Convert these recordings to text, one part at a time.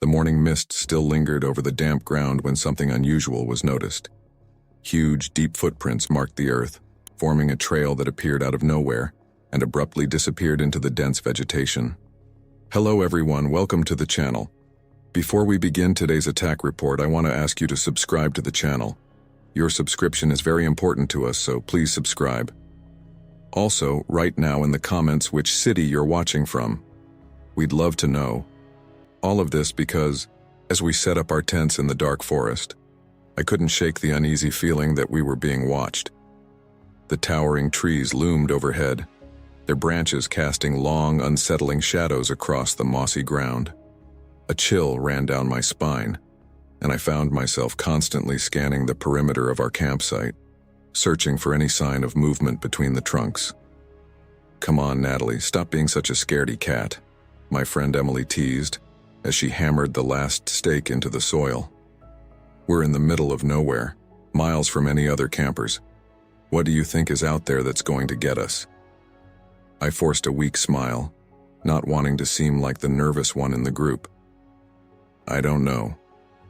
The morning mist still lingered over the damp ground when something unusual was noticed. Huge, deep footprints marked the earth, forming a trail that appeared out of nowhere and abruptly disappeared into the dense vegetation. Hello everyone, welcome to the channel. Before we begin today's attack report, I want to ask you to subscribe to the channel. Your subscription is very important to us, so please subscribe. Also, write now in the comments which city you're watching from. We'd love to know. All of this because, as we set up our tents in the dark forest, I couldn't shake the uneasy feeling that we were being watched. The towering trees loomed overhead, their branches casting long, unsettling shadows across the mossy ground. A chill ran down my spine, and I found myself constantly scanning the perimeter of our campsite, searching for any sign of movement between the trunks. "Come on, Natalie, stop being such a scaredy cat," my friend Emily teased as she hammered the last stake into the soil. "We're in the middle of nowhere, miles from any other campers. What do you think is out there that's going to get us?" I forced a weak smile, not wanting to seem like the nervous one in the group. "I don't know.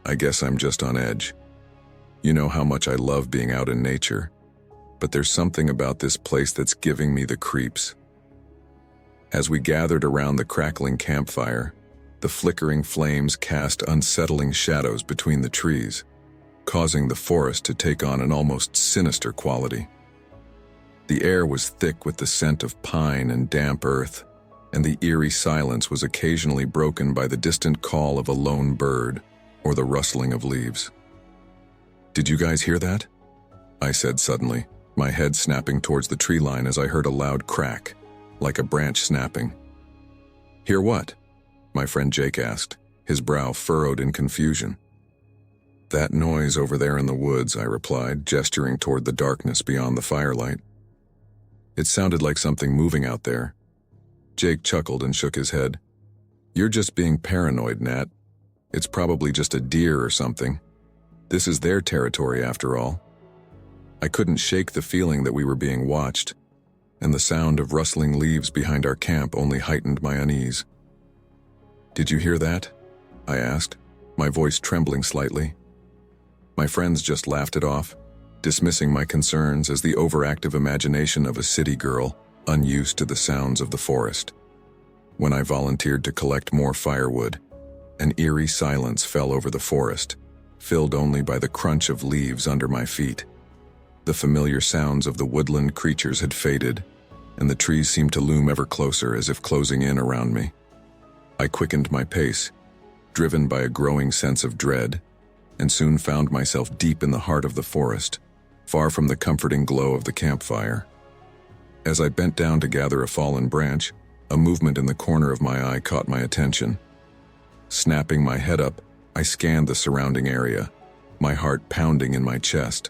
I guess I'm just on edge. You know how much I love being out in nature, but there's something about this place that's giving me the creeps." As we gathered around the crackling campfire, the flickering flames cast unsettling shadows between the trees, causing the forest to take on an almost sinister quality. The air was thick with the scent of pine and damp earth, and the eerie silence was occasionally broken by the distant call of a lone bird or the rustling of leaves. "Did you guys hear that?" I said suddenly, my head snapping towards the tree line as I heard a loud crack, like a branch snapping. "Hear what?" my friend Jake asked, his brow furrowed in confusion. "That noise over there in the woods," I replied, gesturing toward the darkness beyond the firelight. "It sounded like something moving out there." Jake chuckled and shook his head. "You're just being paranoid, Nat. It's probably just a deer or something. This is their territory after all." I couldn't shake the feeling that we were being watched, and the sound of rustling leaves behind our camp only heightened my unease. "Did you hear that?" I asked, my voice trembling slightly. My friends just laughed it off, dismissing my concerns as the overactive imagination of a city girl unused to the sounds of the forest. When I volunteered to collect more firewood, an eerie silence fell over the forest, filled only by the crunch of leaves under my feet. The familiar sounds of the woodland creatures had faded, and the trees seemed to loom ever closer as if closing in around me. I quickened my pace, driven by a growing sense of dread, and soon found myself deep in the heart of the forest, far from the comforting glow of the campfire. As I bent down to gather a fallen branch, a movement in the corner of my eye caught my attention. Snapping my head up, I scanned the surrounding area, my heart pounding in my chest.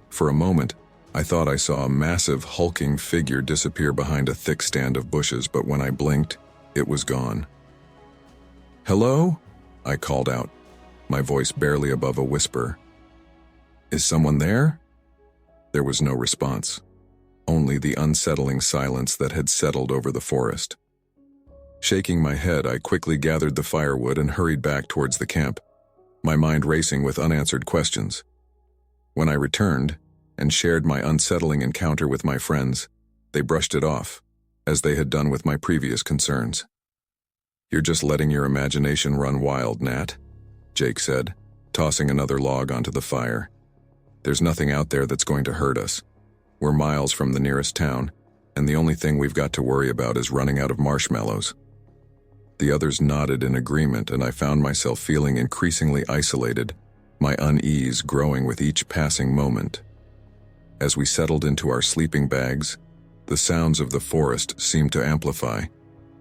For a moment, I thought I saw a massive, hulking figure disappear behind a thick stand of bushes, but when I blinked, it was gone. "Hello?" I called out, my voice barely above a whisper. "Is someone there?" There was no response, only the unsettling silence that had settled over the forest. Shaking my head, I quickly gathered the firewood and hurried back towards the camp, my mind racing with unanswered questions. When I returned and shared my unsettling encounter with my friends, they brushed it off, as they had done with my previous concerns. "You're just letting your imagination run wild, Nat," Jake said, tossing another log onto the fire. "There's nothing out there that's going to hurt us. We're miles from the nearest town, and the only thing we've got to worry about is running out of marshmallows." The others nodded in agreement, and I found myself feeling increasingly isolated, my unease growing with each passing moment. As we settled into our sleeping bags, the sounds of the forest seemed to amplify,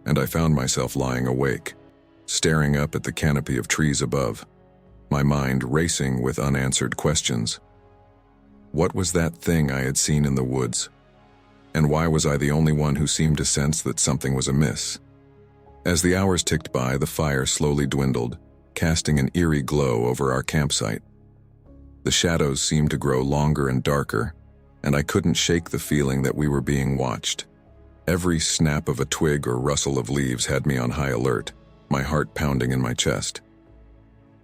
and I found myself lying awake, staring up at the canopy of trees above, my mind racing with unanswered questions. What was that thing I had seen in the woods? And why was I the only one who seemed to sense that something was amiss? As the hours ticked by, the fire slowly dwindled, casting an eerie glow over our campsite. The shadows seemed to grow longer and darker, and I couldn't shake the feeling that we were being watched. Every snap of a twig or rustle of leaves had me on high alert, my heart pounding in my chest.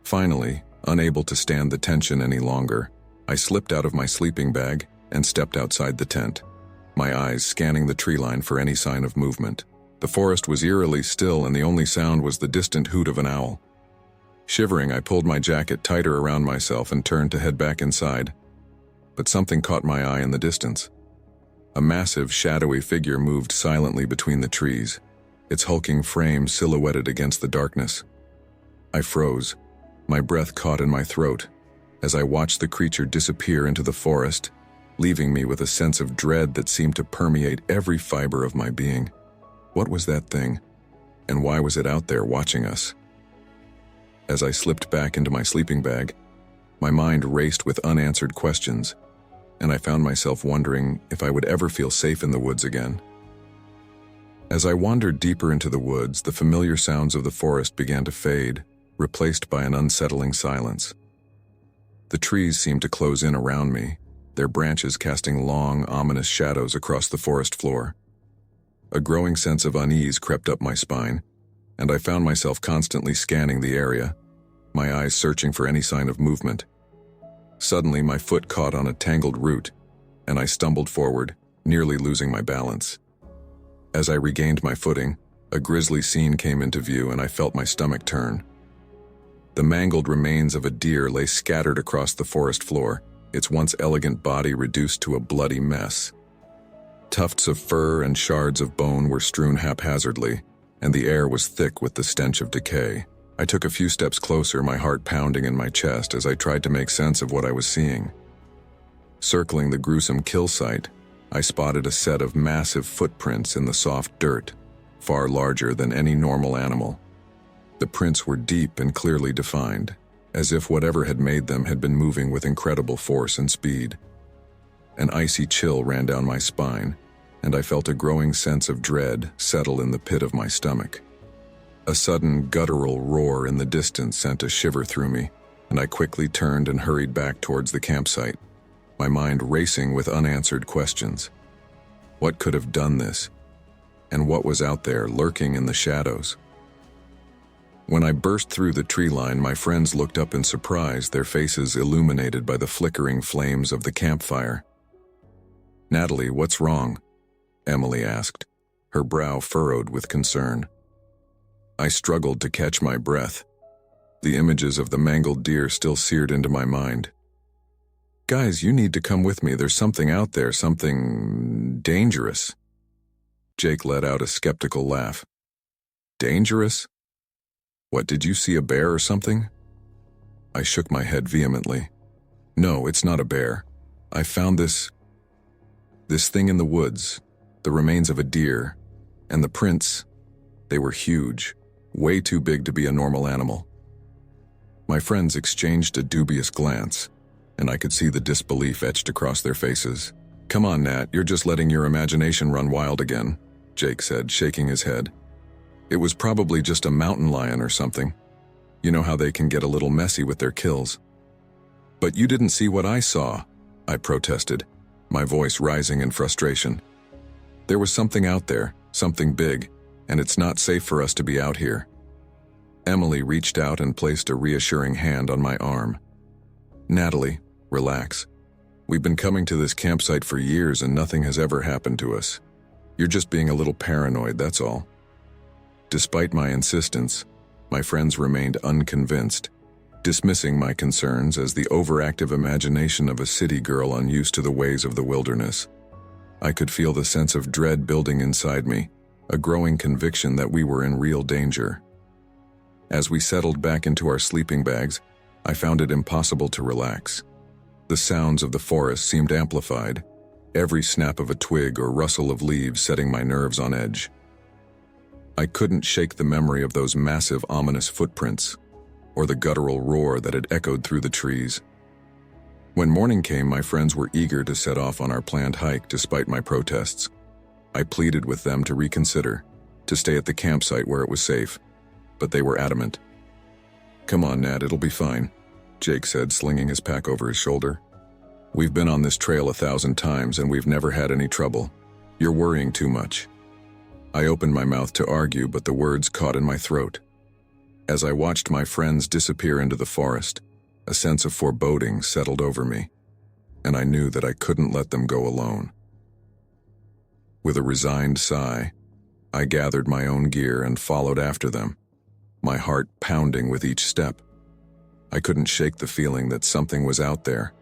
Finally, unable to stand the tension any longer, I slipped out of my sleeping bag and stepped outside the tent, my eyes scanning the tree line for any sign of movement. The forest was eerily still, and the only sound was the distant hoot of an owl. Shivering, I pulled my jacket tighter around myself and turned to head back inside. But something caught my eye in the distance. A massive, shadowy figure moved silently between the trees, its hulking frame silhouetted against the darkness. I froze, my breath caught in my throat, as I watched the creature disappear into the forest, leaving me with a sense of dread that seemed to permeate every fiber of my being. What was that thing? And why was it out there watching us? As I slipped back into my sleeping bag, my mind raced with unanswered questions, and I found myself wondering if I would ever feel safe in the woods again. As I wandered deeper into the woods, the familiar sounds of the forest began to fade, replaced by an unsettling silence. The trees seemed to close in around me, their branches casting long, ominous shadows across the forest floor. A growing sense of unease crept up my spine, and I found myself constantly scanning the area, my eyes searching for any sign of movement. Suddenly, my foot caught on a tangled root, and I stumbled forward, nearly losing my balance. As I regained my footing, a grisly scene came into view, and I felt my stomach turn. The mangled remains of a deer lay scattered across the forest floor, its once elegant body reduced to a bloody mess. Tufts of fur and shards of bone were strewn haphazardly, and the air was thick with the stench of decay. I took a few steps closer, my heart pounding in my chest as I tried to make sense of what I was seeing. Circling the gruesome kill site, I spotted a set of massive footprints in the soft dirt, far larger than any normal animal. The prints were deep and clearly defined, as if whatever had made them had been moving with incredible force and speed. An icy chill ran down my spine, and I felt a growing sense of dread settle in the pit of my stomach. A sudden guttural roar in the distance sent a shiver through me, and I quickly turned and hurried back towards the campsite, my mind racing with unanswered questions. What could have done this? And what was out there lurking in the shadows? When I burst through the tree line, my friends looked up in surprise, their faces illuminated by the flickering flames of the campfire. "Natalie, what's wrong?" Emily asked, her brow furrowed with concern. I struggled to catch my breath, the images of the mangled deer still seared into my mind. "Guys, you need to come with me. There's something out there, something dangerous." Jake let out a skeptical laugh. "Dangerous? What, did you see a bear or something?" I shook my head vehemently. "No, it's not a bear. I found this thing in the woods, the remains of a deer, and the prints, they were huge, way too big to be a normal animal." My friends exchanged a dubious glance, and I could see the disbelief etched across their faces. "Come on, Nat, you're just letting your imagination run wild again," Jake said, shaking his head. "It was probably just a mountain lion or something. You know how they can get a little messy with their kills." "But you didn't see what I saw," I protested, my voice rising in frustration. "There was something out there, something big, and it's not safe for us to be out here." Emily reached out and placed a reassuring hand on my arm. "Natalie, relax. We've been coming to this campsite for years and nothing has ever happened to us. You're just being a little paranoid, that's all." Despite my insistence, my friends remained unconvinced, dismissing my concerns as the overactive imagination of a city girl unused to the ways of the wilderness. I could feel the sense of dread building inside me, a growing conviction that we were in real danger. As we settled back into our sleeping bags, I found it impossible to relax. The sounds of the forest seemed amplified, every snap of a twig or rustle of leaves setting my nerves on edge. I couldn't shake the memory of those massive, ominous footprints, or the guttural roar that had echoed through the trees. When morning came, my friends were eager to set off on our planned hike despite my protests. I pleaded with them to reconsider, to stay at the campsite where it was safe, but they were adamant. "Come on, Nat, it'll be fine," Jake said, slinging his pack over his shoulder. "We've been on this trail 1,000 times and we've never had any trouble. You're worrying too much." I opened my mouth to argue, but the words caught in my throat. As I watched my friends disappear into the forest, a sense of foreboding settled over me, and I knew that I couldn't let them go alone. With a resigned sigh, I gathered my own gear and followed after them, my heart pounding with each step. I couldn't shake the feeling that something was out there,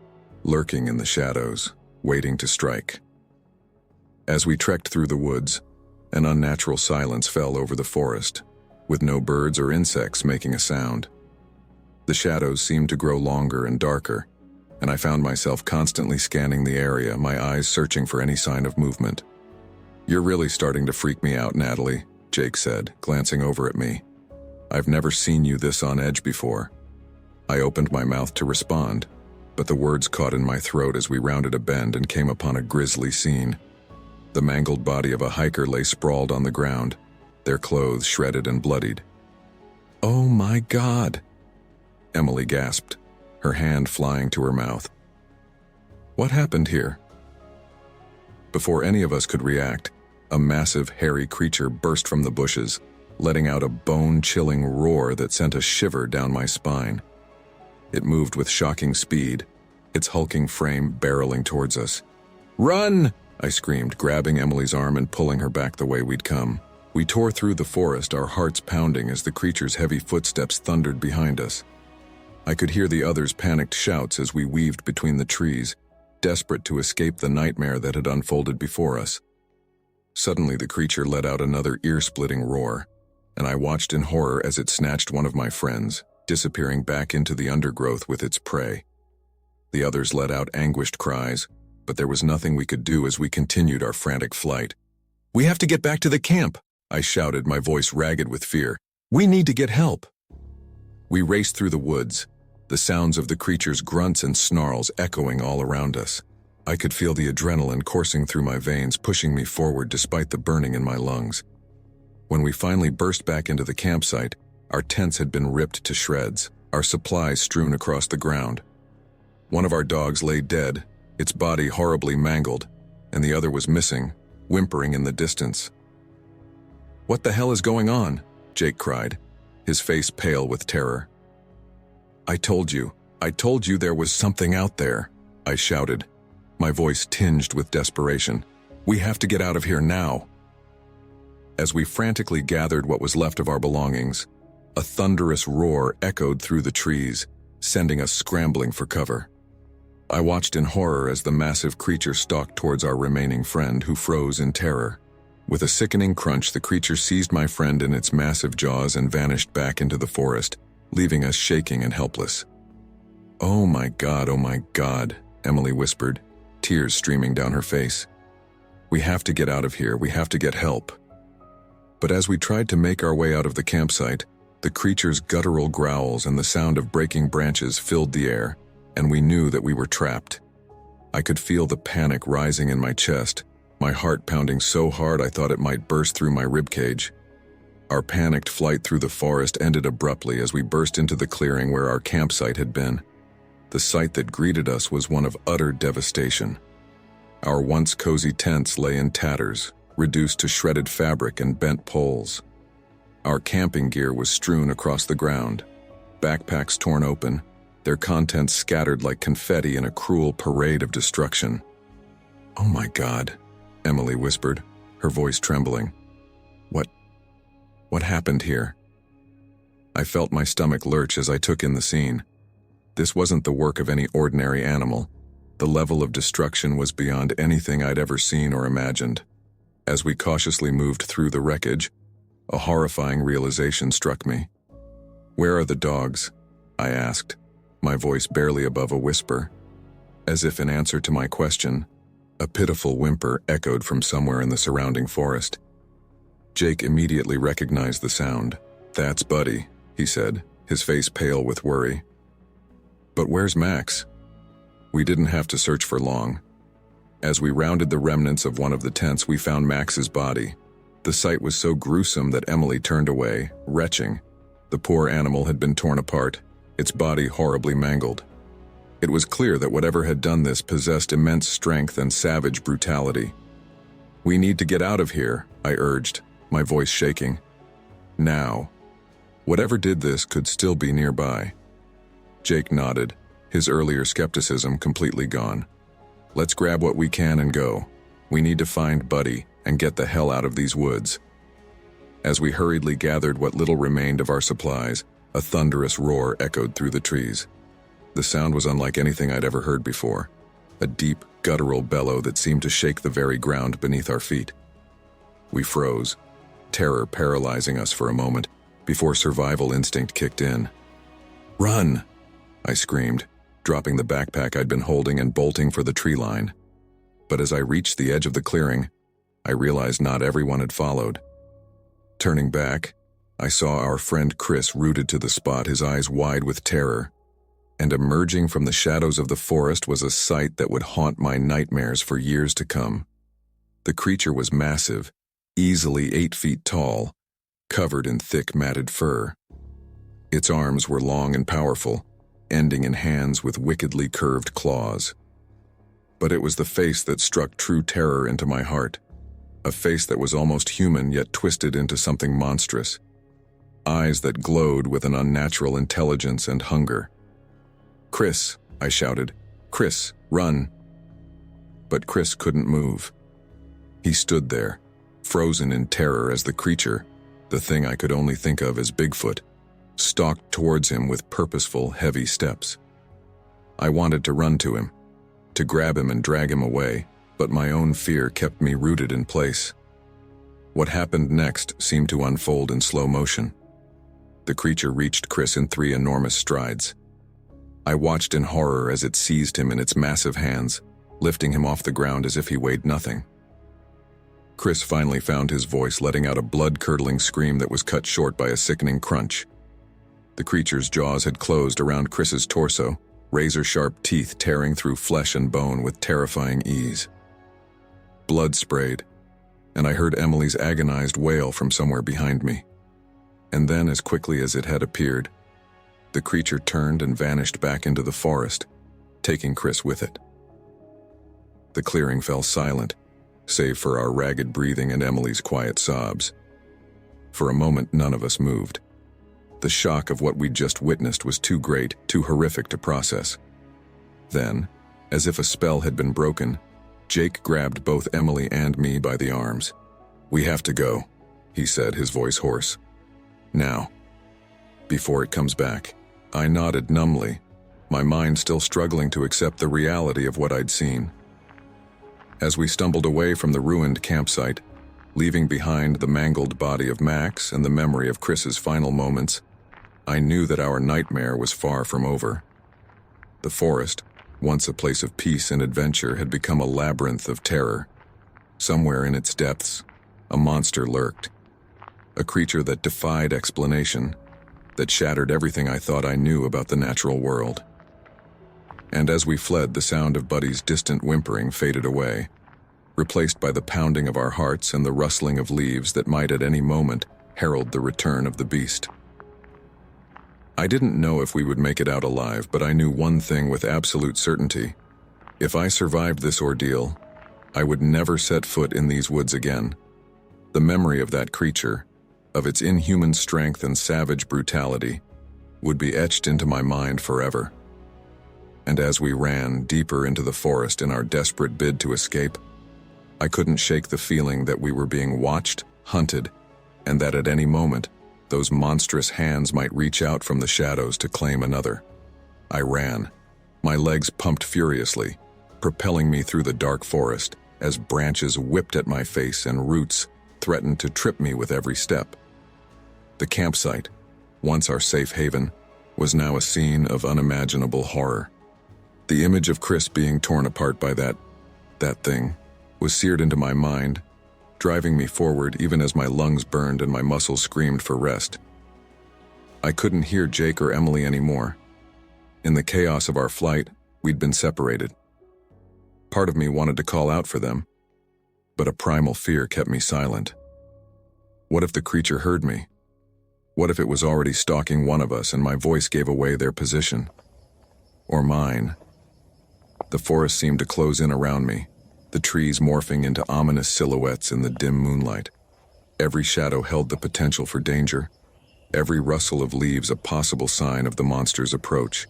lurking in the shadows, waiting to strike. As we trekked through the woods, an unnatural silence fell over the forest, with no birds or insects making a sound. The shadows seemed to grow longer and darker, and I found myself constantly scanning the area, my eyes searching for any sign of movement. "You're really starting to freak me out, Natalie," Jake said, glancing over at me. "I've never seen you this on edge before." I opened my mouth to respond, but the words caught in my throat as we rounded a bend and came upon a grisly scene. The mangled body of a hiker lay sprawled on the ground, their clothes shredded and bloodied. "Oh my God!" Emily gasped, her hand flying to her mouth. "What happened here?" Before any of us could react, a massive, hairy creature burst from the bushes, letting out a bone-chilling roar that sent a shiver down my spine. It moved with shocking speed, its hulking frame barreling towards us. "Run!" I screamed, grabbing Emily's arm and pulling her back the way we'd come. We tore through the forest, our hearts pounding as the creature's heavy footsteps thundered behind us. I could hear the others' panicked shouts as we weaved between the trees, desperate to escape the nightmare that had unfolded before us. Suddenly the creature let out another ear-splitting roar, and I watched in horror as it snatched one of my friends, disappearing back into the undergrowth with its prey. The others let out anguished cries, but there was nothing we could do as we continued our frantic flight. "We have to get back to the camp," I shouted, my voice ragged with fear. "We need to get help." We raced through the woods, the sounds of the creature's grunts and snarls echoing all around us. I could feel the adrenaline coursing through my veins, pushing me forward despite the burning in my lungs. When we finally burst back into the campsite, our tents had been ripped to shreds, our supplies strewn across the ground. One of our dogs lay dead, its body horribly mangled, and the other was missing, whimpering in the distance. "What the hell is going on?" Jake cried, his face pale with terror. I told you there was something out there," I shouted, my voice tinged with desperation. "We have to get out of here now." As we frantically gathered what was left of our belongings, a thunderous roar echoed through the trees, sending us scrambling for cover. I watched in horror as the massive creature stalked towards our remaining friend, who froze in terror. With a sickening crunch, the creature seized my friend in its massive jaws and vanished back into the forest, leaving us shaking and helpless. Oh my God," Emily whispered, tears streaming down her face. "We have to get out of here, we have to get help." But as we tried to make our way out of the campsite, the creature's guttural growls and the sound of breaking branches filled the air, and we knew that we were trapped. I could feel the panic rising in my chest, my heart pounding so hard I thought it might burst through my ribcage. Our panicked flight through the forest ended abruptly as we burst into the clearing where our campsite had been. The sight that greeted us was one of utter devastation. Our once cozy tents lay in tatters, reduced to shredded fabric and bent poles. Our camping gear was strewn across the ground, backpacks torn open, their contents scattered like confetti in a cruel parade of destruction. "Oh my God," Emily whispered, her voice trembling. What happened here?" I felt my stomach lurch as I took in the scene. This wasn't the work of any ordinary animal. The level of destruction was beyond anything I'd ever seen or imagined. As we cautiously moved through the wreckage, a horrifying realization struck me. "Where are the dogs?" I asked, my voice barely above a whisper. As if in answer to my question, a pitiful whimper echoed from somewhere in the surrounding forest. Jake immediately recognized the sound. "That's Buddy," he said, his face pale with worry. "But where's Max?" We didn't have to search for long. As we rounded the remnants of one of the tents, we found Max's body. The sight was so gruesome that Emily turned away, retching. The poor animal had been torn apart, its body horribly mangled. It was clear that whatever had done this possessed immense strength and savage brutality. "We need to get out of here," I urged, my voice shaking. "Now." Whatever did this could still be nearby. Jake nodded, his earlier skepticism completely gone. Let's grab what we can and go. We need to find Buddy and get the hell out of these woods. As we hurriedly gathered what little remained of our supplies, a thunderous roar echoed through the trees. The sound was unlike anything I'd ever heard before, a deep, guttural bellow that seemed to shake the very ground beneath our feet. We froze, terror paralyzing us for a moment, before survival instinct kicked in. "Run!" I screamed, dropping the backpack I'd been holding and bolting for the tree line. But as I reached the edge of the clearing, I realized not everyone had followed. Turning back, I saw our friend Chris rooted to the spot, his eyes wide with terror. And emerging from the shadows of the forest was a sight that would haunt my nightmares for years to come. The creature was massive, easily 8 feet tall, covered in thick matted fur. Its arms were long and powerful, ending in hands with wickedly curved claws. But it was the face that struck true terror into my heart, a face that was almost human yet twisted into something monstrous. Eyes that glowed with an unnatural intelligence and hunger. "Chris," I shouted. "Chris, run!" But Chris couldn't move. He stood there, frozen in terror as the creature, the thing I could only think of as Bigfoot, stalked towards him with purposeful, heavy steps. I wanted to run to him, to grab him and drag him away, but my own fear kept me rooted in place. What happened next seemed to unfold in slow motion. The creature reached Chris in 3 enormous strides. I watched in horror as it seized him in its massive hands, lifting him off the ground as if he weighed nothing. Chris finally found his voice, letting out a blood-curdling scream that was cut short by a sickening crunch. The creature's jaws had closed around Chris's torso, razor-sharp teeth tearing through flesh and bone with terrifying ease. Blood sprayed, and I heard Emily's agonized wail from somewhere behind me. And then, as quickly as it had appeared, the creature turned and vanished back into the forest, taking Chris with it. The clearing fell silent, save for our ragged breathing and Emily's quiet sobs. For a moment, none of us moved. The shock of what we'd just witnessed was too great, too horrific to process. Then, as if a spell had been broken, Jake grabbed both Emily and me by the arms. "We have to go," he said, his voice hoarse. "Now. Before it comes back." I nodded numbly, my mind still struggling to accept the reality of what I'd seen. As we stumbled away from the ruined campsite, leaving behind the mangled body of Max and the memory of Chris's final moments, I knew that our nightmare was far from over. The forest, once a place of peace and adventure, had become a labyrinth of terror. Somewhere in its depths, a monster lurked. A creature that defied explanation, that shattered everything I thought I knew about the natural world. And as we fled, the sound of Buddy's distant whimpering faded away, replaced by the pounding of our hearts and the rustling of leaves that might at any moment herald the return of the beast. I didn't know if we would make it out alive, but I knew one thing with absolute certainty. If I survived this ordeal, I would never set foot in these woods again. The memory of that creature, of its inhuman strength and savage brutality, would be etched into my mind forever. And as we ran deeper into the forest in our desperate bid to escape, I couldn't shake the feeling that we were being watched, hunted, and that at any moment, those monstrous hands might reach out from the shadows to claim another. I ran, my legs pumped furiously, propelling me through the dark forest as branches whipped at my face and roots threatened to trip me with every step. The campsite, once our safe haven, was now a scene of unimaginable horror. The image of Chris being torn apart by that thing was seared into my mind, driving me forward even as my lungs burned and my muscles screamed for rest. I couldn't hear Jake or Emily anymore. In the chaos of our flight, we'd been separated. Part of me wanted to call out for them, but a primal fear kept me silent. What if the creature heard me? What if it was already stalking one of us and my voice gave away their position? Or mine? The forest seemed to close in around me, the trees morphing into ominous silhouettes in the dim moonlight. Every shadow held the potential for danger, every rustle of leaves a possible sign of the monster's approach.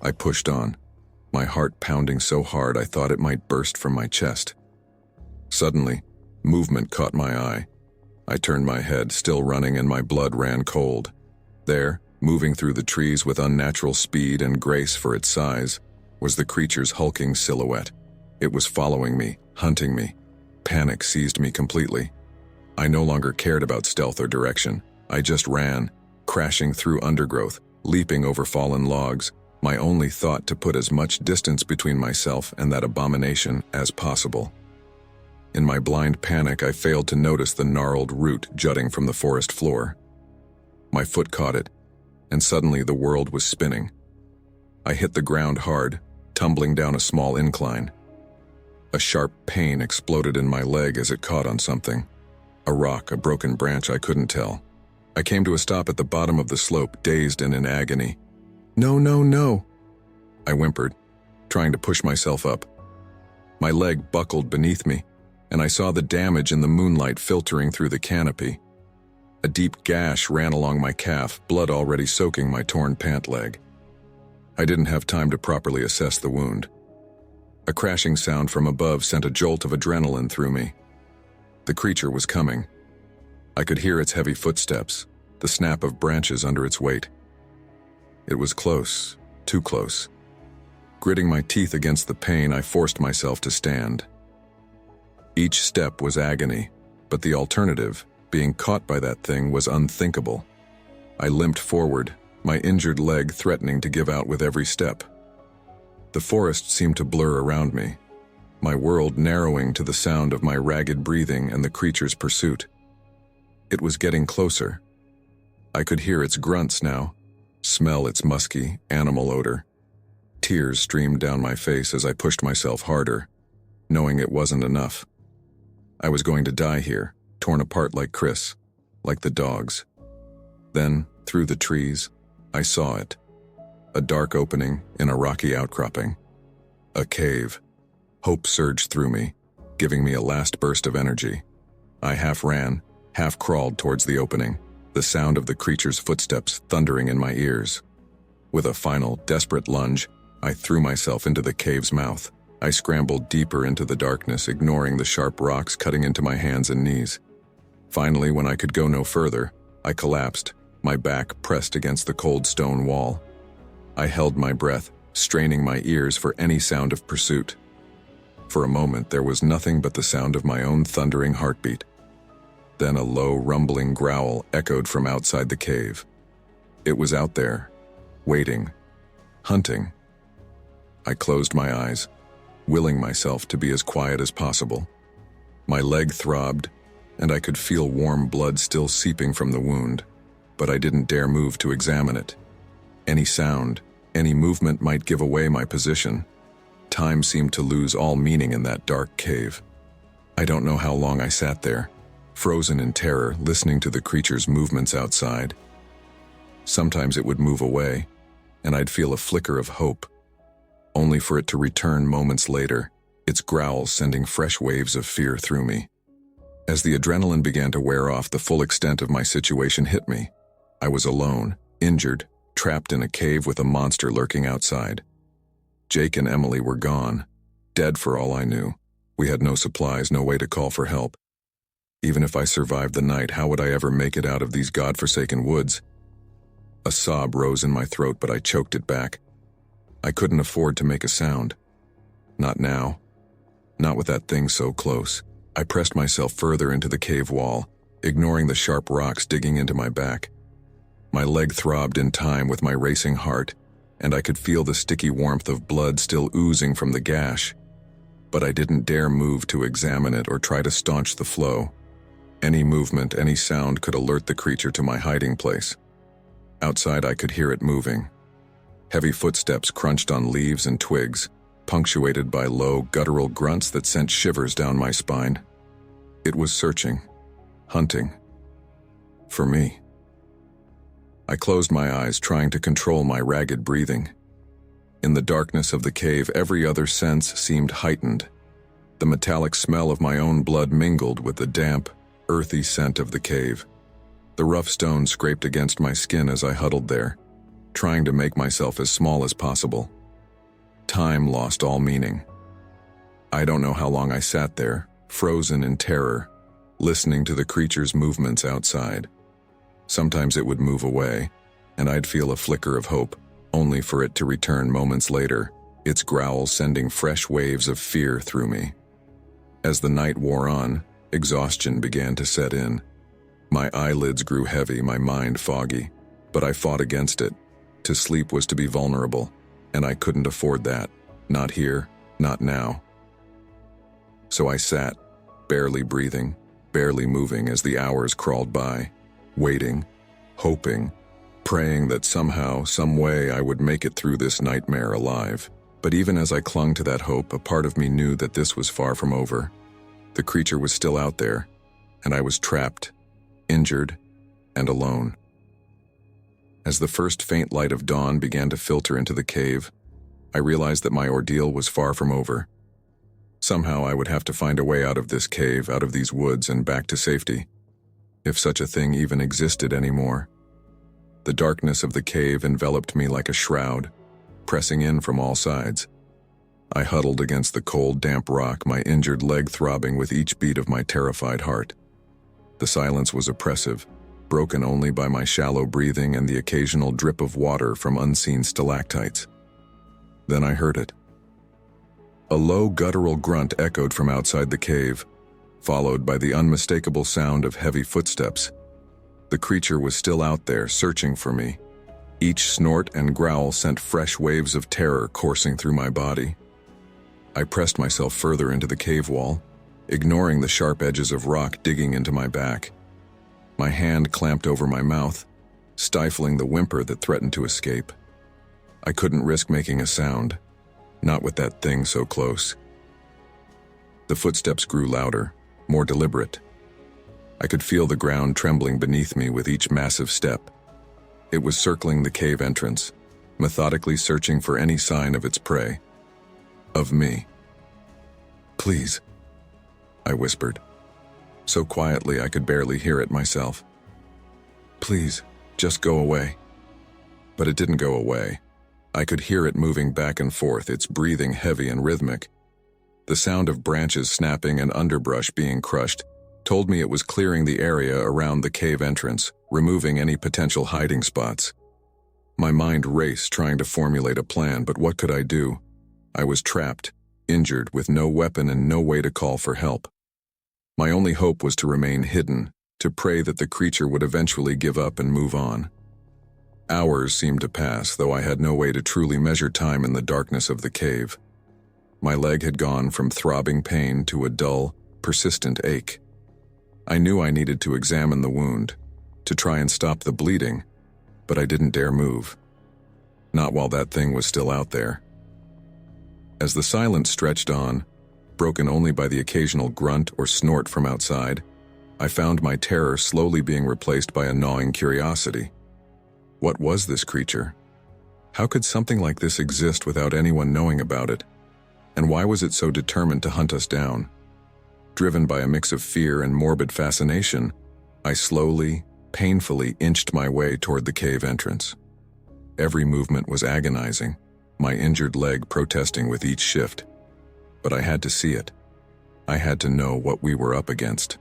I pushed on, my heart pounding so hard I thought it might burst from my chest. Suddenly, movement caught my eye. I turned my head, still running, and my blood ran cold. There, moving through the trees with unnatural speed and grace for its size, was the creature's hulking silhouette. It was following me, hunting me. Panic seized me completely. I no longer cared about stealth or direction. I just ran, crashing through undergrowth, leaping over fallen logs, my only thought to put as much distance between myself and that abomination as possible. In my blind panic, I failed to notice the gnarled root jutting from the forest floor. My foot caught it, and suddenly the world was spinning. I hit the ground hard, tumbling down a small incline. A sharp pain exploded in my leg as it caught on something. A rock, a broken branch, I couldn't tell. I came to a stop at the bottom of the slope, dazed and in agony. "No, no, no," I whimpered, trying to push myself up. My leg buckled beneath me, and I saw the damage in the moonlight filtering through the canopy. A deep gash ran along my calf, blood already soaking my torn pant leg. I didn't have time to properly assess the wound. A crashing sound from above sent a jolt of adrenaline through me. The creature was coming. I could hear its heavy footsteps, the snap of branches under its weight. It was close, too close. Gritting my teeth against the pain, I forced myself to stand. Each step was agony, but the alternative, being caught by that thing, was unthinkable. I limped forward, my injured leg threatening to give out with every step. The forest seemed to blur around me, my world narrowing to the sound of my ragged breathing and the creature's pursuit. It was getting closer. I could hear its grunts now, smell its musky, animal odor. Tears streamed down my face as I pushed myself harder, knowing it wasn't enough. I was going to die here, torn apart like Chris, like the dogs. Then, through the trees, I saw it. A dark opening in a rocky outcropping. A cave. Hope surged through me, giving me a last burst of energy. I half ran, half crawled towards the opening, the sound of the creature's footsteps thundering in my ears. With a final, desperate lunge, I threw myself into the cave's mouth. I scrambled deeper into the darkness, ignoring the sharp rocks cutting into my hands and knees. Finally, when I could go no further, I collapsed, my back pressed against the cold stone wall. I held my breath, straining my ears for any sound of pursuit. For a moment, there was nothing but the sound of my own thundering heartbeat. Then a low, rumbling growl echoed from outside the cave. It was out there, waiting, hunting. I closed my eyes, willing myself to be as quiet as possible. My leg throbbed, and I could feel warm blood still seeping from the wound, but I didn't dare move to examine it. Any sound, any movement might give away my position. Time seemed to lose all meaning in that dark cave. I don't know how long I sat there, frozen in terror, listening to the creature's movements outside. Sometimes it would move away, and I'd feel a flicker of hope, only for it to return moments later, its growls sending fresh waves of fear through me. As the adrenaline began to wear off, the full extent of my situation hit me. I was alone, injured, trapped in a cave with a monster lurking outside. Jake and Emily were gone, dead for all I knew. We had no supplies, no way to call for help. Even if I survived the night, how would I ever make it out of these godforsaken woods? A sob rose in my throat, but I choked it back. I couldn't afford to make a sound. Not now. Not with that thing so close. I pressed myself further into the cave wall, ignoring the sharp rocks digging into my back. My leg throbbed in time with my racing heart, and I could feel the sticky warmth of blood still oozing from the gash. But I didn't dare move to examine it or try to staunch the flow. Any movement, any sound could alert the creature to my hiding place. Outside, I could hear it moving. Heavy footsteps crunched on leaves and twigs, punctuated by low, guttural grunts that sent shivers down my spine. It was searching, hunting. For me. I closed my eyes, trying to control my ragged breathing. In the darkness of the cave, every other sense seemed heightened. The metallic smell of my own blood mingled with the damp, earthy scent of the cave. The rough stone scraped against my skin as I huddled there, trying to make myself as small as possible. Time lost all meaning. I don't know how long I sat there, frozen in terror, listening to the creature's movements outside. Sometimes it would move away, and I'd feel a flicker of hope, only for it to return moments later, its growl sending fresh waves of fear through me. As the night wore on, exhaustion began to set in. My eyelids grew heavy, my mind foggy, but I fought against it. To sleep was to be vulnerable, and I couldn't afford that. Not here, not now. So I sat, barely breathing, barely moving as the hours crawled by, waiting, hoping, praying that somehow, some way I would make it through this nightmare alive. But even as I clung to that hope, a part of me knew that this was far from over. The creature was still out there, and I was trapped, injured, and alone. As the first faint light of dawn began to filter into the cave, I realized that my ordeal was far from over. Somehow I would have to find a way out of this cave, out of these woods, and back to safety, if such a thing even existed anymore. The darkness of the cave enveloped me like a shroud, pressing in from all sides. I huddled against the cold, damp rock, my injured leg throbbing with each beat of my terrified heart. The silence was oppressive, broken only by my shallow breathing and the occasional drip of water from unseen stalactites. Then I heard it. A low guttural grunt echoed from outside the cave, followed by the unmistakable sound of heavy footsteps. The creature was still out there, searching for me. Each snort and growl sent fresh waves of terror coursing through my body. I pressed myself further into the cave wall, ignoring the sharp edges of rock digging into my back. My hand clamped over my mouth, stifling the whimper that threatened to escape. I couldn't risk making a sound, not with that thing so close. The footsteps grew louder, more deliberate. I could feel the ground trembling beneath me with each massive step. It was circling the cave entrance, methodically searching for any sign of its prey. Of me. "Please," I whispered, so quietly I could barely hear it myself. "Please, just go away." But it didn't go away. I could hear it moving back and forth, its breathing heavy and rhythmic. The sound of branches snapping and underbrush being crushed told me it was clearing the area around the cave entrance, removing any potential hiding spots. My mind raced, trying to formulate a plan, but what could I do? I was trapped, injured, with no weapon and no way to call for help. My only hope was to remain hidden, to pray that the creature would eventually give up and move on. Hours seemed to pass, though I had no way to truly measure time in the darkness of the cave. My leg had gone from throbbing pain to a dull, persistent ache. I knew I needed to examine the wound, to try and stop the bleeding, but I didn't dare move. Not while that thing was still out there. As the silence stretched on, broken only by the occasional grunt or snort from outside, I found my terror slowly being replaced by a gnawing curiosity. What was this creature? How could something like this exist without anyone knowing about it? And why was it so determined to hunt us down? Driven by a mix of fear and morbid fascination, I slowly, painfully inched my way toward the cave entrance. Every movement was agonizing, my injured leg protesting with each shift. But I had to see it. I had to know what we were up against.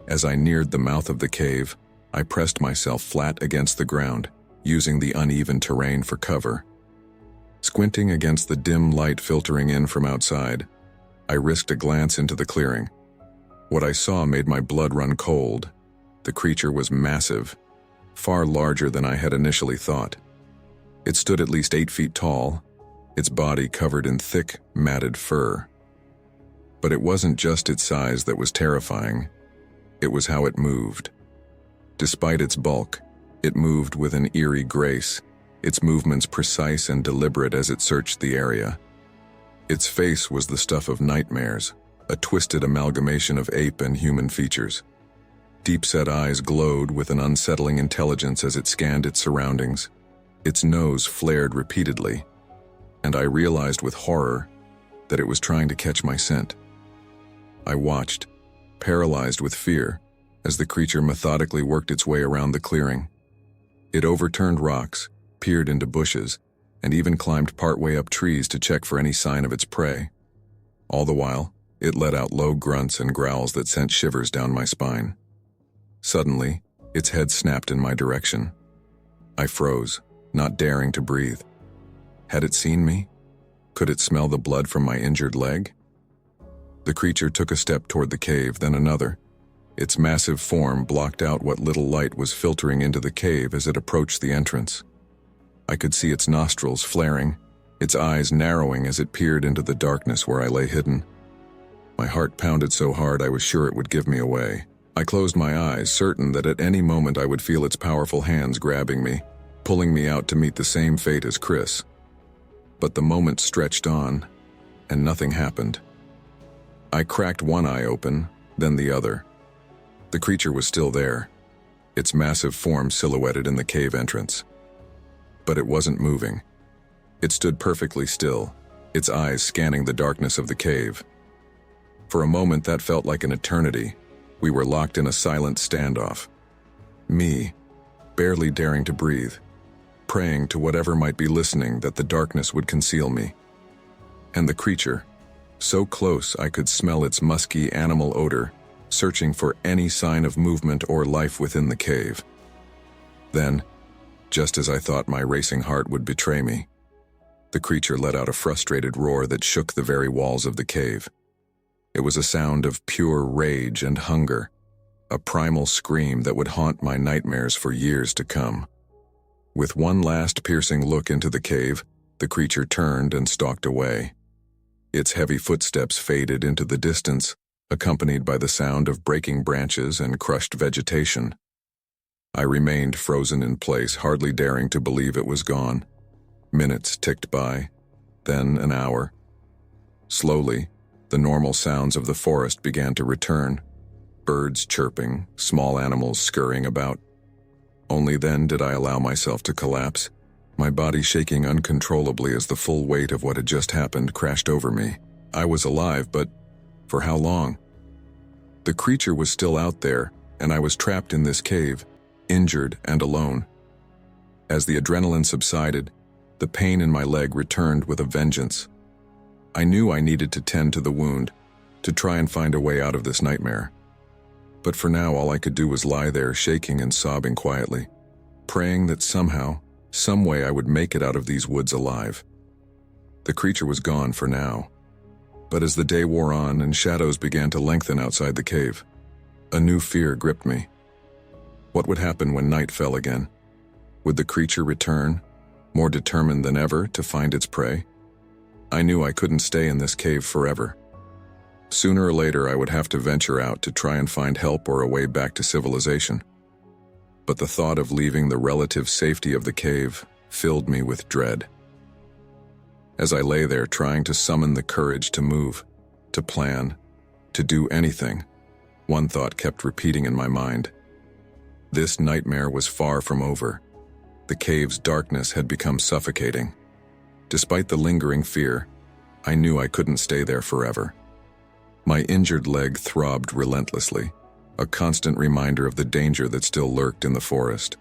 As I neared the mouth of the cave, I pressed myself flat against the ground, using the uneven terrain for cover. Squinting against the dim light filtering in from outside, I risked a glance into the clearing. What I saw made my blood run cold. The creature was massive, far larger than I had initially thought. It stood at least 8 feet tall, its body covered in thick, matted fur. But it wasn't just its size that was terrifying. It was how it moved. Despite its bulk, it moved with an eerie grace, its movements precise and deliberate as it searched the area. Its face was the stuff of nightmares, a twisted amalgamation of ape and human features. Deep-set eyes glowed with an unsettling intelligence as it scanned its surroundings. Its nose flared repeatedly, and I realized with horror that it was trying to catch my scent. I watched, paralyzed with fear, as the creature methodically worked its way around the clearing. It overturned rocks, peered into bushes, and even climbed partway up trees to check for any sign of its prey. All the while, it let out low grunts and growls that sent shivers down my spine. Suddenly, its head snapped in my direction. I froze, not daring to breathe. Had it seen me? Could it smell the blood from my injured leg? The creature took a step toward the cave, then another. Its massive form blocked out what little light was filtering into the cave as it approached the entrance. I could see its nostrils flaring, its eyes narrowing as it peered into the darkness where I lay hidden. My heart pounded so hard I was sure it would give me away. I closed my eyes, certain that at any moment I would feel its powerful hands grabbing me, pulling me out to meet the same fate as Chris. But the moment stretched on, and nothing happened. I cracked one eye open, then the other. The creature was still there, its massive form silhouetted in the cave entrance. But it wasn't moving. It stood perfectly still, its eyes scanning the darkness of the cave. For a moment that felt like an eternity. We were locked in a silent standoff. Me, barely daring to breathe, praying to whatever might be listening that the darkness would conceal me. And the creature, so close I could smell its musky animal odor, searching for any sign of movement or life within the cave. Then, just as I thought my racing heart would betray me, the creature let out a frustrated roar that shook the very walls of the cave. It was a sound of pure rage and hunger, a primal scream that would haunt my nightmares for years to come. With one last piercing look into the cave, the creature turned and stalked away. Its heavy footsteps faded into the distance, accompanied by the sound of breaking branches and crushed vegetation. I remained frozen in place, hardly daring to believe it was gone. Minutes ticked by, then an hour. Slowly, the normal sounds of the forest began to return. Birds chirping, small animals scurrying about. Only then did I allow myself to collapse, my body shaking uncontrollably as the full weight of what had just happened crashed over me. I was alive, but for how long? The creature was still out there, and I was trapped in this cave, injured and alone. As the adrenaline subsided, the pain in my leg returned with a vengeance. I knew I needed to tend to the wound, to try and find a way out of this nightmare. But for now, all I could do was lie there shaking and sobbing quietly, praying that somehow, some way I would make it out of these woods alive. The creature was gone for now. But as the day wore on and shadows began to lengthen outside the cave, a new fear gripped me. What would happen when night fell again? Would the creature return, more determined than ever to find its prey? I knew I couldn't stay in this cave forever. Sooner or later I would have to venture out to try and find help or a way back to civilization. But the thought of leaving the relative safety of the cave filled me with dread. As I lay there trying to summon the courage to move, to plan, to do anything, one thought kept repeating in my mind. This nightmare was far from over. The cave's darkness had become suffocating. Despite the lingering fear, I knew I couldn't stay there forever. My injured leg throbbed relentlessly, a constant reminder of the danger that still lurked in the forest.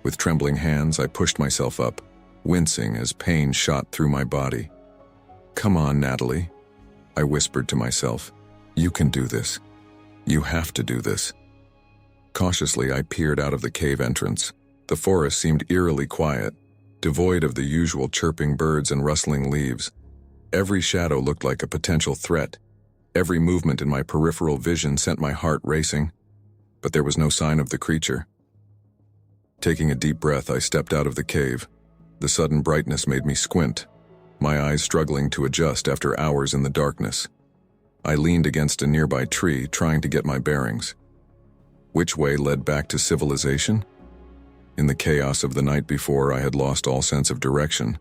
With trembling hands, I pushed myself up, wincing as pain shot through my body. "Come on, Natalie," I whispered to myself. "You can do this. You have to do this." Cautiously, I peered out of the cave entrance. The forest seemed eerily quiet, devoid of the usual chirping birds and rustling leaves. Every shadow looked like a potential threat. Every movement in my peripheral vision sent my heart racing, but there was no sign of the creature. Taking a deep breath, I stepped out of the cave. The sudden brightness made me squint, my eyes struggling to adjust after hours in the darkness. I leaned against a nearby tree, trying to get my bearings. Which way led back to civilization? In the chaos of the night before, I had lost all sense of direction.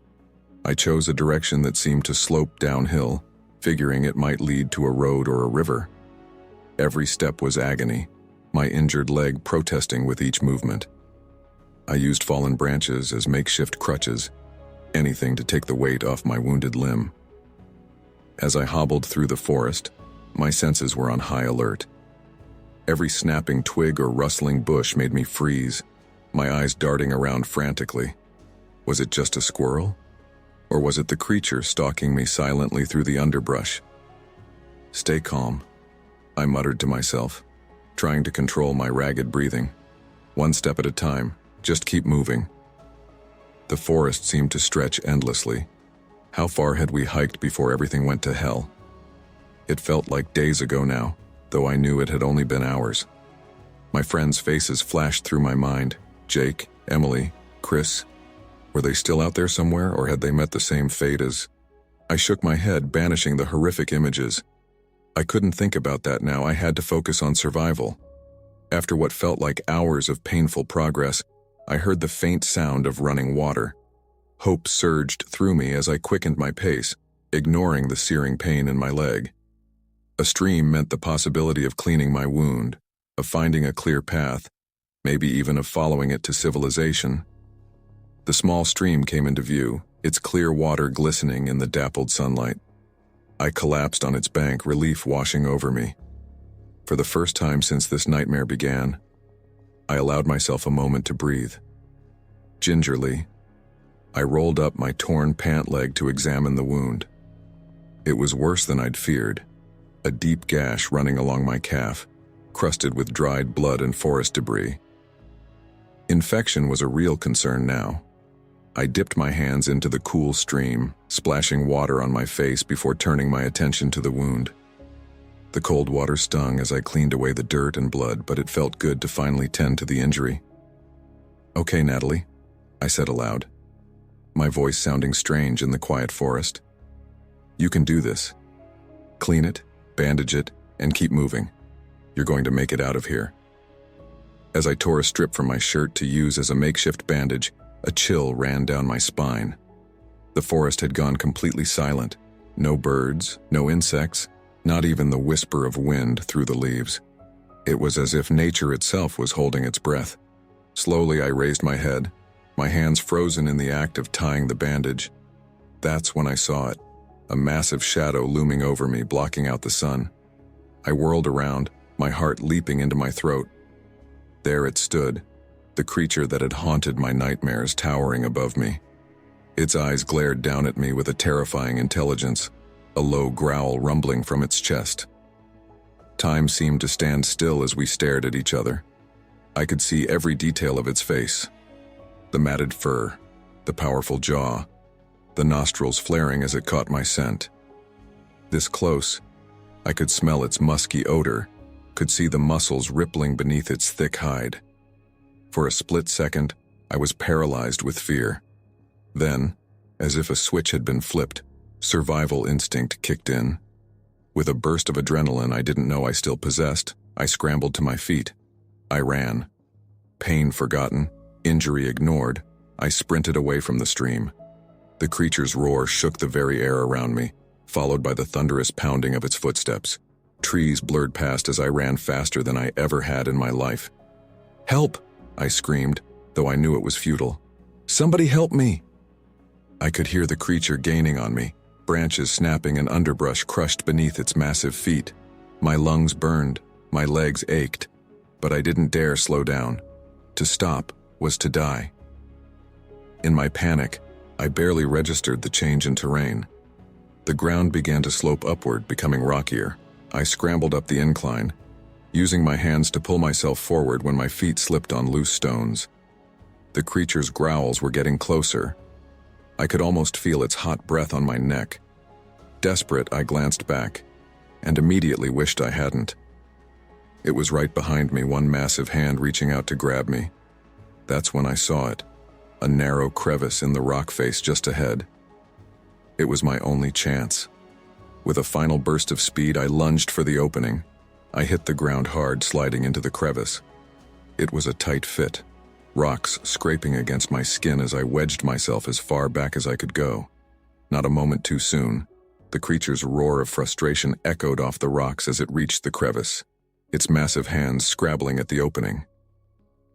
I chose a direction that seemed to slope downhill, figuring it might lead to a road or a river. Every step was agony, my injured leg protesting with each movement. I used fallen branches as makeshift crutches, anything to take the weight off my wounded limb. As I hobbled through the forest, my senses were on high alert. Every snapping twig or rustling bush made me freeze, my eyes darting around frantically. Was it just a squirrel? Or was it the creature stalking me silently through the underbrush? "Stay calm," I muttered to myself, trying to control my ragged breathing. "One step at a time, just keep moving." The forest seemed to stretch endlessly. How far had we hiked before everything went to hell? It felt like days ago now, though I knew it had only been hours. My friends' faces flashed through my mind. Jake, Emily, Chris. Were they still out there somewhere, or had they met the same fate as... I shook my head, banishing the horrific images. I couldn't think about that now. I had to focus on survival. After what felt like hours of painful progress, I heard the faint sound of running water. Hope surged through me as I quickened my pace, ignoring the searing pain in my leg. A stream meant the possibility of cleaning my wound, of finding a clear path, maybe even of following it to civilization. The small stream came into view, its clear water glistening in the dappled sunlight. I collapsed on its bank, relief washing over me. For the first time since this nightmare began, I allowed myself a moment to breathe. Gingerly, I rolled up my torn pant leg to examine the wound. It was worse than I'd feared, a deep gash running along my calf, crusted with dried blood and forest debris. Infection was a real concern now. I dipped my hands into the cool stream, splashing water on my face before turning my attention to the wound. The cold water stung as I cleaned away the dirt and blood, but it felt good to finally tend to the injury. "Okay, Natalie," I said aloud, my voice sounding strange in the quiet forest. "You can do this. Clean it, bandage it, and keep moving. You're going to make it out of here." As I tore a strip from my shirt to use as a makeshift bandage, a chill ran down my spine. The forest had gone completely silent. No birds, no insects, not even the whisper of wind through the leaves. It was as if nature itself was holding its breath. Slowly I raised my head, my hands frozen in the act of tying the bandage. That's when I saw it, a massive shadow looming over me, blocking out the sun. I whirled around, my heart leaping into my throat. There it stood, the creature that had haunted my nightmares towering above me. Its eyes glared down at me with a terrifying intelligence, a low growl rumbling from its chest. Time seemed to stand still as we stared at each other. I could see every detail of its face. The matted fur, the powerful jaw, the nostrils flaring as it caught my scent. This close, I could smell its musky odor, could see the muscles rippling beneath its thick hide. For a split second, I was paralyzed with fear. Then, as if a switch had been flipped, survival instinct kicked in. With a burst of adrenaline I didn't know I still possessed, I scrambled to my feet. I ran. Pain forgotten, injury ignored, I sprinted away from the stream. The creature's roar shook the very air around me, followed by the thunderous pounding of its footsteps. Trees blurred past as I ran faster than I ever had in my life. "Help!" I screamed, though I knew it was futile. "Somebody help me!" I could hear the creature gaining on me, branches snapping and underbrush crushed beneath its massive feet. My lungs burned, my legs ached, but I didn't dare slow down. To stop was to die. In my panic, I barely registered the change in terrain. The ground began to slope upward, becoming rockier. I scrambled up the incline, using my hands to pull myself forward when my feet slipped on loose stones. The creature's growls were getting closer. I could almost feel its hot breath on my neck. Desperate, I glanced back, and immediately wished I hadn't. It was right behind me, one massive hand reaching out to grab me. That's when I saw it, a narrow crevice in the rock face just ahead. It was my only chance. With a final burst of speed, I lunged for the opening. I hit the ground hard, sliding into the crevice. It was a tight fit, rocks scraping against my skin as I wedged myself as far back as I could go. Not a moment too soon, the creature's roar of frustration echoed off the rocks as it reached the crevice, its massive hands scrabbling at the opening.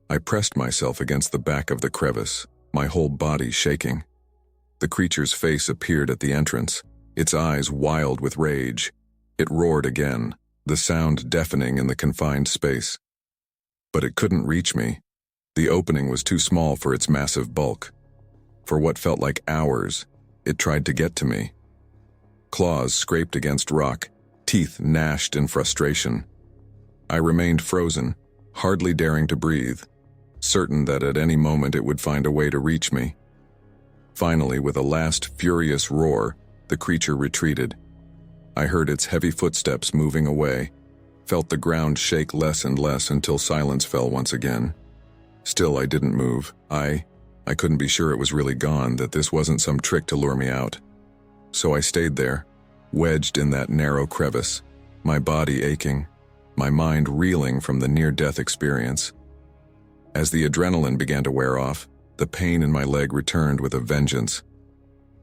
I pressed myself against the back of the crevice, my whole body shaking. The creature's face appeared at the entrance, its eyes wild with rage. It roared again, the sound deafening in the confined space. But it couldn't reach me. The opening was too small for its massive bulk. For what felt like hours, it tried to get to me. Claws scraped against rock, teeth gnashed in frustration. I remained frozen, hardly daring to breathe, certain that at any moment it would find a way to reach me. Finally, with a last furious roar, the creature retreated. I heard its heavy footsteps moving away, felt the ground shake less and less until silence fell once again. Still, I didn't move. I couldn't be sure it was really gone, that this wasn't some trick to lure me out. So I stayed there, wedged in that narrow crevice, my body aching, my mind reeling from the near-death experience. As the adrenaline began to wear off, the pain in my leg returned with a vengeance.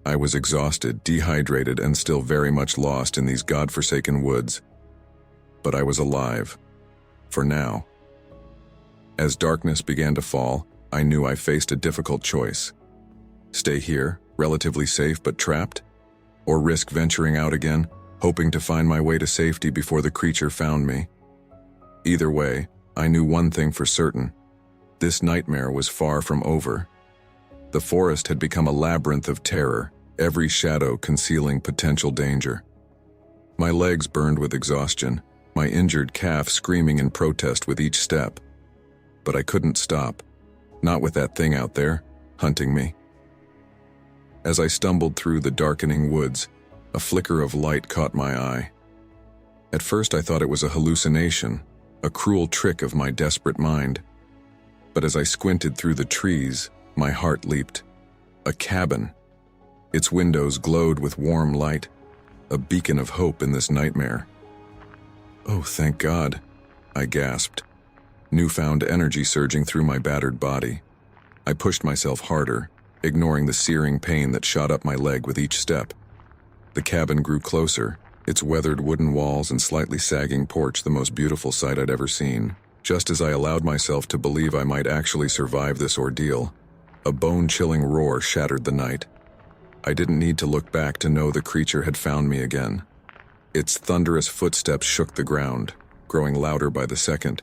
I was exhausted, dehydrated, and still very much lost in these godforsaken woods. But I was alive. For now. As darkness began to fall, I knew I faced a difficult choice. Stay here, relatively safe but trapped? Or risk venturing out again, hoping to find my way to safety before the creature found me? Either way, I knew one thing for certain. This nightmare was far from over. The forest had become a labyrinth of terror, every shadow concealing potential danger. My legs burned with exhaustion, my injured calf screaming in protest with each step. But I couldn't stop, not with that thing out there, hunting me. As I stumbled through the darkening woods, a flicker of light caught my eye. At first I thought it was a hallucination, a cruel trick of my desperate mind. But as I squinted through the trees, my heart leaped. A cabin. Its windows glowed with warm light, a beacon of hope in this nightmare. Oh, thank God, I gasped, newfound energy surging through my battered body. I pushed myself harder, ignoring the searing pain that shot up my leg with each step. The cabin grew closer, its weathered wooden walls and slightly sagging porch the most beautiful sight I'd ever seen. Just as I allowed myself to believe I might actually survive this ordeal, a bone-chilling roar shattered the night. I didn't need to look back to know the creature had found me again. Its thunderous footsteps shook the ground, growing louder by the second.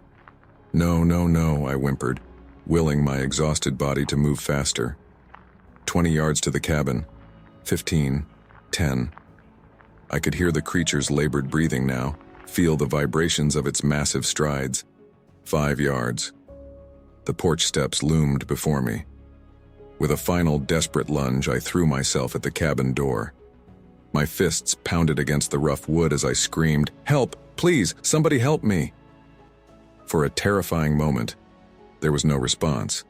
No, no, no, I whimpered, willing my exhausted body to move faster. 20 yards to the cabin. 15. 10. I could hear the creature's labored breathing now, feel the vibrations of its massive strides. 5 yards. The porch steps loomed before me. With a final desperate lunge, I threw myself at the cabin door. My fists pounded against the rough wood as I screamed, "Help! Please, somebody help me!" For a terrifying moment, there was no response.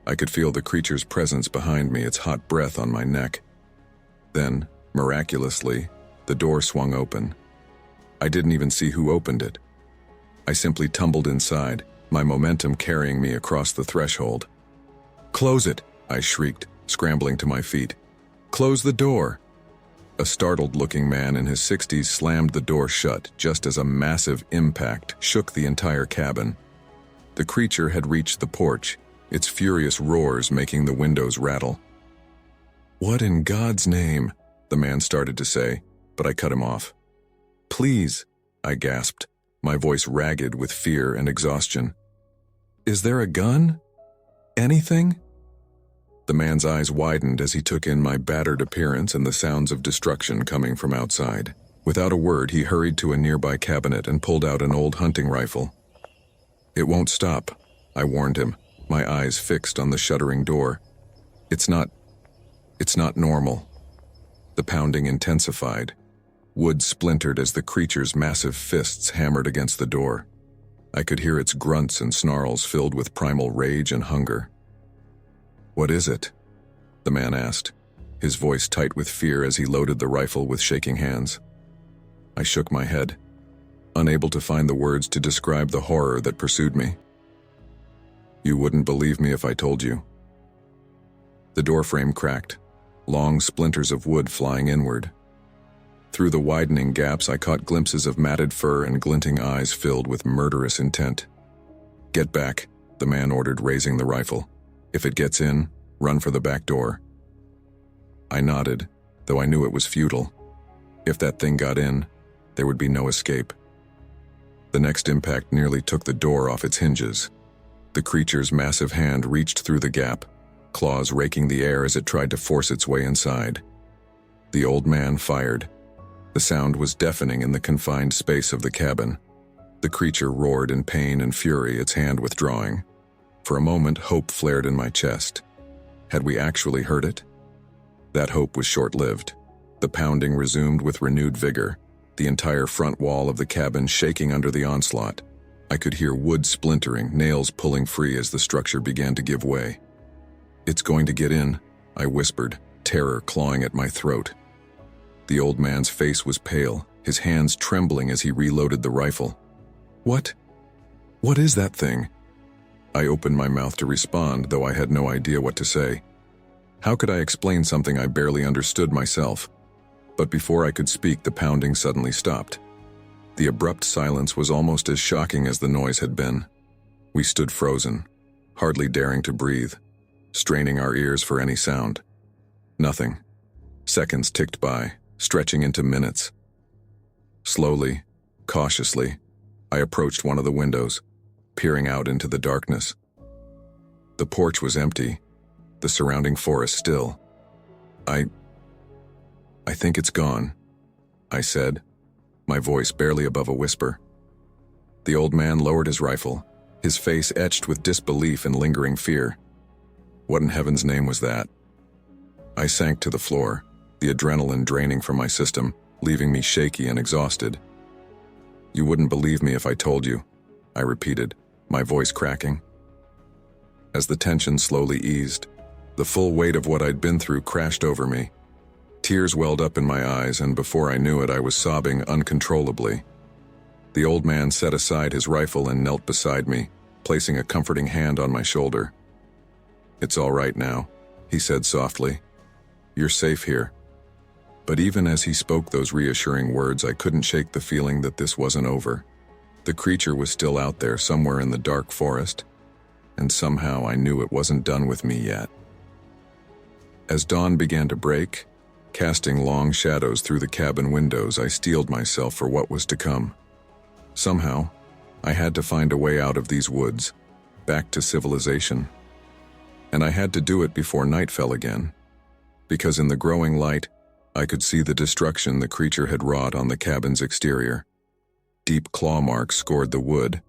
I could feel the creature's presence behind me, its hot breath on my neck. Then, miraculously, the door swung open. I didn't even see who opened it. I simply tumbled inside, my momentum carrying me across the threshold. "Close it!" I shrieked, scrambling to my feet. "Close the door!" A startled-looking man in his 60s slammed the door shut just as a massive impact shook the entire cabin. The creature had reached the porch, its furious roars making the windows rattle. "What in God's name?" the man started to say, but I cut him off. "Please," I gasped, my voice ragged with fear and exhaustion. "Is there a gun? Anything?" The man's eyes widened as he took in my battered appearance and the sounds of destruction coming from outside. Without a word, he hurried to a nearby cabinet and pulled out an old hunting rifle. "It won't stop," I warned him, my eyes fixed on the shuddering door. It's not normal." The pounding intensified. Wood splintered as the creature's massive fists hammered against the door. I could hear its grunts and snarls filled with primal rage and hunger. "What is it?" the man asked, his voice tight with fear as he loaded the rifle with shaking hands. I shook my head, unable to find the words to describe the horror that pursued me. "You wouldn't believe me if I told you." The doorframe cracked, long splinters of wood flying inward. Through the widening gaps, I caught glimpses of matted fur and glinting eyes filled with murderous intent. "Get back," the man ordered, raising the rifle. "If it gets in, run for the back door." I nodded, though I knew it was futile. If that thing got in, there would be no escape. The next impact nearly took the door off its hinges. The creature's massive hand reached through the gap, claws raking the air as it tried to force its way inside. The old man fired. The sound was deafening in the confined space of the cabin. The creature roared in pain and fury, its hand withdrawing. For a moment, hope flared in my chest. Had we actually heard it? That hope was short-lived. The pounding resumed with renewed vigor, the entire front wall of the cabin shaking under the onslaught. I could hear wood splintering, nails pulling free as the structure began to give way. "It's going to get in," I whispered, terror clawing at my throat. The old man's face was pale, his hands trembling as he reloaded the rifle. What is that thing?" I opened my mouth to respond, though I had no idea what to say. How could I explain something I barely understood myself? But before I could speak, the pounding suddenly stopped. The abrupt silence was almost as shocking as the noise had been. We stood frozen, hardly daring to breathe, straining our ears for any sound. Nothing. Seconds ticked by, stretching into minutes. Slowly, cautiously, I approached one of the windows, peering out into the darkness. The porch was empty, the surrounding forest still. I think it's gone," I said, my voice barely above a whisper. The old man lowered his rifle, his face etched with disbelief and lingering fear. What in heaven's name was that? I sank to the floor, the adrenaline draining from my system, leaving me shaky and exhausted. "You wouldn't believe me if I told you," I repeated, my voice cracking. As the tension slowly eased, the full weight of what I'd been through crashed over me. Tears welled up in my eyes, and before I knew it, I was sobbing uncontrollably. The old man set aside his rifle and knelt beside me, placing a comforting hand on my shoulder. "It's all right now," he said softly. "You're safe here." But even as he spoke those reassuring words, I couldn't shake the feeling that this wasn't over. The creature was still out there somewhere in the dark forest, and somehow I knew it wasn't done with me yet. As dawn began to break, casting long shadows through the cabin windows, I steeled myself for what was to come. Somehow, I had to find a way out of these woods, back to civilization. And I had to do it before night fell again, because in the growing light, I could see the destruction the creature had wrought on the cabin's exterior. Deep claw marks scored the wood,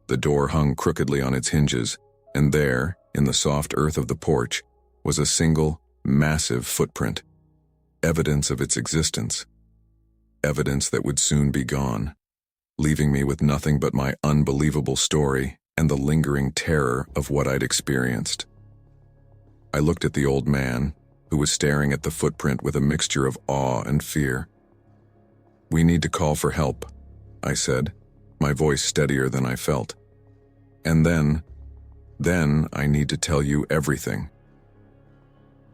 the door hung crookedly on its hinges, and there, in the soft earth of the porch, was a single, massive footprint. Evidence of its existence. Evidence that would soon be gone, leaving me with nothing but my unbelievable story and the lingering terror of what I'd experienced. I looked at the old man, who was staring at the footprint with a mixture of awe and fear. "We need to call for help," I said, my voice steadier than I felt. "And then I need to tell you everything."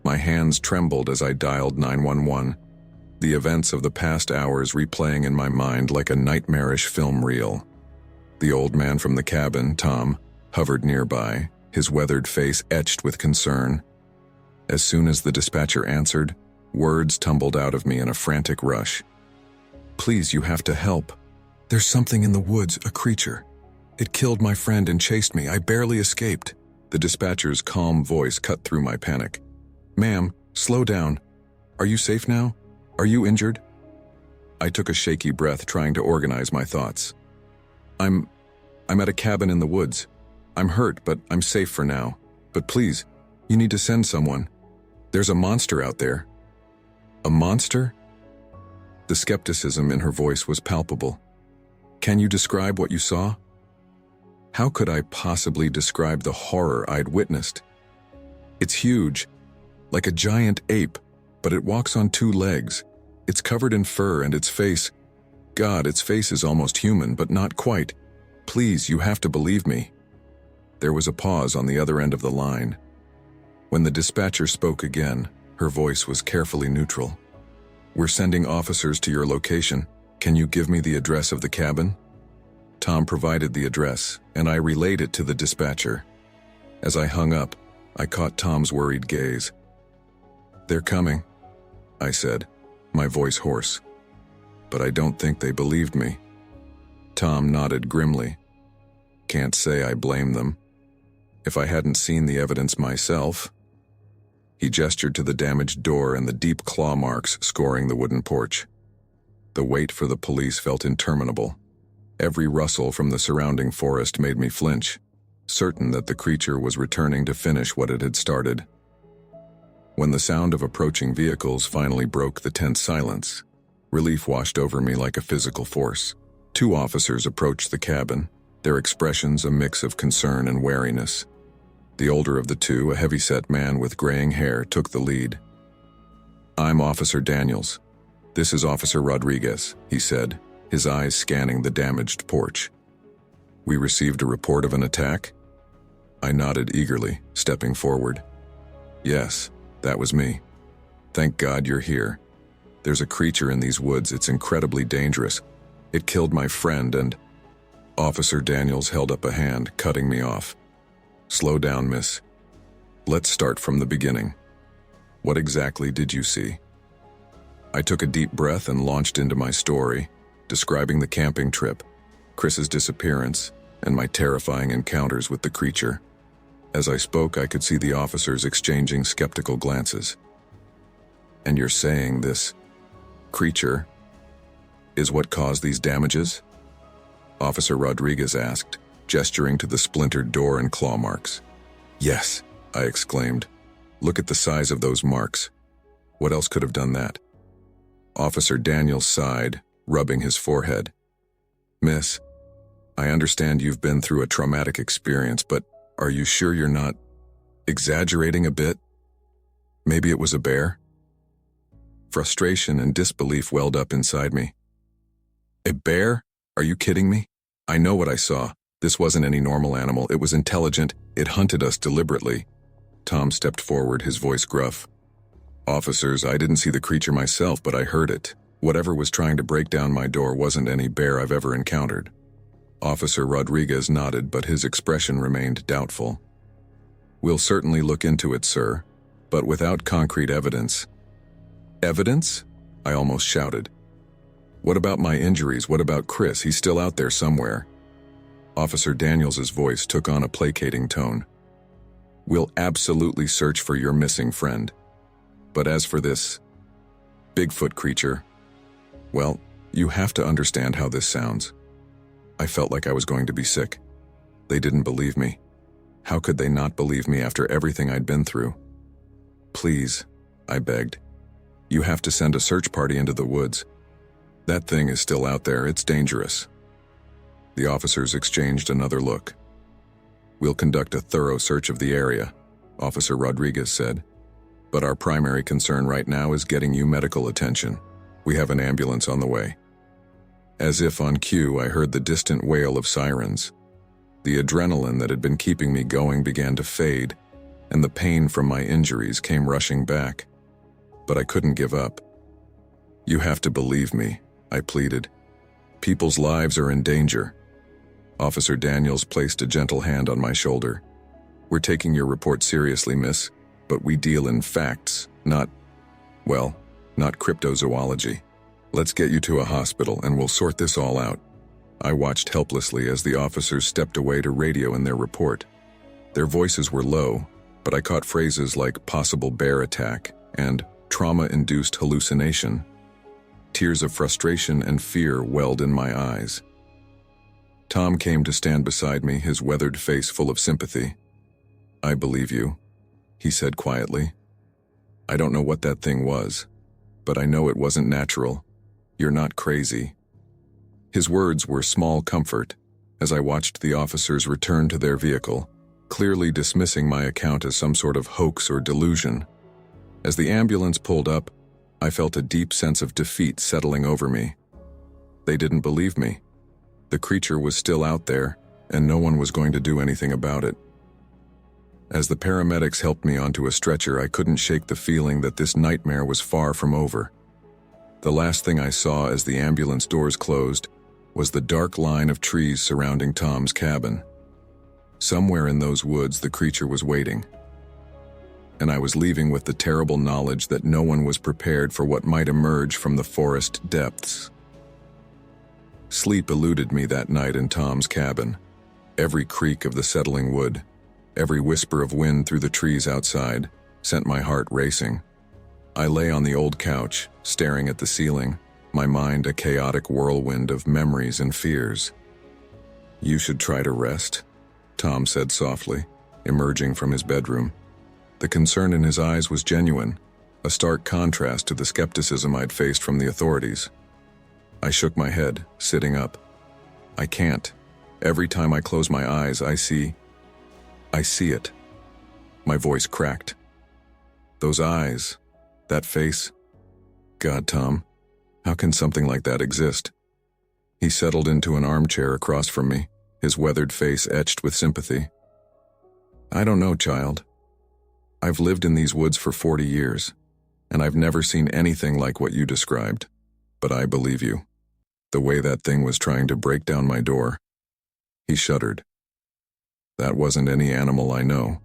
My hands trembled as I dialed 911, the events of the past hours replaying in my mind like a nightmarish film reel. The old man from the cabin, Tom, hovered nearby, his weathered face etched with concern. As soon as the dispatcher answered, words tumbled out of me in a frantic rush. "Please, you have to help. There's something in the woods, a creature. It killed my friend and chased me. I barely escaped." The dispatcher's calm voice cut through my panic. "Ma'am, slow down. Are you safe now? Are you injured?" I took a shaky breath, trying to organize my thoughts. I'm at a cabin in the woods. I'm hurt, but I'm safe for now. But please, you need to send someone. There's a monster out there." "A monster?" The skepticism in her voice was palpable. "Can you describe what you saw?" How could I possibly describe the horror I'd witnessed? "It's huge, like a giant ape, but it walks on two legs. It's covered in fur, and its face, God, its face is almost human, but not quite. Please, you have to believe me." There was a pause on the other end of the line. When the dispatcher spoke again, her voice was carefully neutral. "We're sending officers to your location. Can you give me the address of the cabin?" Tom provided the address, and I relayed it to the dispatcher. As I hung up, I caught Tom's worried gaze. "They're coming," I said, my voice hoarse. But I don't think they believed me. Tom nodded grimly. Can't say I blame them. If I hadn't seen the evidence myself. He gestured to the damaged door and the deep claw marks scoring the wooden porch. The wait for the police felt interminable. Every rustle from the surrounding forest made me flinch, certain that the creature was returning to finish what it had started. When the sound of approaching vehicles finally broke the tense silence, relief washed over me like a physical force. 2 officers approached the cabin, their expressions a mix of concern and wariness. The older of the 2, a heavy-set man with graying hair, took the lead. "I'm Officer Daniels. This is Officer Rodriguez," he said, his eyes scanning the damaged porch. "We received a report of an attack?" I nodded eagerly, stepping forward. "Yes, that was me. Thank God you're here. There's a creature in these woods. It's incredibly dangerous. It killed my friend and—" Officer Daniels held up a hand, cutting me off. "Slow down, miss. Let's start from the beginning. What exactly did you see?" I took a deep breath and launched into my story, describing the camping trip, Chris's disappearance, and my terrifying encounters with the creature. As I spoke, I could see the officers exchanging skeptical glances. "And you're saying this creature is what caused these damages?" Officer Rodriguez asked, gesturing to the splintered door and claw marks. "Yes," I exclaimed. "Look at the size of those marks. What else could have done that?" Officer Daniels sighed, rubbing his forehead. "Miss, I understand you've been through a traumatic experience, but are you sure you're not exaggerating a bit? Maybe it was a bear?" Frustration and disbelief welled up inside me. "A bear? Are you kidding me? I know what I saw. This wasn't any normal animal. It was intelligent. It hunted us deliberately." Tom stepped forward, his voice gruff. "Officers, I didn't see the creature myself, but I heard it. Whatever was trying to break down my door wasn't any bear I've ever encountered." Officer Rodriguez nodded, but his expression remained doubtful. "We'll certainly look into it, sir, but without concrete evidence." "Evidence?" I almost shouted. "What about my injuries? What about Chris? He's still out there somewhere." Officer Daniels's voice took on a placating tone. "We'll absolutely search for your missing friend. But as for this Bigfoot creature, well, you have to understand how this sounds." I felt like I was going to be sick. They didn't believe me. How could they not believe me after everything I'd been through? "Please," I begged. "You have to send a search party into the woods. That thing is still out there. It's dangerous." The officers exchanged another look. "We'll conduct a thorough search of the area," Officer Rodriguez said. "But our primary concern right now is getting you medical attention. We have an ambulance on the way." As if on cue, I heard the distant wail of sirens. The adrenaline that had been keeping me going began to fade, and the pain from my injuries came rushing back. But I couldn't give up. "You have to believe me," I pleaded. "People's lives are in danger." Officer Daniels placed a gentle hand on my shoulder. "We're taking your report seriously, miss, but we deal in facts, not cryptozoology. Let's get you to a hospital and we'll sort this all out." I watched helplessly as the officers stepped away to radio in their report. Their voices were low, but I caught phrases like possible bear attack and trauma-induced hallucination. Tears of frustration and fear welled in my eyes. Tom came to stand beside me, his weathered face full of sympathy. "I believe you," he said quietly. "I don't know what that thing was, but I know it wasn't natural. You're not crazy." His words were small comfort as I watched the officers return to their vehicle, clearly dismissing my account as some sort of hoax or delusion. As the ambulance pulled up, I felt a deep sense of defeat settling over me. They didn't believe me. The creature was still out there, and no one was going to do anything about it. As the paramedics helped me onto a stretcher, I couldn't shake the feeling that this nightmare was far from over. The last thing I saw as the ambulance doors closed was the dark line of trees surrounding Tom's cabin. Somewhere in those woods, the creature was waiting. And I was leaving with the terrible knowledge that no one was prepared for what might emerge from the forest depths. Sleep eluded me that night in Tom's cabin. Every creak of the settling wood, every whisper of wind through the trees outside, sent my heart racing. I lay on the old couch, staring at the ceiling, my mind a chaotic whirlwind of memories and fears. "You should try to rest," Tom said softly, emerging from his bedroom. The concern in his eyes was genuine, a stark contrast to the skepticism I'd faced from the authorities. I shook my head, sitting up. "I can't. Every time I close my eyes, I see it." My voice cracked. "Those eyes, that face. God, Tom, how can something like that exist?" He settled into an armchair across from me, his weathered face etched with sympathy. "I don't know, child. I've lived in these woods for 40 years, and I've never seen anything like what you described. But I believe you. The way that thing was trying to break down my door." He shuddered. "That wasn't any animal I know."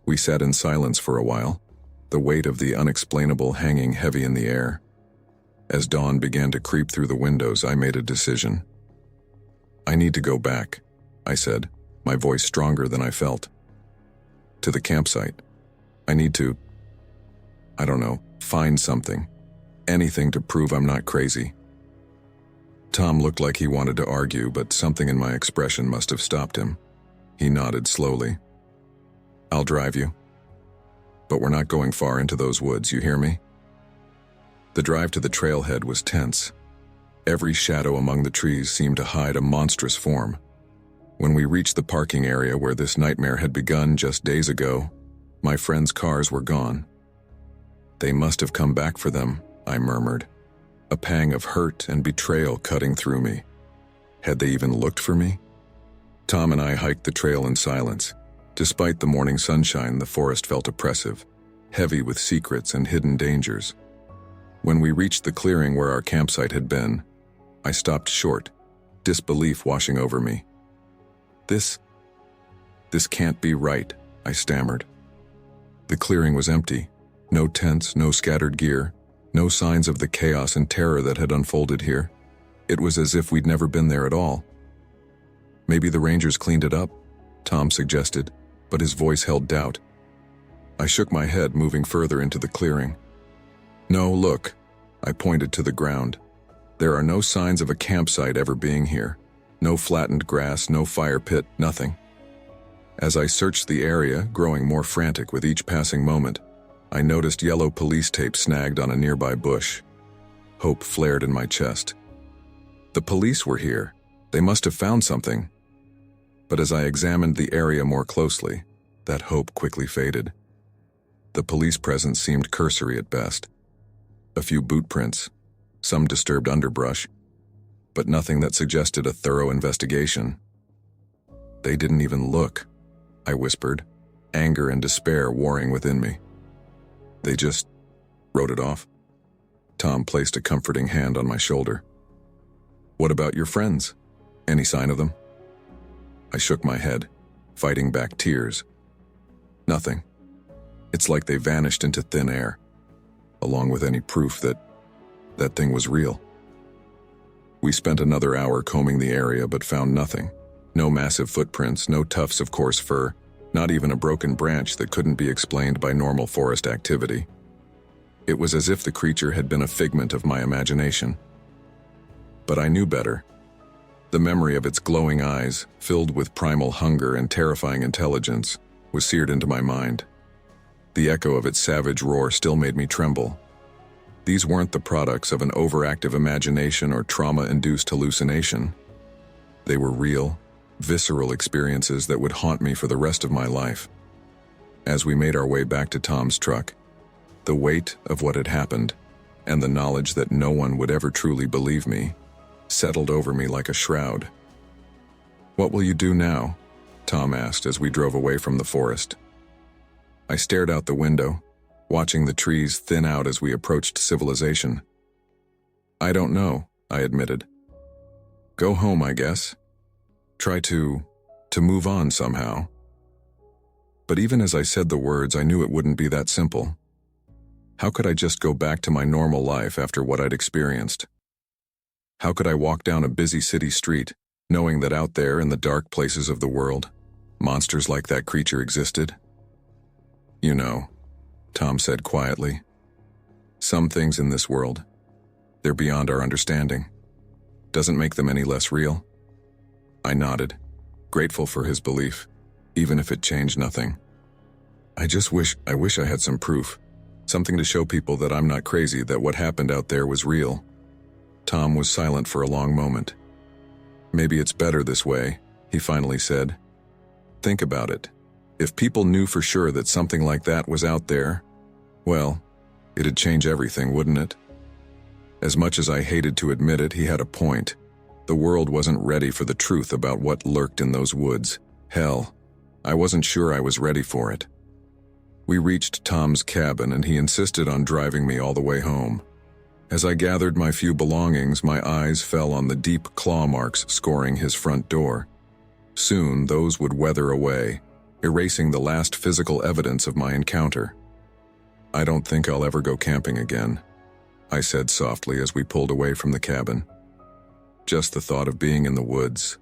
We sat in silence for a while, the weight of the unexplainable hanging heavy in the air. As dawn began to creep through the windows, I made a decision. "I need to go back," I said, my voice stronger than I felt. "To the campsite. I need to, I don't know, find something. Anything to prove I'm not crazy." Tom looked like he wanted to argue, but something in my expression must have stopped him. He nodded slowly. "I'll drive you. But we're not going far into those woods, you hear me?" The drive to the trailhead was tense. Every shadow among the trees seemed to hide a monstrous form. When we reached the parking area where this nightmare had begun just days ago, my friends' cars were gone. "They must have come back for them," I murmured, a pang of hurt and betrayal cutting through me. Had they even looked for me? Tom and I hiked the trail in silence. Despite the morning sunshine, the forest felt oppressive, heavy with secrets and hidden dangers. When we reached the clearing where our campsite had been, I stopped short, disbelief washing over me. This can't be right," I stammered. The clearing was empty. No tents, no scattered gear, no signs of the chaos and terror that had unfolded here. It was as if we'd never been there at all. "Maybe the rangers cleaned it up," Tom suggested, but his voice held doubt. I shook my head, moving further into the clearing. "No, look," I pointed to the ground. "There are no signs of a campsite ever being here. No flattened grass, no fire pit, nothing." As I searched the area, growing more frantic with each passing moment, I noticed yellow police tape snagged on a nearby bush. Hope flared in my chest. The police were here. They must have found something. But as I examined the area more closely, that hope quickly faded. The police presence seemed cursory at best. A few boot prints, some disturbed underbrush, but nothing that suggested a thorough investigation. "They didn't even look," I whispered, anger and despair warring within me. "They just wrote it off." Tom placed a comforting hand on my shoulder. "What about your friends? Any sign of them?" I shook my head, fighting back tears. "Nothing. It's like they vanished into thin air, along with any proof that thing was real." We spent another hour combing the area but found nothing. No massive footprints, no tufts of coarse fur, not even a broken branch that couldn't be explained by normal forest activity. It was as if the creature had been a figment of my imagination. But I knew better. The memory of its glowing eyes, filled with primal hunger and terrifying intelligence, was seared into my mind. The echo of its savage roar still made me tremble. These weren't the products of an overactive imagination or trauma-induced hallucination. They were real, visceral experiences that would haunt me for the rest of my life. As we made our way back to Tom's truck, the weight of what had happened, and the knowledge that no one would ever truly believe me, settled over me like a shroud. "What will you do now?" Tom asked as we drove away from the forest. I stared out the window, watching the trees thin out as we approached civilization. "I don't know," I admitted. "Go home, I guess. Try to move on somehow." But even as I said the words, I knew it wouldn't be that simple. How could I just go back to my normal life after what I'd experienced? How could I walk down a busy city street, knowing that out there in the dark places of the world, monsters like that creature existed? You know, Tom said quietly, some things in this world, they're beyond our understanding. Doesn't make them any less real. I nodded, grateful for his belief, even if it changed nothing. I wish I had some proof, something to show people that I'm not crazy, that what happened out there was real. Tom was silent for a long moment. Maybe it's better this way, he finally said. Think about it. If people knew for sure that something like that was out there, well, it'd change everything, wouldn't it? As much as I hated to admit it, he had a point. The world wasn't ready for the truth about what lurked in those woods. Hell, I wasn't sure I was ready for it. We reached Tom's cabin and he insisted on driving me all the way home. As I gathered my few belongings, my eyes fell on the deep claw marks scoring his front door. Soon, those would weather away, erasing the last physical evidence of my encounter. I don't think I'll ever go camping again, I said softly as we pulled away from the cabin. Just the thought of being in the woods.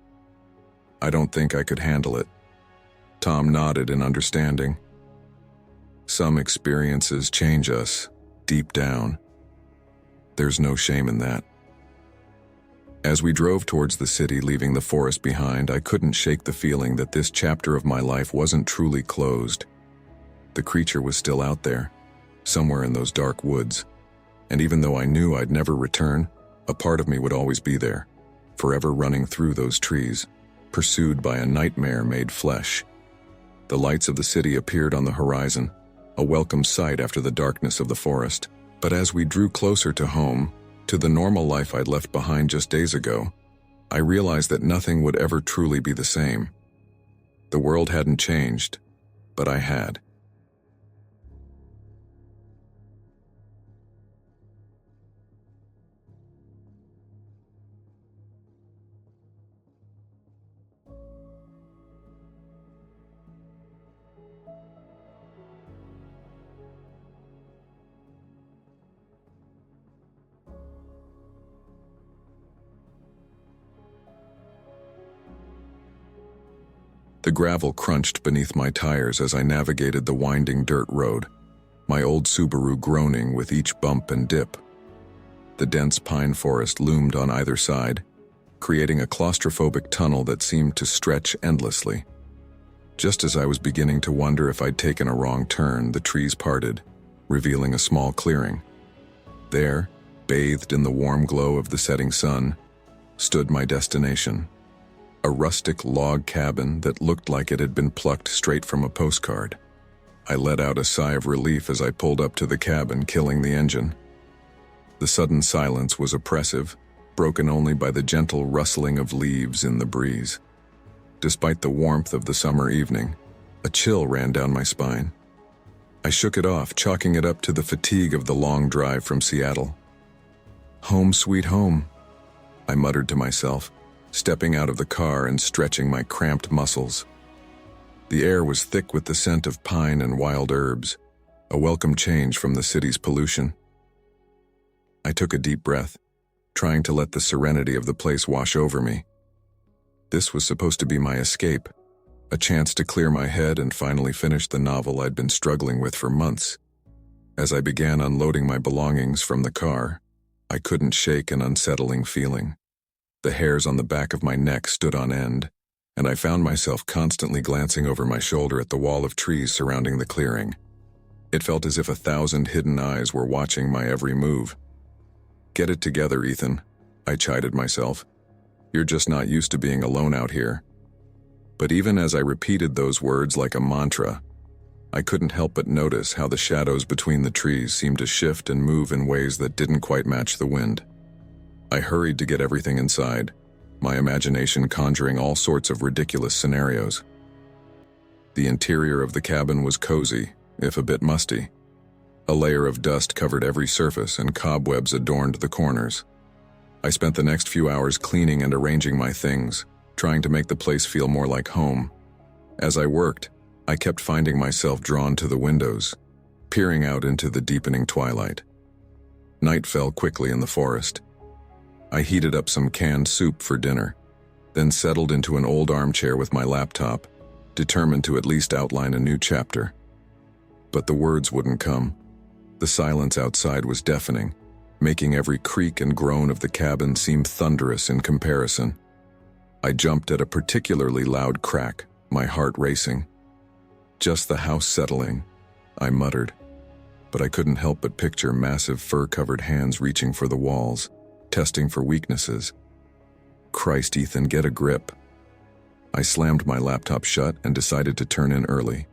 I don't think I could handle it. Tom nodded in understanding. Some experiences change us, deep down. There's no shame in that. As we drove towards the city, leaving the forest behind, I couldn't shake the feeling that this chapter of my life wasn't truly closed. The creature was still out there, somewhere in those dark woods. And even though I knew I'd never return, a part of me would always be there, forever running through those trees, pursued by a nightmare made flesh. The lights of the city appeared on the horizon, a welcome sight after the darkness of the forest. But as we drew closer to home, to the normal life I'd left behind just days ago, I realized that nothing would ever truly be the same. The world hadn't changed, but I had. The gravel crunched beneath my tires as I navigated the winding dirt road, my old Subaru groaning with each bump and dip. The dense pine forest loomed on either side, creating a claustrophobic tunnel that seemed to stretch endlessly. Just as I was beginning to wonder if I'd taken a wrong turn, the trees parted, revealing a small clearing. There, bathed in the warm glow of the setting sun, stood my destination. A rustic log cabin that looked like it had been plucked straight from a postcard. I let out a sigh of relief as I pulled up to the cabin, killing the engine. The sudden silence was oppressive, broken only by the gentle rustling of leaves in the breeze. Despite the warmth of the summer evening, a chill ran down my spine. I shook it off, chalking it up to the fatigue of the long drive from Seattle. Home sweet home, I muttered to myself, stepping out of the car and stretching my cramped muscles. The air was thick with the scent of pine and wild herbs, a welcome change from the city's pollution. I took a deep breath, trying to let the serenity of the place wash over me. This was supposed to be my escape, a chance to clear my head and finally finish the novel I'd been struggling with for months. As I began unloading my belongings from the car, I couldn't shake an unsettling feeling. The hairs on the back of my neck stood on end, and I found myself constantly glancing over my shoulder at the wall of trees surrounding the clearing. It felt as if 1,000 hidden eyes were watching my every move. Get it together, Ethan, I chided myself. You're just not used to being alone out here. But even as I repeated those words like a mantra, I couldn't help but notice how the shadows between the trees seemed to shift and move in ways that didn't quite match the wind. I hurried to get everything inside, my imagination conjuring all sorts of ridiculous scenarios. The interior of the cabin was cozy, if a bit musty. A layer of dust covered every surface and cobwebs adorned the corners. I spent the next few hours cleaning and arranging my things, trying to make the place feel more like home. As I worked, I kept finding myself drawn to the windows, peering out into the deepening twilight. Night fell quickly in the forest. I heated up some canned soup for dinner, then settled into an old armchair with my laptop, determined to at least outline a new chapter. But the words wouldn't come. The silence outside was deafening, making every creak and groan of the cabin seem thunderous in comparison. I jumped at a particularly loud crack, my heart racing. "Just the house settling," I muttered, but I couldn't help but picture massive fur-covered hands reaching for the walls, testing for weaknesses. Christ, Ethan, get a grip. I slammed my laptop shut and decided to turn in early.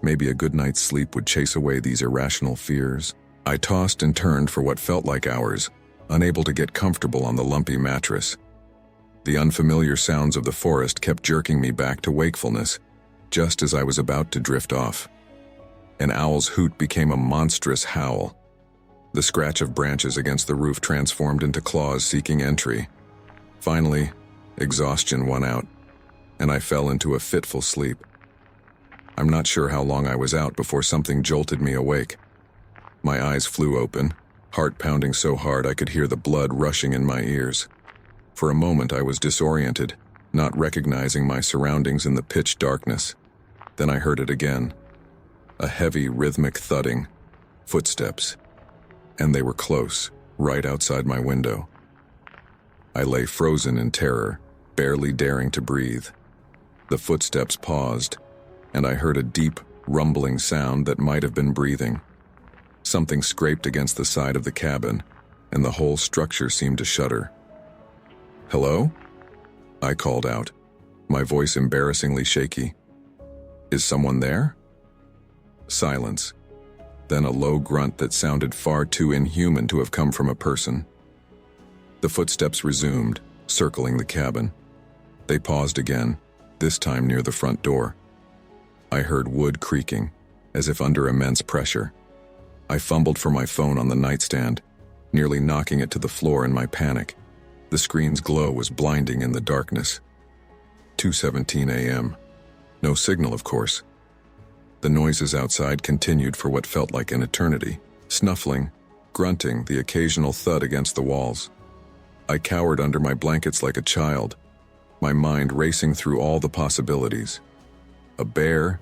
Maybe a good night's sleep would chase away these irrational fears. I tossed and turned for what felt like hours, unable to get comfortable on the lumpy mattress. The unfamiliar sounds of the forest kept jerking me back to wakefulness, just as I was about to drift off. An owl's hoot became a monstrous howl. The scratch of branches against the roof transformed into claws seeking entry. Finally, exhaustion won out, and I fell into a fitful sleep. I'm not sure how long I was out before something jolted me awake. My eyes flew open, heart pounding so hard I could hear the blood rushing in my ears. For a moment I was disoriented, not recognizing my surroundings in the pitch darkness. Then I heard it again. A heavy, rhythmic thudding. Footsteps. And they were close, right outside my window. I lay frozen in terror, barely daring to breathe. The footsteps paused, and I heard a deep, rumbling sound that might have been breathing. Something scraped against the side of the cabin, and the whole structure seemed to shudder. "Hello?" I called out, my voice embarrassingly shaky. "Is someone there?" Silence. Then a low grunt that sounded far too inhuman to have come from a person. The footsteps resumed, circling the cabin. They paused again, this time near the front door. I heard wood creaking, as if under immense pressure. I fumbled for my phone on the nightstand, nearly knocking it to the floor in my panic. The screen's glow was blinding in the darkness. 2:17 a.m. No signal, of course. The noises outside continued for what felt like an eternity. Snuffling, grunting, the occasional thud against the walls. I cowered under my blankets like a child, my mind racing through all the possibilities. A bear?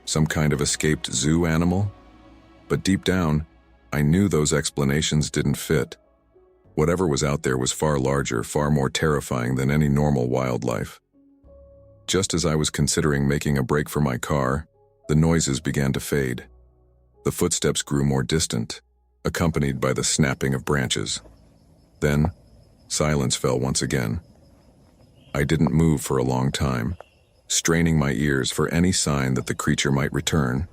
Some kind of escaped zoo animal? But deep down, I knew those explanations didn't fit. Whatever was out there was far larger, far more terrifying than any normal wildlife. Just as I was considering making a break for my car, the noises began to fade. The footsteps grew more distant, accompanied by the snapping of branches. Then, silence fell once again. I didn't move for a long time, straining my ears for any sign that the creature might return.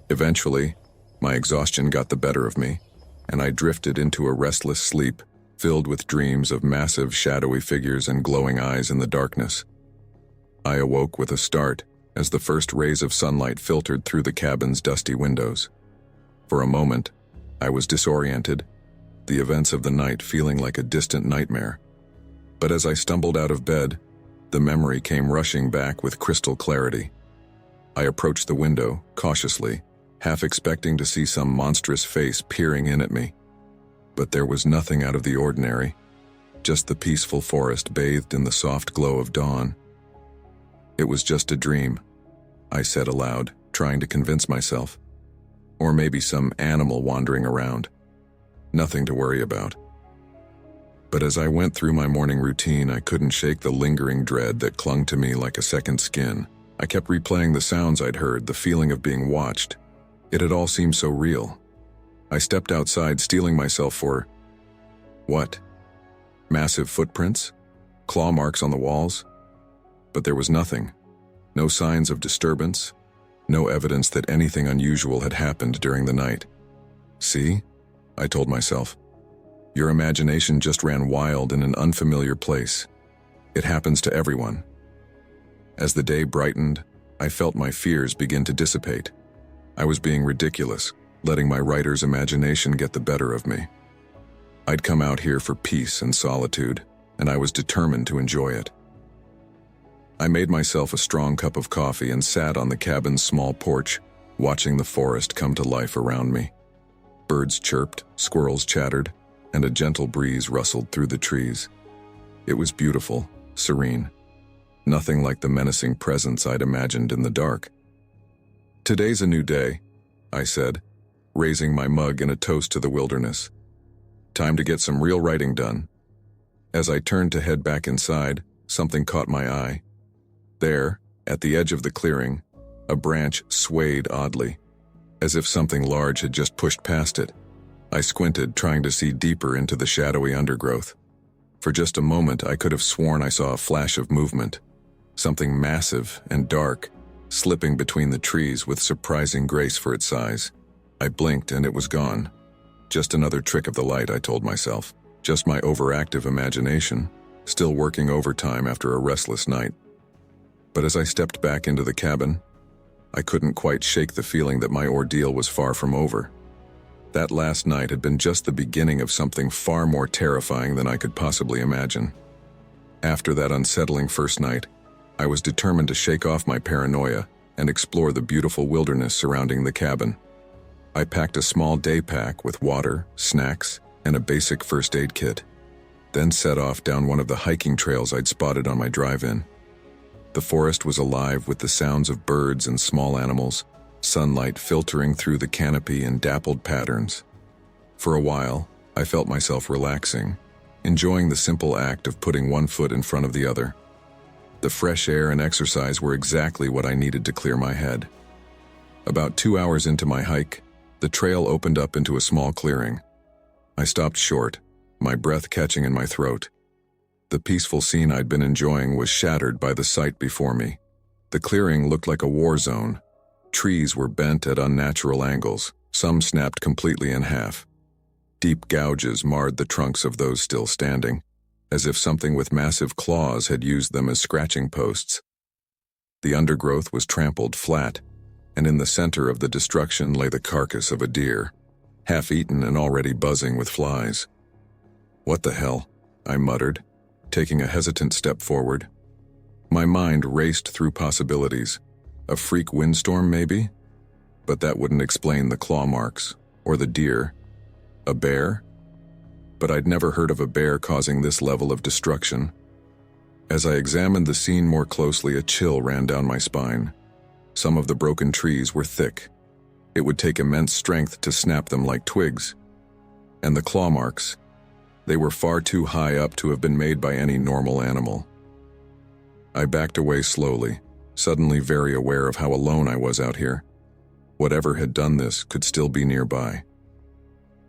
Eventually, my exhaustion got the better of me, and I drifted into a restless sleep filled with dreams of massive shadowy figures and glowing eyes in the darkness. I awoke with a start as the first rays of sunlight filtered through the cabin's dusty windows. For a moment, I was disoriented, the events of the night feeling like a distant nightmare. But as I stumbled out of bed, the memory came rushing back with crystal clarity. I approached the window, cautiously, half expecting to see some monstrous face peering in at me. But there was nothing out of the ordinary, just the peaceful forest bathed in the soft glow of dawn. It was just a dream, I said aloud, trying to convince myself. Or maybe some animal wandering around. Nothing to worry about. But as I went through my morning routine, I couldn't shake the lingering dread that clung to me like a second skin. I kept replaying the sounds I'd heard, the feeling of being watched. It had all seemed so real. I stepped outside, steeling myself for... what? Massive footprints? Claw marks on the walls? But there was nothing. No signs of disturbance. No evidence that anything unusual had happened during the night. "See?" I told myself. "Your imagination just ran wild in an unfamiliar place. It happens to everyone." As the day brightened, I felt my fears begin to dissipate. I was being ridiculous, letting my writer's imagination get the better of me. I'd come out here for peace and solitude, and I was determined to enjoy it. I made myself a strong cup of coffee and sat on the cabin's small porch, watching the forest come to life around me. Birds chirped, squirrels chattered, and a gentle breeze rustled through the trees. It was beautiful, serene. Nothing like the menacing presence I'd imagined in the dark. "Today's a new day," I said, raising my mug in a toast to the wilderness. "Time to get some real writing done." As I turned to head back inside, something caught my eye. There, at the edge of the clearing, a branch swayed oddly, as if something large had just pushed past it. I squinted, trying to see deeper into the shadowy undergrowth. For just a moment, I could have sworn I saw a flash of movement, something massive and dark, slipping between the trees with surprising grace for its size. I blinked and it was gone. Just another trick of the light, I told myself. Just my overactive imagination, still working overtime after a restless night. But as I stepped back into the cabin, I couldn't quite shake the feeling that my ordeal was far from over. That last night had been just the beginning of something far more terrifying than I could possibly imagine. After that unsettling first night, I was determined to shake off my paranoia and explore the beautiful wilderness surrounding the cabin. I packed a small day pack with water, snacks, and a basic first aid kit, then set off down one of the hiking trails I'd spotted on my drive-in. The forest was alive with the sounds of birds and small animals, sunlight filtering through the canopy in dappled patterns. For a while, I felt myself relaxing, enjoying the simple act of putting one foot in front of the other. The fresh air and exercise were exactly what I needed to clear my head. About 2 hours into my hike, the trail opened up into a small clearing. I stopped short, my breath catching in my throat. The peaceful scene I'd been enjoying was shattered by the sight before me. The clearing looked like a war zone. Trees were bent at unnatural angles, some snapped completely in half. Deep gouges marred the trunks of those still standing, as if something with massive claws had used them as scratching posts. The undergrowth was trampled flat, and in the center of the destruction lay the carcass of a deer, half-eaten and already buzzing with flies. "What the hell?" I muttered, taking a hesitant step forward. My mind raced through possibilities. A freak windstorm, maybe? But that wouldn't explain the claw marks, or the deer. A bear? But I'd never heard of a bear causing this level of destruction. As I examined the scene more closely, a chill ran down my spine. Some of the broken trees were thick. It would take immense strength to snap them like twigs. And the claw marks, they were far too high up to have been made by any normal animal. I backed away slowly, suddenly very aware of how alone I was out here. Whatever had done this could still be nearby.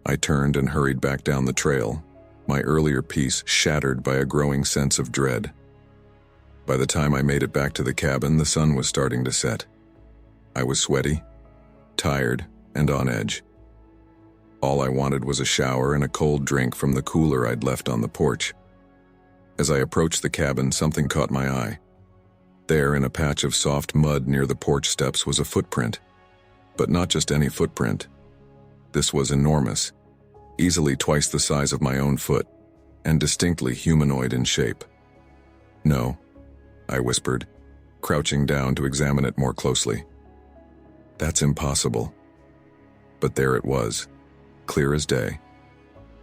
I turned and hurried back down the trail, my earlier peace shattered by a growing sense of dread. By the time I made it back to the cabin, the sun was starting to set. I was sweaty, tired, and on edge. All I wanted was a shower and a cold drink from the cooler I'd left on the porch. As I approached the cabin, something caught my eye. There, in a patch of soft mud near the porch steps, was a footprint. But not just any footprint. This was enormous, easily twice the size of my own foot, and distinctly humanoid in shape. "No," I whispered, crouching down to examine it more closely. "That's impossible." But there it was, clear as day.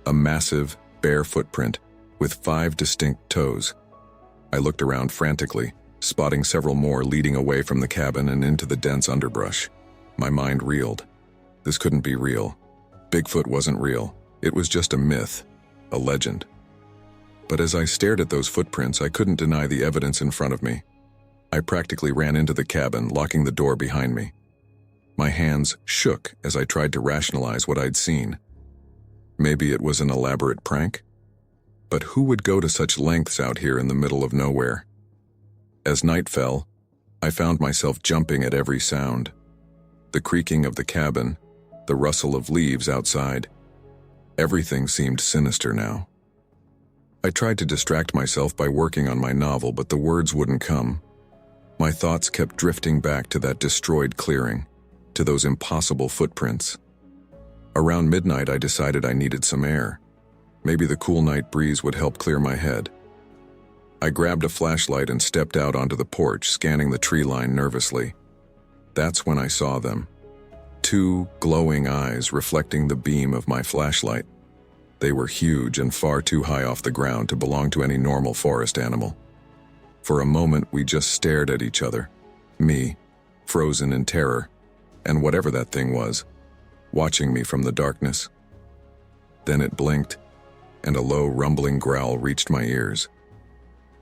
A massive, bare footprint with 5 distinct toes. I looked around frantically, spotting several more leading away from the cabin and into the dense underbrush. My mind reeled. This couldn't be real. Bigfoot wasn't real. It was just a myth, a legend. But as I stared at those footprints, I couldn't deny the evidence in front of me. I practically ran into the cabin, locking the door behind me. My hands shook as I tried to rationalize what I'd seen. Maybe it was an elaborate prank? But who would go to such lengths out here in the middle of nowhere? As night fell, I found myself jumping at every sound. The creaking of the cabin, the rustle of leaves outside. Everything seemed sinister now. I tried to distract myself by working on my novel, but the words wouldn't come. My thoughts kept drifting back to that destroyed clearing, to those impossible footprints. Around midnight, I decided I needed some air. Maybe the cool night breeze would help clear my head. I grabbed a flashlight and stepped out onto the porch, scanning the tree line nervously. That's when I saw them. 2 glowing eyes reflecting the beam of my flashlight. They were huge and far too high off the ground to belong to any normal forest animal. For a moment, we just stared at each other. Me, frozen in terror, and whatever that thing was, watching me from the darkness. Then it blinked, and a low, rumbling growl reached my ears.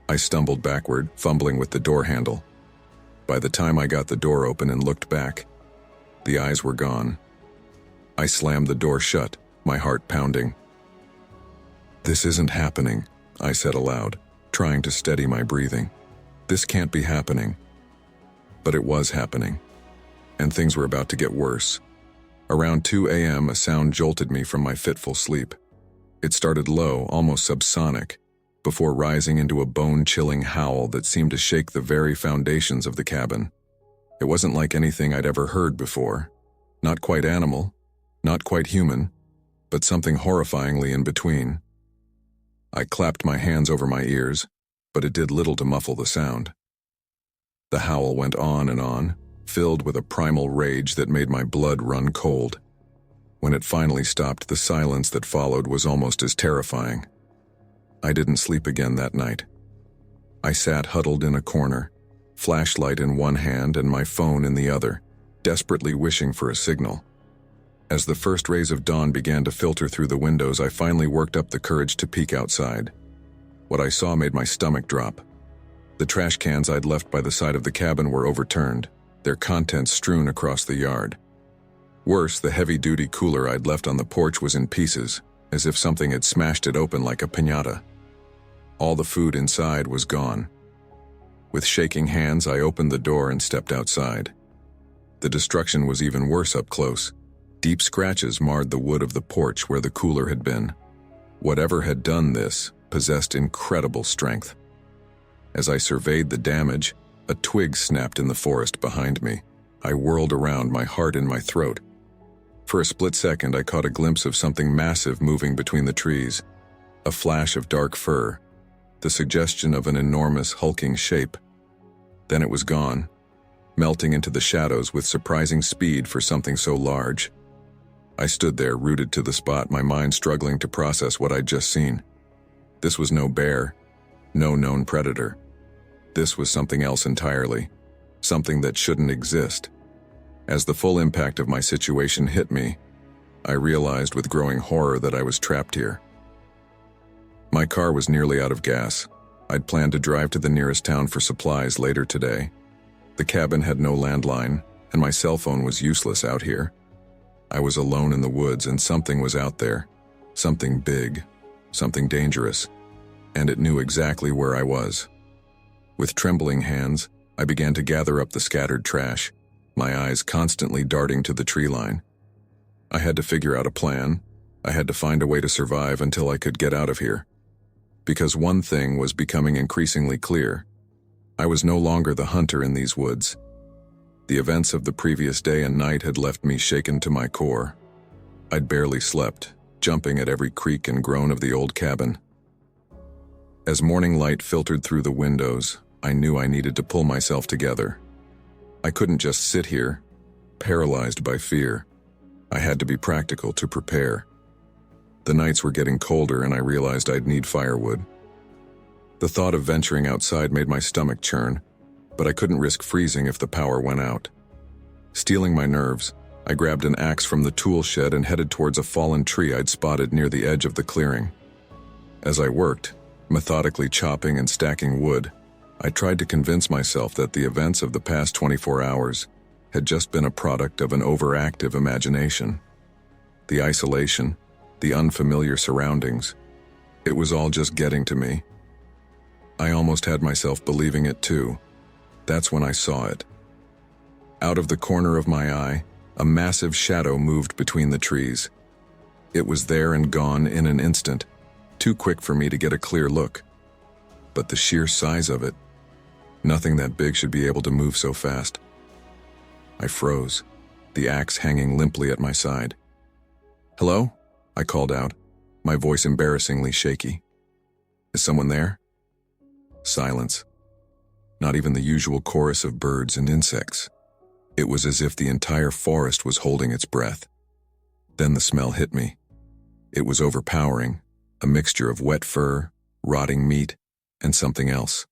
I stumbled backward, fumbling with the door handle. By the time I got the door open and looked back, the eyes were gone. I slammed the door shut, my heart pounding. "This isn't happening," I said aloud, trying to steady my breathing. "This can't be happening." But it was happening, and things were about to get worse. Around 2 a.m., a sound jolted me from my fitful sleep. It started low, almost subsonic, before rising into a bone-chilling howl that seemed to shake the very foundations of the cabin. It wasn't like anything I'd ever heard before. Not quite animal, not quite human, but something horrifyingly in between. I clapped my hands over my ears, but it did little to muffle the sound. The howl went on, filled with a primal rage that made my blood run cold. When it finally stopped, the silence that followed was almost as terrifying. I didn't sleep again that night. I sat huddled in a corner, flashlight in one hand and my phone in the other, desperately wishing for a signal. As the first rays of dawn began to filter through the windows, I finally worked up the courage to peek outside. What I saw made my stomach drop. The trash cans I'd left by the side of the cabin were overturned, their contents strewn across the yard. Worse, the heavy-duty cooler I'd left on the porch was in pieces, as if something had smashed it open like a piñata. All the food inside was gone. With shaking hands, I opened the door and stepped outside. The destruction was even worse up close. Deep scratches marred the wood of the porch where the cooler had been. Whatever had done this possessed incredible strength. As I surveyed the damage, a twig snapped in the forest behind me. I whirled around, my heart in my throat. For a split second, I caught a glimpse of something massive moving between the trees. A flash of dark fur, the suggestion of an enormous, hulking shape. Then it was gone, melting into the shadows with surprising speed for something so large. I stood there, rooted to the spot, my mind struggling to process what I'd just seen. This was no bear, no known predator. This was something else entirely, something that shouldn't exist. As the full impact of my situation hit me, I realized with growing horror that I was trapped here. My car was nearly out of gas. I'd planned to drive to the nearest town for supplies later today. The cabin had no landline, and my cell phone was useless out here. I was alone in the woods, and something was out there. Something big, something dangerous, and it knew exactly where I was. With trembling hands, I began to gather up the scattered trash, my eyes constantly darting to the tree line. I had to figure out a plan. I had to find a way to survive until I could get out of here. Because one thing was becoming increasingly clear. I was no longer the hunter in these woods. The events of the previous day and night had left me shaken to my core. I'd barely slept, jumping at every creak and groan of the old cabin. As morning light filtered through the windows, I knew I needed to pull myself together. I couldn't just sit here, paralyzed by fear. I had to be practical to prepare. The nights were getting colder and I realized I'd need firewood. The thought of venturing outside made my stomach churn, but I couldn't risk freezing if the power went out. Steeling my nerves, I grabbed an axe from the tool shed and headed towards a fallen tree I'd spotted near the edge of the clearing. As I worked, methodically chopping and stacking wood, I tried to convince myself that the events of the past 24 hours had just been a product of an overactive imagination. The isolation, the unfamiliar surroundings, it was all just getting to me. I almost had myself believing it too. That's when I saw it. Out of the corner of my eye, a massive shadow moved between the trees. It was there and gone in an instant, too quick for me to get a clear look. But the sheer size of it, nothing that big should be able to move so fast. I froze, the axe hanging limply at my side. "Hello?" I called out, my voice embarrassingly shaky. "Is someone there?" Silence. Not even the usual chorus of birds and insects. It was as if the entire forest was holding its breath. Then the smell hit me. It was overpowering, a mixture of wet fur, rotting meat, and something else,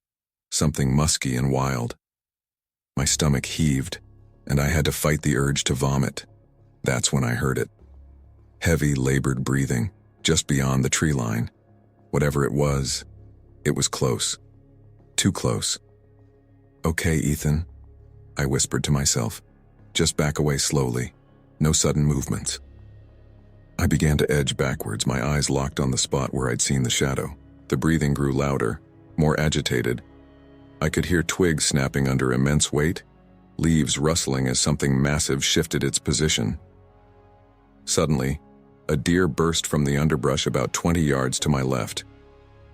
something musky and wild. My stomach heaved, and I had to fight the urge to vomit. That's when I heard it. Heavy, labored breathing, just beyond the tree line. Whatever it was close. Too close. "Okay, Ethan," I whispered to myself. "Just back away slowly. No sudden movements." I began to edge backwards, my eyes locked on the spot where I'd seen the shadow. The breathing grew louder, more agitated. I could hear twigs snapping under immense weight, leaves rustling as something massive shifted its position. Suddenly, a deer burst from the underbrush about 20 yards to my left.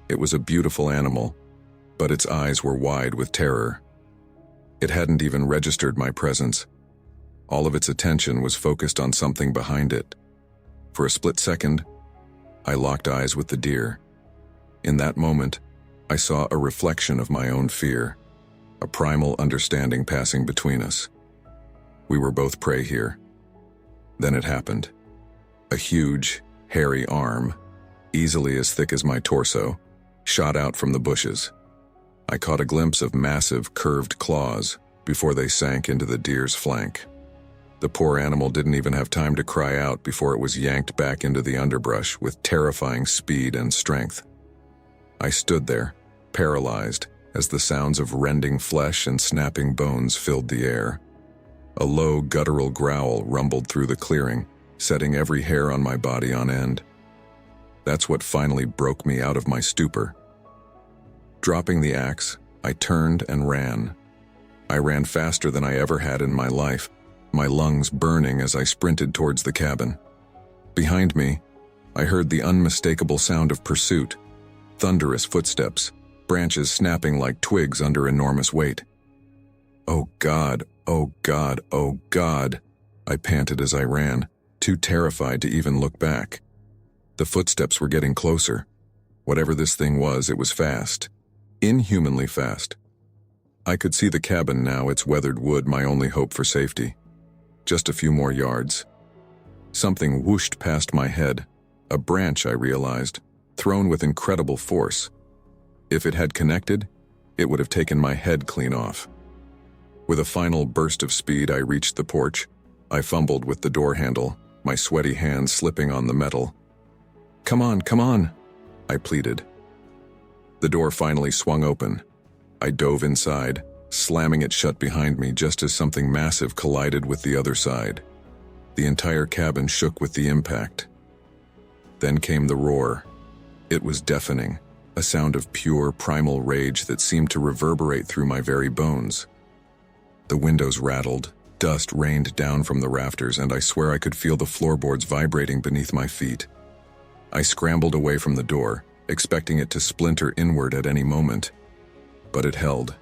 It was a beautiful animal, but its eyes were wide with terror. It hadn't even registered my presence. All of its attention was focused on something behind it. For a split second, I locked eyes with the deer. In that moment, I saw a reflection of my own fear, a primal understanding passing between us. We were both prey here. Then it happened. A huge, hairy arm, easily as thick as my torso, shot out from the bushes. I caught a glimpse of massive, curved claws before they sank into the deer's flank. The poor animal didn't even have time to cry out before it was yanked back into the underbrush with terrifying speed and strength. I stood there, paralyzed, as the sounds of rending flesh and snapping bones filled the air. A low, guttural growl rumbled through the clearing, setting every hair on my body on end. That's what finally broke me out of my stupor. Dropping the axe, I turned and ran. I ran faster than I ever had in my life, my lungs burning as I sprinted towards the cabin. Behind me, I heard the unmistakable sound of pursuit, thunderous footsteps, branches snapping like twigs under enormous weight. "Oh God, oh God, oh God," I panted as I ran, too terrified to even look back. The footsteps were getting closer. Whatever this thing was, it was fast. Inhumanly fast. I could see the cabin now, its weathered wood my only hope for safety. Just a few more yards. Something whooshed past my head, a branch, I realized, thrown with incredible force. If it had connected, it would have taken my head clean off. With a final burst of speed, I reached the porch. I fumbled with the door handle, my sweaty hands slipping on the metal. Come on," I pleaded. The door finally swung open. I dove inside, slamming it shut behind me just as something massive collided with the other side. The entire cabin shook with the impact. Then came the roar. It was deafening, a sound of pure, primal rage that seemed to reverberate through my very bones. The windows rattled, dust rained down from the rafters, and I swear I could feel the floorboards vibrating beneath my feet. I scrambled away from the door, expecting it to splinter inward at any moment. But it held.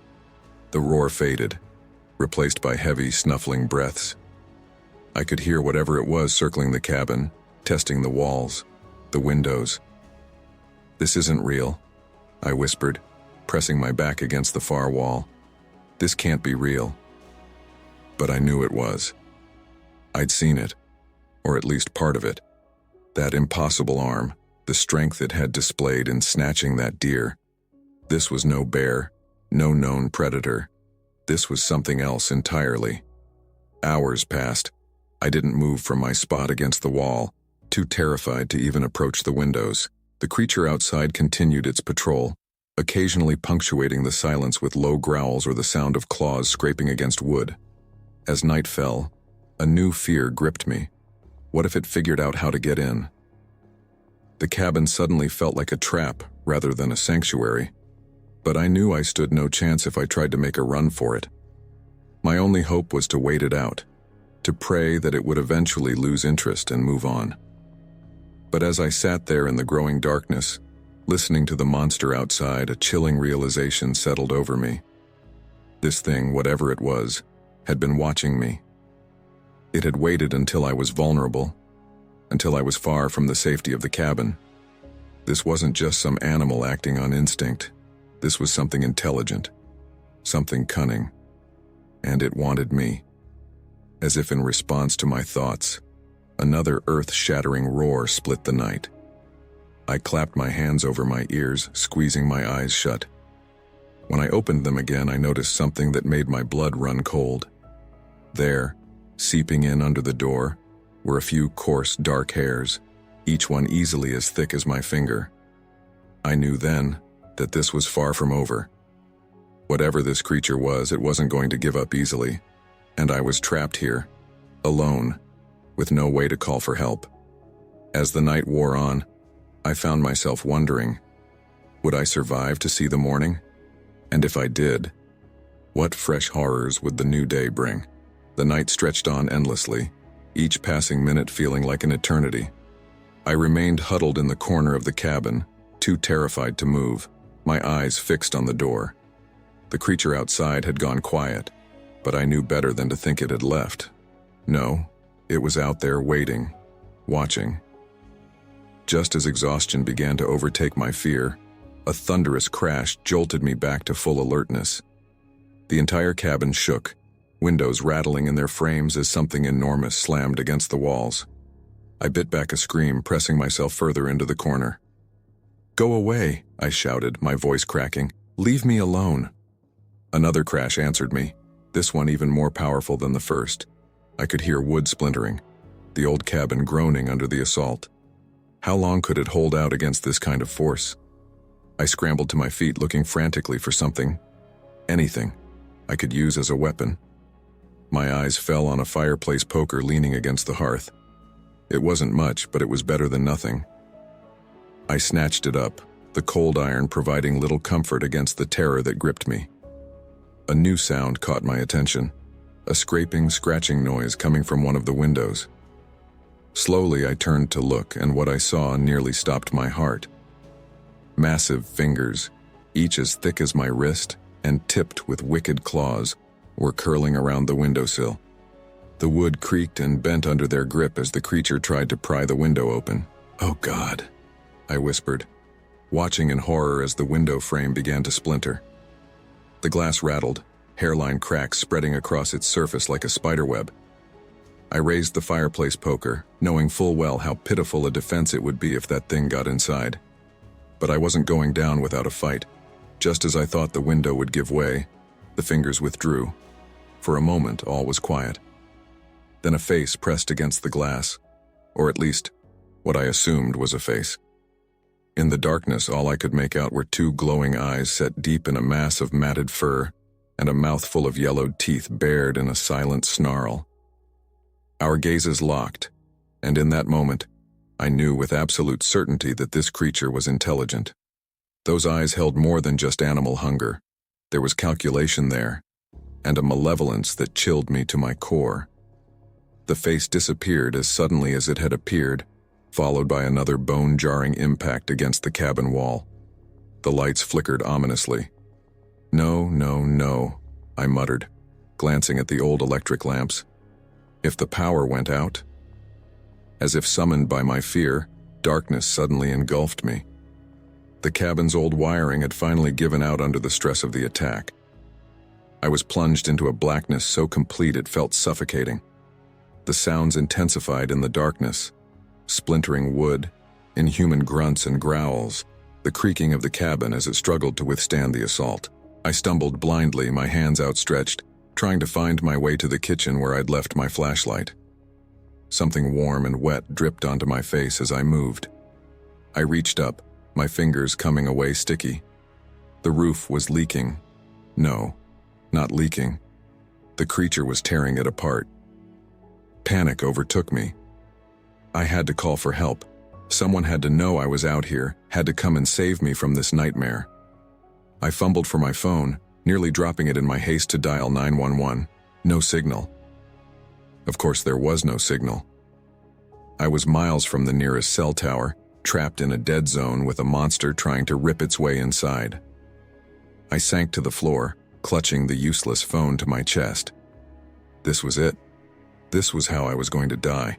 The roar faded, replaced by heavy, snuffling breaths. I could hear whatever it was circling the cabin, testing the walls, the windows. "This isn't real," I whispered, pressing my back against the far wall. "This can't be real." But I knew it was. I'd seen it, or at least part of it. That impossible arm, the strength it had displayed in snatching that deer. This was no bear, no known predator. This was something else entirely. Hours passed. I didn't move from my spot against the wall, too terrified to even approach the windows. The creature outside continued its patrol, occasionally punctuating the silence with low growls or the sound of claws scraping against wood. As night fell, a new fear gripped me. What if it figured out how to get in? The cabin suddenly felt like a trap rather than a sanctuary, but I knew I stood no chance if I tried to make a run for it. My only hope was to wait it out, to pray that it would eventually lose interest and move on. But as I sat there in the growing darkness, listening to the monster outside, a chilling realization settled over me. This thing, whatever it was, had been watching me. It had waited until I was vulnerable, until I was far from the safety of the cabin. This wasn't just some animal acting on instinct. This was something intelligent, something cunning, and it wanted me. As if in response to my thoughts, another earth-shattering roar split the night. I clapped my hands over my ears, squeezing my eyes shut. When I opened them again, I noticed something that made my blood run cold. There, seeping in under the door, were a few coarse, dark hairs, each one easily as thick as my finger. I knew then that this was far from over. Whatever this creature was, it wasn't going to give up easily, and I was trapped here, alone, with no way to call for help. As the night wore on, I found myself wondering, would I survive to see the morning? And if I did, what fresh horrors would the new day bring? The night stretched on endlessly, each passing minute feeling like an eternity. I remained huddled in the corner of the cabin, too terrified to move, my eyes fixed on the door. The creature outside had gone quiet, but I knew better than to think it had left. No, it was out there waiting, watching. Just as exhaustion began to overtake my fear, a thunderous crash jolted me back to full alertness. The entire cabin shook, windows rattling in their frames as something enormous slammed against the walls. I bit back a scream, pressing myself further into the corner. "Go away," I shouted, my voice cracking. "Leave me alone." Another crash answered me, this one even more powerful than the first. I could hear wood splintering, the old cabin groaning under the assault. How long could it hold out against this kind of force? I scrambled to my feet, looking frantically for something, anything, I could use as a weapon. My eyes fell on a fireplace poker leaning against the hearth. It wasn't much, but it was better than nothing. I snatched it up, the cold iron providing little comfort against the terror that gripped me. A new sound caught my attention, a scraping, scratching noise coming from one of the windows. Slowly I turned to look, and what I saw nearly stopped my heart. Massive fingers, each as thick as my wrist and tipped with wicked claws, were curling around the windowsill. The wood creaked and bent under their grip as the creature tried to pry the window open. "Oh God," I whispered, watching in horror as the window frame began to splinter. The glass rattled, hairline cracks spreading across its surface like a spiderweb. I raised the fireplace poker, knowing full well how pitiful a defense it would be if that thing got inside. But I wasn't going down without a fight. Just as I thought the window would give way, the fingers withdrew. For a moment, all was quiet. Then a face pressed against the glass, or at least, what I assumed was a face. In the darkness, all I could make out were two glowing eyes set deep in a mass of matted fur, and a mouthful of yellowed teeth bared in a silent snarl. Our gazes locked, and in that moment, I knew with absolute certainty that this creature was intelligent. Those eyes held more than just animal hunger. There was calculation there, and a malevolence that chilled me to my core. The face disappeared as suddenly as it had appeared, followed by another bone-jarring impact against the cabin wall. The lights flickered ominously. "No, no, no," I muttered, glancing at the old electric lamps. If the power went out? As if summoned by my fear, darkness suddenly engulfed me. The cabin's old wiring had finally given out under the stress of the attack. I was plunged into a blackness so complete it felt suffocating. The sounds intensified in the darkness. Splintering wood, inhuman grunts and growls, the creaking of the cabin as it struggled to withstand the assault. I stumbled blindly, my hands outstretched, trying to find my way to the kitchen where I'd left my flashlight. Something warm and wet dripped onto my face as I moved. I reached up, my fingers coming away sticky. The roof was leaking. No, not leaking. The creature was tearing it apart. Panic overtook me. I had to call for help. Someone had to know I was out here, had to come and save me from this nightmare. I fumbled for my phone, nearly dropping it in my haste to dial 911. No signal. Of course, there was no signal. I was miles from the nearest cell tower, trapped in a dead zone with a monster trying to rip its way inside. I sank to the floor, clutching the useless phone to my chest. This was it. This was how I was going to die.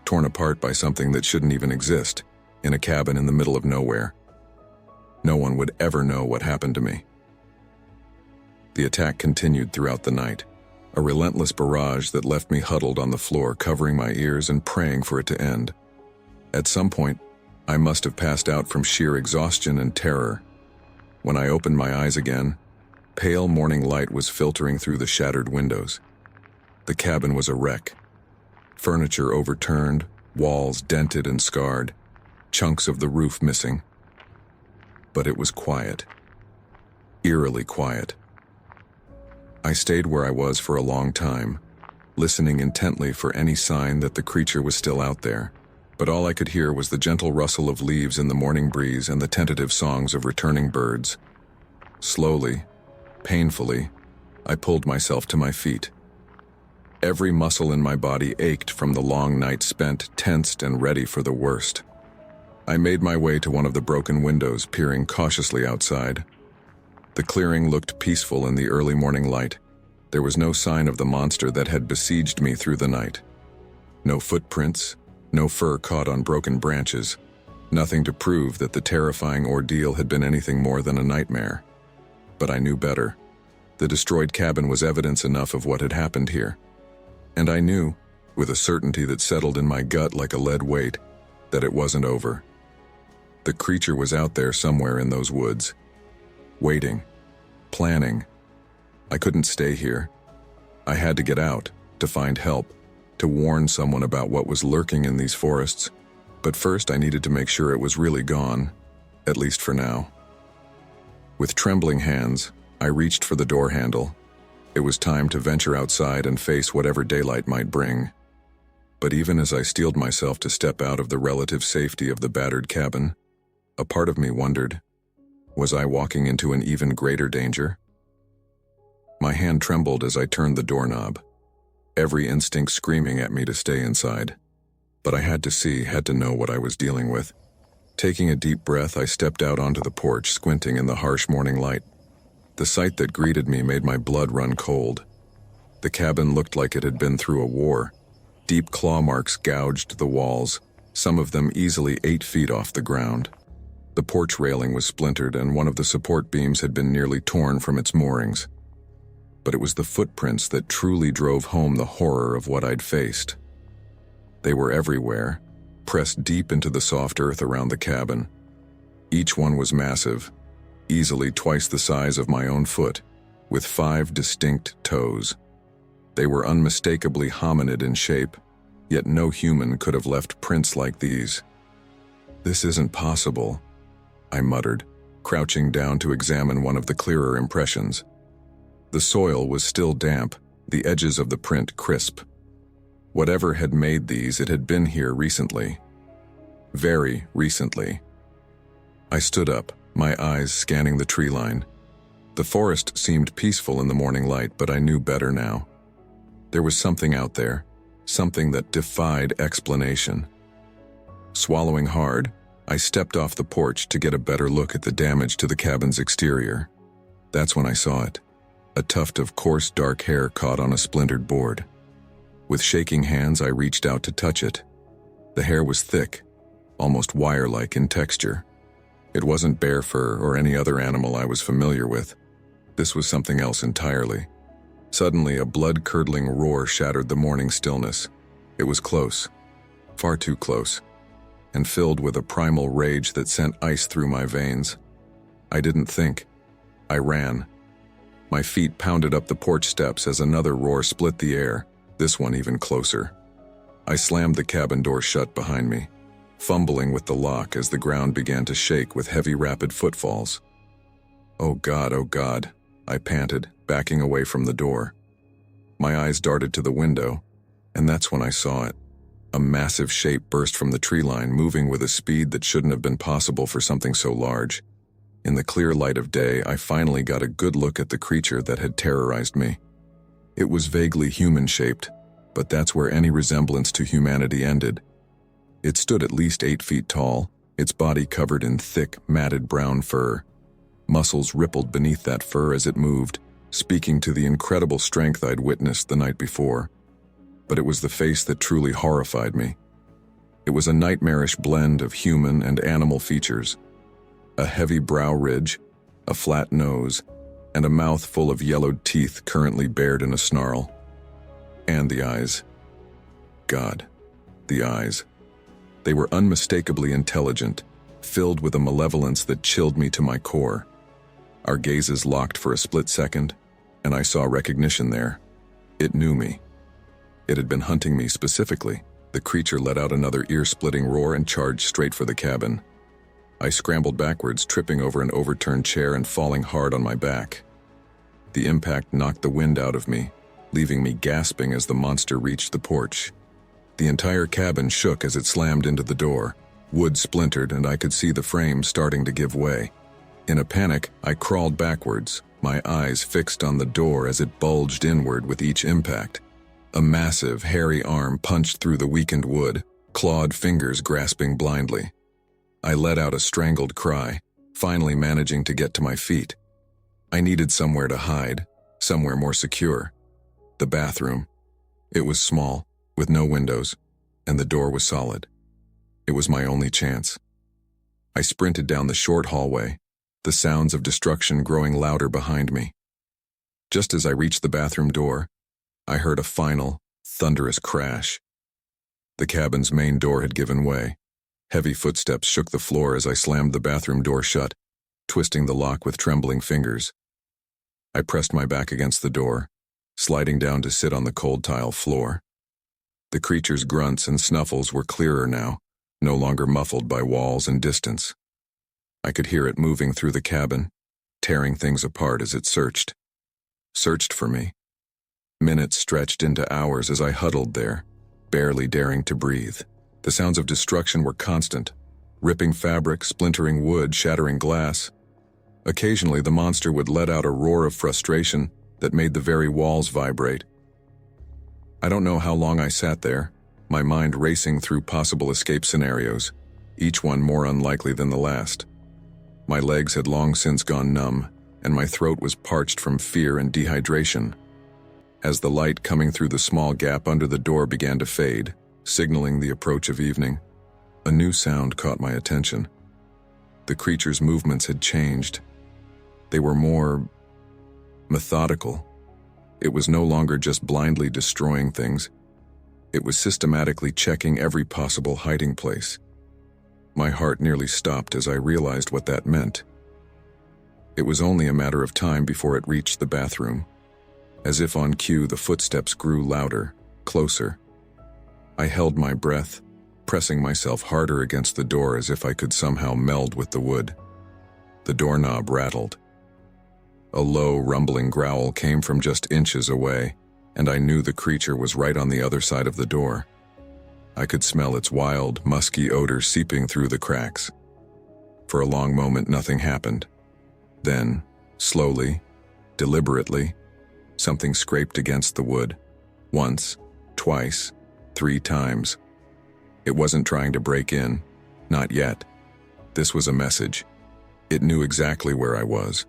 Torn apart by something that shouldn't even exist, in a cabin in the middle of nowhere. No one would ever know what happened to me. The attack continued throughout the night, a relentless barrage that left me huddled on the floor, covering my ears and praying for it to end. At some point, I must have passed out from sheer exhaustion and terror. When I opened my eyes again, pale morning light was filtering through the shattered windows. The cabin was a wreck. Furniture overturned, walls dented and scarred, chunks of the roof missing. But it was quiet. Eerily quiet. I stayed where I was for a long time, listening intently for any sign that the creature was still out there. But all I could hear was the gentle rustle of leaves in the morning breeze and the tentative songs of returning birds. Slowly, painfully, I pulled myself to my feet. Every muscle in my body ached from the long night spent, tensed and ready for the worst. I made my way to one of the broken windows, peering cautiously outside. The clearing looked peaceful in the early morning light. There was no sign of the monster that had besieged me through the night. No footprints, no fur caught on broken branches, nothing to prove that the terrifying ordeal had been anything more than a nightmare. But I knew better. The destroyed cabin was evidence enough of what had happened here. And I knew, with a certainty that settled in my gut like a lead weight, that it wasn't over. The creature was out there somewhere in those woods, waiting, planning. I couldn't stay here. I had to get out, to find help, to warn someone about what was lurking in these forests. But first I needed to make sure it was really gone, at least for now. With trembling hands, I reached for the door handle. It was time to venture outside and face whatever daylight might bring. But even as I steeled myself to step out of the relative safety of the battered cabin, a part of me wondered, was I walking into an even greater danger? My hand trembled as I turned the doorknob, every instinct screaming at me to stay inside. But I had to see, had to know what I was dealing with. Taking a deep breath, I stepped out onto the porch, squinting in the harsh morning light. The sight that greeted me made my blood run cold. The cabin looked like it had been through a war. Deep claw marks gouged the walls, some of them easily 8 feet off the ground. The porch railing was splintered and one of the support beams had been nearly torn from its moorings. But it was the footprints that truly drove home the horror of what I'd faced. They were everywhere, pressed deep into the soft earth around the cabin. Each one was massive, easily twice the size of my own foot, with 5 distinct toes. They were unmistakably hominid in shape, yet no human could have left prints like these. "This isn't possible," I muttered, crouching down to examine one of the clearer impressions. The soil was still damp, the edges of the print crisp. Whatever had made these, it had been here recently. Very recently. I stood up, my eyes scanning the tree line. The forest seemed peaceful in the morning light, but I knew better now. There was something out there, something that defied explanation. Swallowing hard, I stepped off the porch to get a better look at the damage to the cabin's exterior. That's when I saw it. A tuft of coarse dark hair caught on a splintered board. With shaking hands, I reached out to touch it. The hair was thick, almost wire-like in texture. It wasn't bear fur or any other animal I was familiar with. This was something else entirely. Suddenly, a blood-curdling roar shattered the morning stillness. It was close, far too close, and filled with a primal rage that sent ice through my veins. I didn't think. I ran. My feet pounded up the porch steps as another roar split the air, this one even closer. I slammed the cabin door shut behind me, fumbling with the lock as the ground began to shake with heavy, rapid footfalls. Oh God, I panted, backing away from the door. My eyes darted to the window, and that's when I saw it. A massive shape burst from the tree line, moving with a speed that shouldn't have been possible for something so large. In the clear light of day, I finally got a good look at the creature that had terrorized me. It was vaguely human-shaped, but that's where any resemblance to humanity ended. It stood at least 8 feet tall, its body covered in thick, matted brown fur. Muscles rippled beneath that fur as it moved, speaking to the incredible strength I'd witnessed the night before. But it was the face that truly horrified me. It was a nightmarish blend of human and animal features. A heavy brow ridge, a flat nose, and a mouth full of yellowed teeth currently bared in a snarl. And the eyes. God, the eyes. They were unmistakably intelligent, filled with a malevolence that chilled me to my core. Our gazes locked for a split second, and I saw recognition there. It knew me. It had been hunting me specifically. The creature let out another ear-splitting roar and charged straight for the cabin. I scrambled backwards, tripping over an overturned chair and falling hard on my back. The impact knocked the wind out of me, leaving me gasping as the monster reached the porch. The entire cabin shook as it slammed into the door. Wood splintered, and I could see the frame starting to give way. In a panic, I crawled backwards, my eyes fixed on the door as it bulged inward with each impact. A massive, hairy arm punched through the weakened wood, clawed fingers grasping blindly. I let out a strangled cry, finally managing to get to my feet. I needed somewhere to hide, somewhere more secure. The bathroom. It was small, with no windows, and the door was solid. It was my only chance. I sprinted down the short hallway, the sounds of destruction growing louder behind me. Just as I reached the bathroom door, I heard a final, thunderous crash. The cabin's main door had given way. Heavy footsteps shook the floor as I slammed the bathroom door shut, twisting the lock with trembling fingers. I pressed my back against the door, sliding down to sit on the cold tile floor. The creature's grunts and snuffles were clearer now, no longer muffled by walls and distance. I could hear it moving through the cabin, tearing things apart as it searched. Searched for me. Minutes stretched into hours as I huddled there, barely daring to breathe. The sounds of destruction were constant, ripping fabric, splintering wood, shattering glass. Occasionally, the monster would let out a roar of frustration that made the very walls vibrate. I don't know how long I sat there, my mind racing through possible escape scenarios, each one more unlikely than the last. My legs had long since gone numb, and my throat was parched from fear and dehydration. As the light coming through the small gap under the door began to fade, signaling the approach of evening, a new sound caught my attention. The creature's movements had changed. They were more methodical. It was no longer just blindly destroying things. It was systematically checking every possible hiding place. My heart nearly stopped as I realized what that meant. It was only a matter of time before it reached the bathroom. As if on cue, the footsteps grew louder, closer. I held my breath, pressing myself harder against the door as if I could somehow meld with the wood. The doorknob rattled. A low, rumbling growl came from just inches away, and I knew the creature was right on the other side of the door. I could smell its wild, musky odor seeping through the cracks. For a long moment, nothing happened. Then, slowly, deliberately, something scraped against the wood. Once, twice, 3 times. It wasn't trying to break in. Not yet. This was a message. It knew exactly where I was,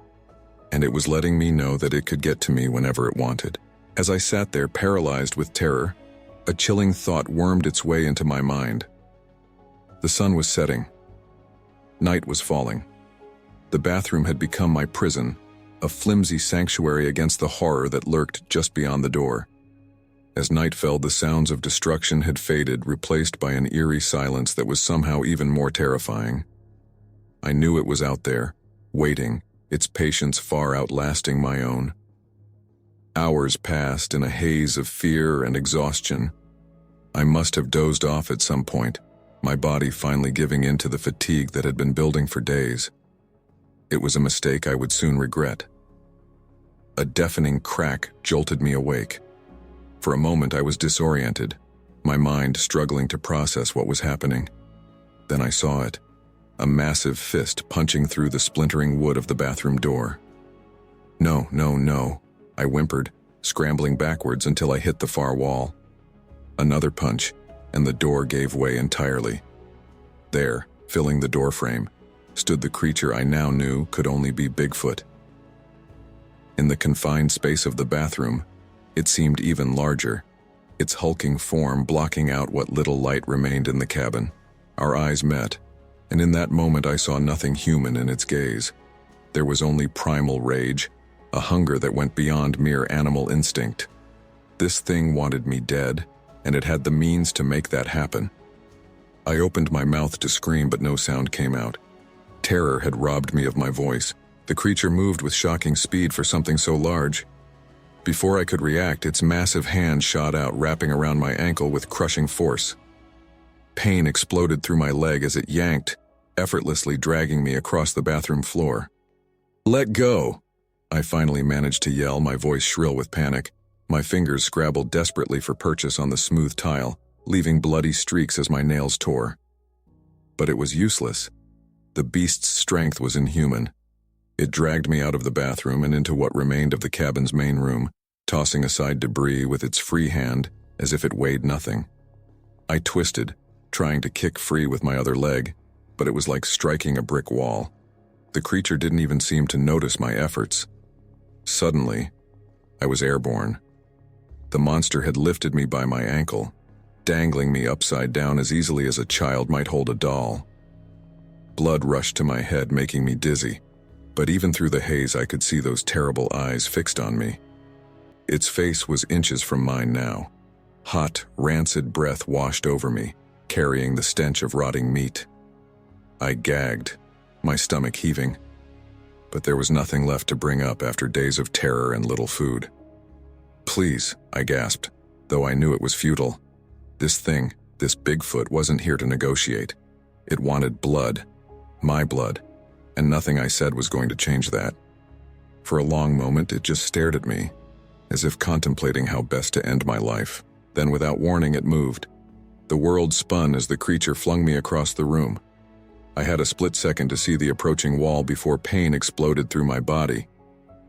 and it was letting me know that it could get to me whenever it wanted. As I sat there paralyzed with terror, a chilling thought wormed its way into my mind. The sun was setting. Night was falling. The bathroom had become my prison, a flimsy sanctuary against the horror that lurked just beyond the door. As night fell, the sounds of destruction had faded, replaced by an eerie silence that was somehow even more terrifying. I knew it was out there, waiting, its patience far outlasting my own. Hours passed in a haze of fear and exhaustion. I must have dozed off at some point, my body finally giving in to the fatigue that had been building for days. It was a mistake I would soon regret. A deafening crack jolted me awake. For a moment I was disoriented, my mind struggling to process what was happening. Then I saw it, a massive fist punching through the splintering wood of the bathroom door. No, no, no, I whimpered, scrambling backwards until I hit the far wall. Another punch, and the door gave way entirely. There, filling the doorframe, stood the creature I now knew could only be Bigfoot. In the confined space of the bathroom, it seemed even larger, its hulking form blocking out what little light remained in the cabin. Our eyes met, and in that moment I saw nothing human in its gaze. There was only primal rage, a hunger that went beyond mere animal instinct. This thing wanted me dead, and it had the means to make that happen. I opened my mouth to scream, but no sound came out. Terror had robbed me of my voice. The creature moved with shocking speed for something so large. Before I could react, its massive hand shot out, wrapping around my ankle with crushing force. Pain exploded through my leg as it yanked, effortlessly dragging me across the bathroom floor. "Let go!" I finally managed to yell, my voice shrill with panic. My fingers scrabbled desperately for purchase on the smooth tile, leaving bloody streaks as my nails tore. But it was useless. The beast's strength was inhuman. It dragged me out of the bathroom and into what remained of the cabin's main room, tossing aside debris with its free hand as if it weighed nothing. I twisted, trying to kick free with my other leg, but it was like striking a brick wall. The creature didn't even seem to notice my efforts. Suddenly, I was airborne. The monster had lifted me by my ankle, dangling me upside down as easily as a child might hold a doll. Blood rushed to my head, making me dizzy, but even through the haze I could see those terrible eyes fixed on me. Its face was inches from mine now. Hot, rancid breath washed over me, carrying the stench of rotting meat. I gagged, my stomach heaving, but there was nothing left to bring up after days of terror and little food. "Please," I gasped, though I knew it was futile. This thing, this Bigfoot, wasn't here to negotiate. It wanted blood, my blood, and nothing I said was going to change that. For a long moment, it just stared at me, as if contemplating how best to end my life. Then, without warning, it moved. The world spun as the creature flung me across the room. I had a split second to see the approaching wall before pain exploded through my body.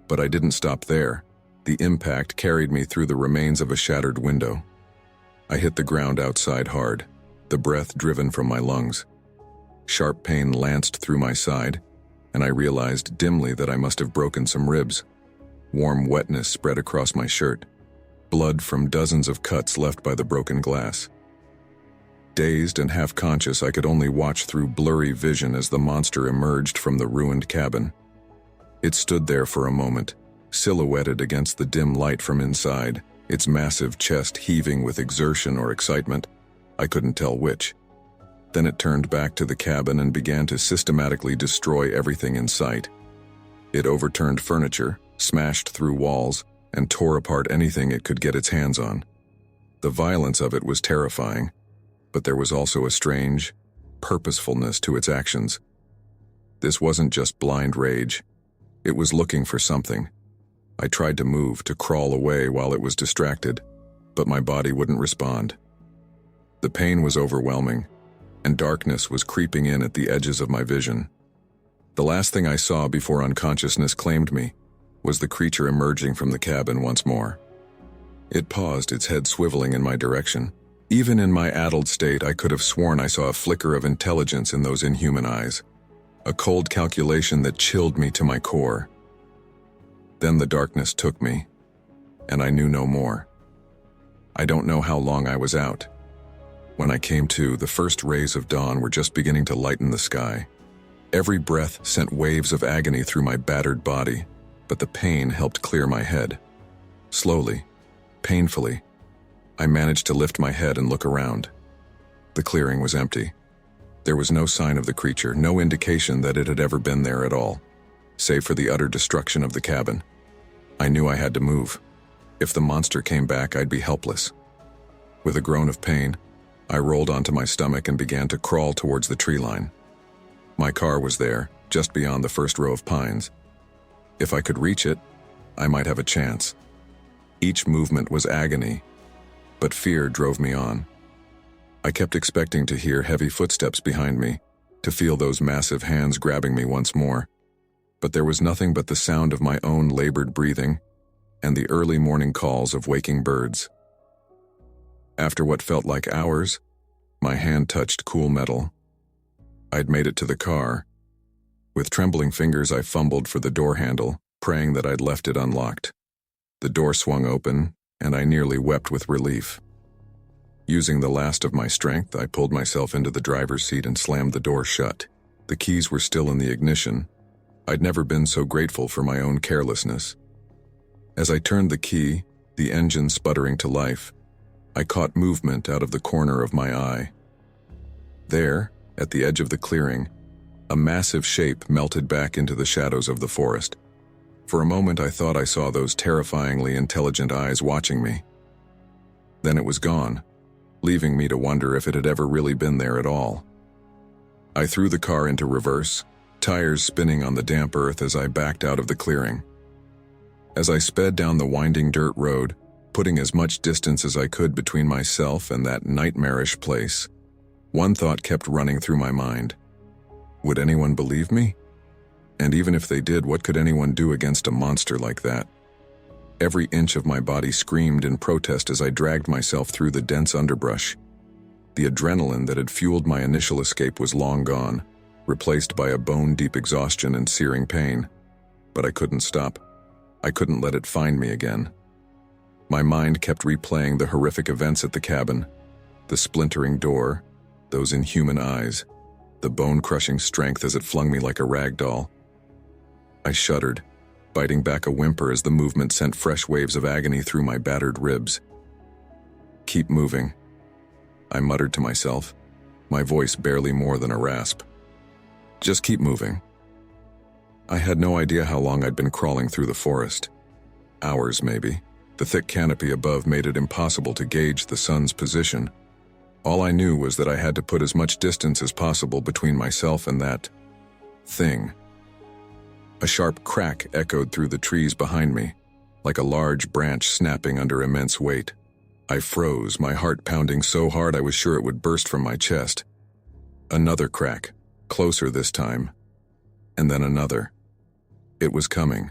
But I didn't stop there. The impact carried me through the remains of a shattered window. I hit the ground outside hard, the breath driven from my lungs. Sharp pain lanced through my side, and I realized dimly that I must have broken some ribs. Warm wetness spread across my shirt, blood from dozens of cuts left by the broken glass. Dazed and half-conscious, I could only watch through blurry vision as the monster emerged from the ruined cabin. It stood there for a moment, silhouetted against the dim light from inside, its massive chest heaving with exertion or excitement. I couldn't tell which. Then it turned back to the cabin and began to systematically destroy everything in sight. It overturned furniture, smashed through walls, and tore apart anything it could get its hands on. The violence of it was terrifying, but there was also a strange purposefulness to its actions. This wasn't just blind rage. It was looking for something. I tried to move, to crawl away while it was distracted, but my body wouldn't respond. The pain was overwhelming, and darkness was creeping in at the edges of my vision. The last thing I saw before unconsciousness claimed me was the creature emerging from the cabin once more. It paused, its head swiveling in my direction. Even in my addled state, I could have sworn I saw a flicker of intelligence in those inhuman eyes, a cold calculation that chilled me to my core. Then the darkness took me, and I knew no more. I don't know how long I was out. When I came to, the first rays of dawn were just beginning to lighten the sky. Every breath sent waves of agony through my battered body, but the pain helped clear my head. Slowly, painfully, I managed to lift my head and look around. The clearing was empty. There was no sign of the creature, no indication that it had ever been there at all, save for the utter destruction of the cabin. I knew I had to move. If the monster came back, I'd be helpless. With a groan of pain, I rolled onto my stomach and began to crawl towards the tree line. My car was there, just beyond the first row of pines. If I could reach it, I might have a chance. Each movement was agony, but fear drove me on. I kept expecting to hear heavy footsteps behind me, to feel those massive hands grabbing me once more, but there was nothing but the sound of my own labored breathing and the early morning calls of waking birds. After what felt like hours, my hand touched cool metal. I'd made it to the car. With trembling fingers, I fumbled for the door handle, praying that I'd left it unlocked. The door swung open, and I nearly wept with relief. Using the last of my strength, I pulled myself into the driver's seat and slammed the door shut. The keys were still in the ignition. I'd never been so grateful for my own carelessness. As I turned the key, the engine sputtering to life, I caught movement out of the corner of my eye. There, at the edge of the clearing, a massive shape melted back into the shadows of the forest. For a moment I thought I saw those terrifyingly intelligent eyes watching me. Then it was gone, leaving me to wonder if it had ever really been there at all. I threw the car into reverse, tires spinning on the damp earth as I backed out of the clearing. As I sped down the winding dirt road, putting as much distance as I could between myself and that nightmarish place, one thought kept running through my mind. Would anyone believe me? And even if they did, what could anyone do against a monster like that? Every inch of my body screamed in protest as I dragged myself through the dense underbrush. The adrenaline that had fueled my initial escape was long gone, replaced by a bone-deep exhaustion and searing pain. But I couldn't stop. I couldn't let it find me again. My mind kept replaying the horrific events at the cabin, the splintering door, those inhuman eyes, the bone-crushing strength as it flung me like a rag doll. I shuddered, biting back a whimper as the movement sent fresh waves of agony through my battered ribs. "Keep moving," I muttered to myself, my voice barely more than a rasp. "Just keep moving." I had no idea how long I'd been crawling through the forest. Hours, maybe. The thick canopy above made it impossible to gauge the sun's position. All I knew was that I had to put as much distance as possible between myself and that thing. A sharp crack echoed through the trees behind me, like a large branch snapping under immense weight. I froze, my heart pounding so hard I was sure it would burst from my chest. Another crack, closer this time, and then another. It was coming.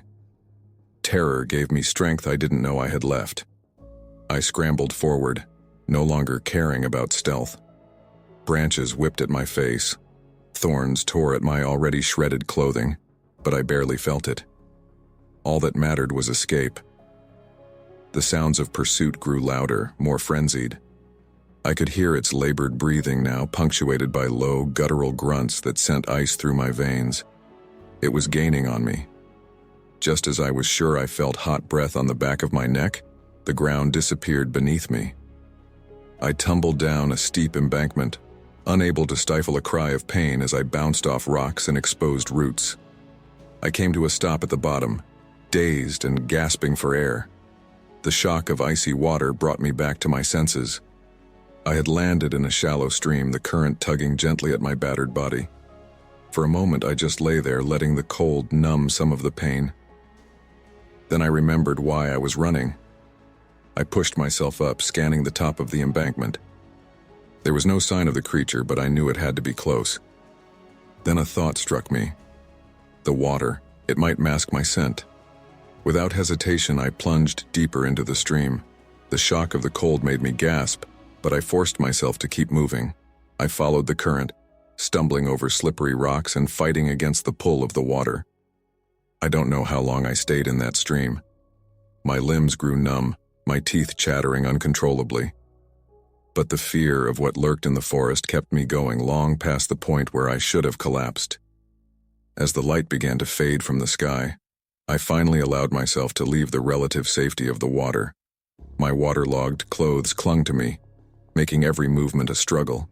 Terror gave me strength I didn't know I had left. I scrambled forward, no longer caring about stealth. Branches whipped at my face. Thorns tore at my already shredded clothing, but I barely felt it. All that mattered was escape. The sounds of pursuit grew louder, more frenzied. I could hear its labored breathing now, punctuated by low, guttural grunts that sent ice through my veins. It was gaining on me. Just as I was sure I felt hot breath on the back of my neck, the ground disappeared beneath me. I tumbled down a steep embankment, unable to stifle a cry of pain as I bounced off rocks and exposed roots. I came to a stop at the bottom, dazed and gasping for air. The shock of icy water brought me back to my senses. I had landed in a shallow stream, the current tugging gently at my battered body. For a moment I just lay there, letting the cold numb some of the pain. Then I remembered why I was running. I pushed myself up, scanning the top of the embankment. There was no sign of the creature, but I knew it had to be close. Then a thought struck me. The water, it might mask my scent. Without hesitation, I plunged deeper into the stream. The shock of the cold made me gasp, but I forced myself to keep moving. I followed the current, stumbling over slippery rocks and fighting against the pull of the water. I don't know how long I stayed in that stream. My limbs grew numb, my teeth chattering uncontrollably. But the fear of what lurked in the forest kept me going long past the point where I should have collapsed. As the light began to fade from the sky, I finally allowed myself to leave the relative safety of the water. My waterlogged clothes clung to me, making every movement a struggle.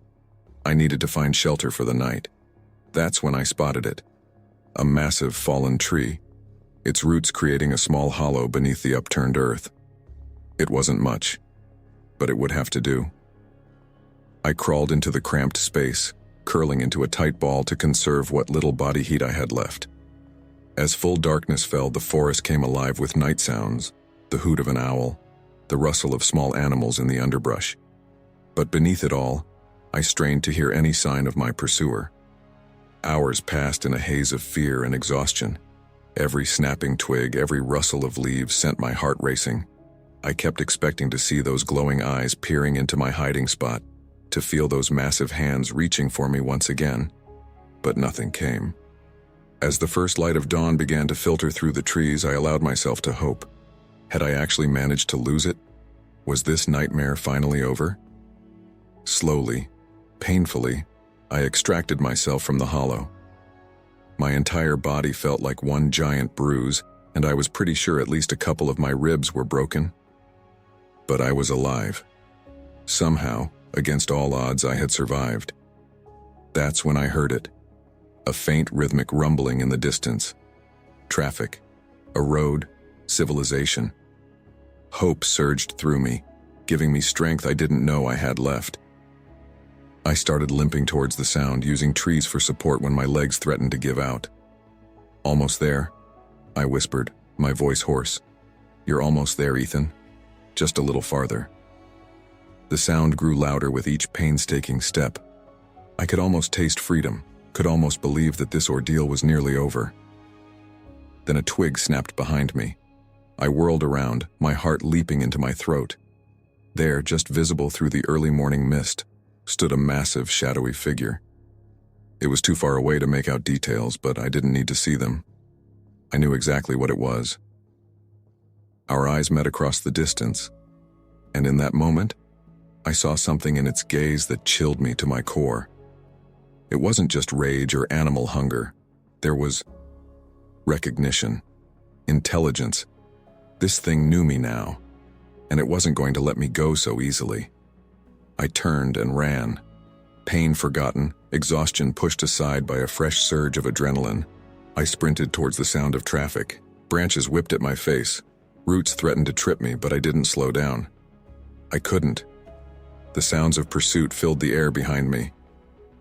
I needed to find shelter for the night. That's when I spotted it. A massive fallen tree, its roots creating a small hollow beneath the upturned earth. It wasn't much, but it would have to do. I crawled into the cramped space, curling into a tight ball to conserve what little body heat I had left. As full darkness fell, the forest came alive with night sounds, the hoot of an owl, the rustle of small animals in the underbrush. But beneath it all, I strained to hear any sign of my pursuer. Hours passed in a haze of fear and exhaustion. Every snapping twig, every rustle of leaves sent my heart racing. I kept expecting to see those glowing eyes peering into my hiding spot, to feel those massive hands reaching for me once again. But nothing came. As the first light of dawn began to filter through the trees, I allowed myself to hope. Had I actually managed to lose it? Was this nightmare finally over? Slowly, painfully, I extracted myself from the hollow. My entire body felt like one giant bruise, and I was pretty sure at least a couple of my ribs were broken. But I was alive. Somehow, against all odds, I had survived. That's when I heard it. A faint rhythmic rumbling in the distance. Traffic. A road. Civilization. Hope surged through me, giving me strength I didn't know I had left. I started limping towards the sound, using trees for support when my legs threatened to give out. "Almost there," I whispered, my voice hoarse. "You're almost there, Ethan. Just a little farther." The sound grew louder with each painstaking step. I could almost taste freedom, could almost believe that this ordeal was nearly over. Then a twig snapped behind me. I whirled around, my heart leaping into my throat. There, just visible through the early morning mist, stood a massive, shadowy figure. It was too far away to make out details, but I didn't need to see them. I knew exactly what it was. Our eyes met across the distance, and in that moment, I saw something in its gaze that chilled me to my core. It wasn't just rage or animal hunger. There was recognition, intelligence. This thing knew me now, and it wasn't going to let me go so easily. I turned and ran. Pain forgotten, exhaustion pushed aside by a fresh surge of adrenaline. I sprinted towards the sound of traffic. Branches whipped at my face. Roots threatened to trip me, but I didn't slow down. I couldn't. The sounds of pursuit filled the air behind me.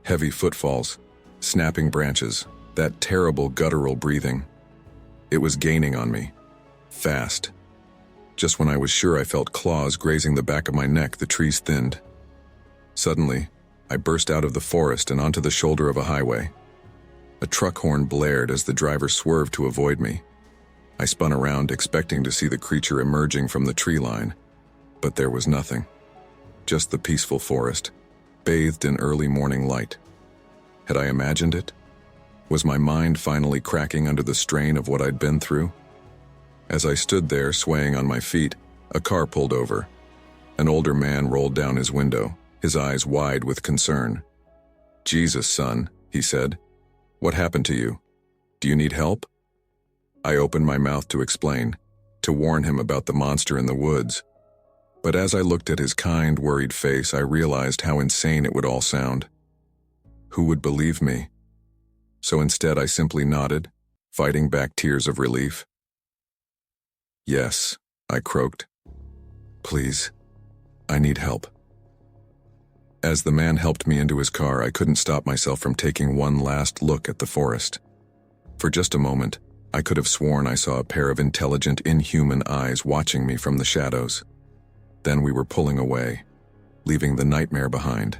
Heavy footfalls, snapping branches, that terrible guttural breathing. It was gaining on me. Fast. Just when I was sure I felt claws grazing the back of my neck, the trees thinned. Suddenly, I burst out of the forest and onto the shoulder of a highway. A truck horn blared as the driver swerved to avoid me. I spun around, expecting to see the creature emerging from the tree line, but there was nothing. Just the peaceful forest, bathed in early morning light. Had I imagined it? Was my mind finally cracking under the strain of what I'd been through? As I stood there, swaying on my feet, a car pulled over. An older man rolled down his window, his eyes wide with concern. "Jesus, son," he said. "What happened to you? Do you need help?" I opened my mouth to explain, to warn him about the monster in the woods. But as I looked at his kind, worried face, I realized how insane it would all sound. Who would believe me? So instead, I simply nodded, fighting back tears of relief. "Yes," I croaked. "Please, I need help." As the man helped me into his car, I couldn't stop myself from taking one last look at the forest. For just a moment, I could have sworn I saw a pair of intelligent, inhuman eyes watching me from the shadows. Then we were pulling away, leaving the nightmare behind.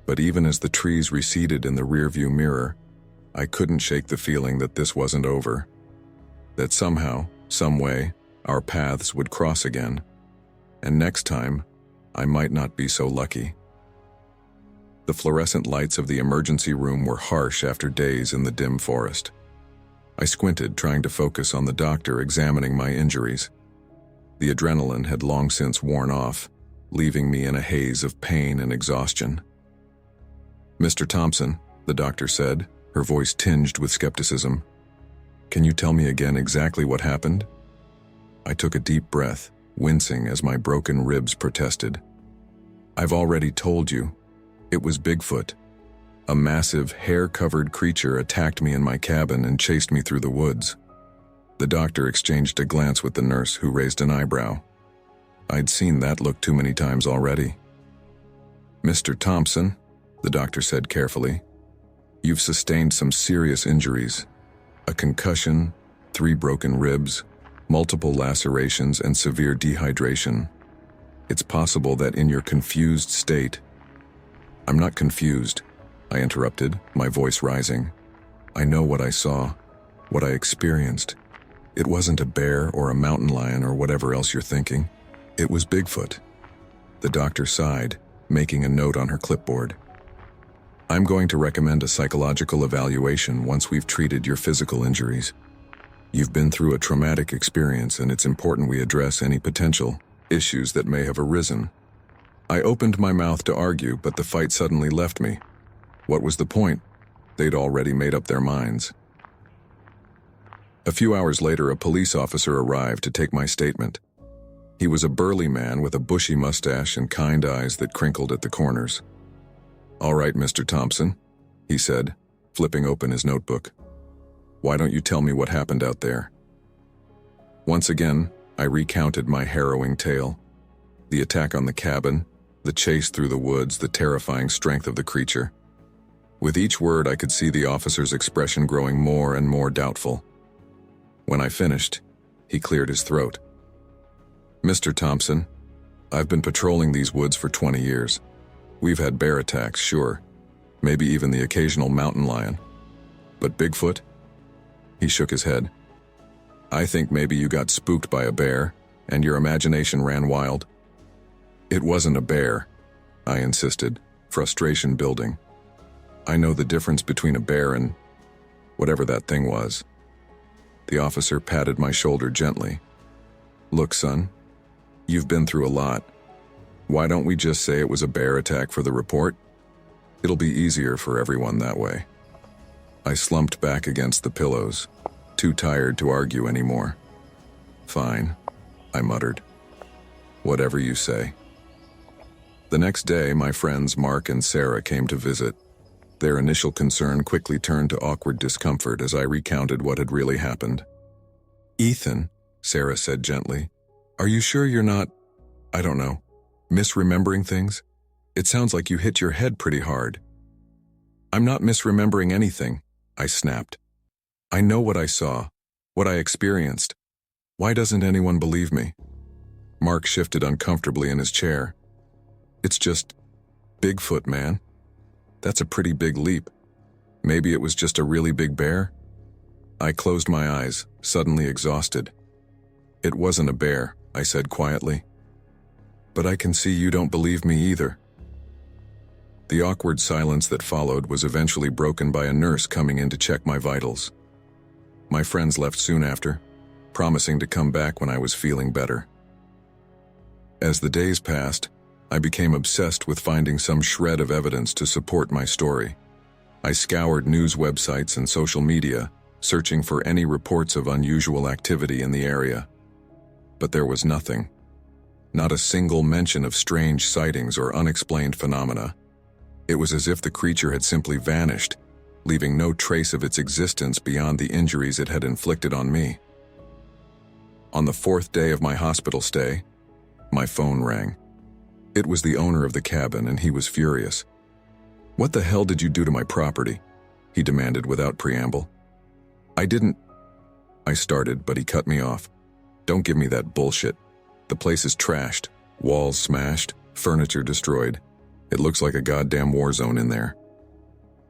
But even as the trees receded in the rearview mirror, I couldn't shake the feeling that this wasn't over. That somehow, some way, our paths would cross again. And next time, I might not be so lucky. The fluorescent lights of the emergency room were harsh after days in the dim forest. I squinted, trying to focus on the doctor examining my injuries. The adrenaline had long since worn off, leaving me in a haze of pain and exhaustion. "Mr. Thompson," the doctor said, her voice tinged with skepticism. "Can you tell me again exactly what happened?" I took a deep breath, wincing as my broken ribs protested. "I've already told you. It was Bigfoot. A massive, hair-covered creature attacked me in my cabin and chased me through the woods." The doctor exchanged a glance with the nurse, who raised an eyebrow. I'd seen that look too many times already. "Mr. Thompson," the doctor said carefully, "you've sustained some serious injuries. A concussion, 3 broken ribs, multiple lacerations, and severe dehydration. It's possible that in your confused state—" "I'm not confused," I interrupted, my voice rising. "I know what I saw, what I experienced. It wasn't a bear or a mountain lion or whatever else you're thinking. It was Bigfoot." The doctor sighed, making a note on her clipboard. "I'm going to recommend a psychological evaluation once we've treated your physical injuries. You've been through a traumatic experience, and it's important we address any potential issues that may have arisen." I opened my mouth to argue, but the fight suddenly left me. What was the point? They'd already made up their minds. A few hours later, a police officer arrived to take my statement. He was a burly man with a bushy mustache and kind eyes that crinkled at the corners. "All right, Mr. Thompson, he said, flipping open his notebook. "Why don't you tell me what happened out there?" Once again, I recounted my harrowing tale. The attack on the cabin, the chase through the woods, the terrifying strength of the creature. With each word, I could see the officer's expression growing more and more doubtful. When I finished, he cleared his throat. "Mr. Thompson, I've been patrolling these woods for 20 years. We've had bear attacks, sure. Maybe even the occasional mountain lion. But Bigfoot?" He shook his head. "I think maybe you got spooked by a bear, and your imagination ran wild." "It wasn't a bear," I insisted, frustration building. "I know the difference between a bear and whatever that thing was." The officer patted my shoulder gently. "Look, son, you've been through a lot. Why don't we just say it was a bear attack for the report? It'll be easier for everyone that way." I slumped back against the pillows, too tired to argue anymore. "Fine," I muttered. "Whatever you say." The next day, my friends Mark and Sarah came to visit. Their initial concern quickly turned to awkward discomfort as I recounted what had really happened. "Ethan," Sarah said gently, "are you sure you're not, I don't know, misremembering things? It sounds like you hit your head pretty hard." "I'm not misremembering anything," I snapped. "I know what I saw, what I experienced. Why doesn't anyone believe me?" Mark shifted uncomfortably in his chair. "It's just Bigfoot, man. That's a pretty big leap. Maybe it was just a really big bear?" I closed my eyes, suddenly exhausted. "It wasn't a bear," I said quietly. "But I can see you don't believe me either." The awkward silence that followed was eventually broken by a nurse coming in to check my vitals. My friends left soon after, promising to come back when I was feeling better. As the days passed, I became obsessed with finding some shred of evidence to support my story. I scoured news websites and social media, searching for any reports of unusual activity in the area. But there was nothing. Not a single mention of strange sightings or unexplained phenomena. It was as if the creature had simply vanished, leaving no trace of its existence beyond the injuries it had inflicted on me. On the 4th day of my hospital stay, my phone rang. It was the owner of the cabin, and he was furious. "What the hell did you do to my property?" he demanded without preamble. "I didn't," I started, but he cut me off. "Don't give me that bullshit. The place is trashed, walls smashed, furniture destroyed. It looks like a goddamn war zone in there."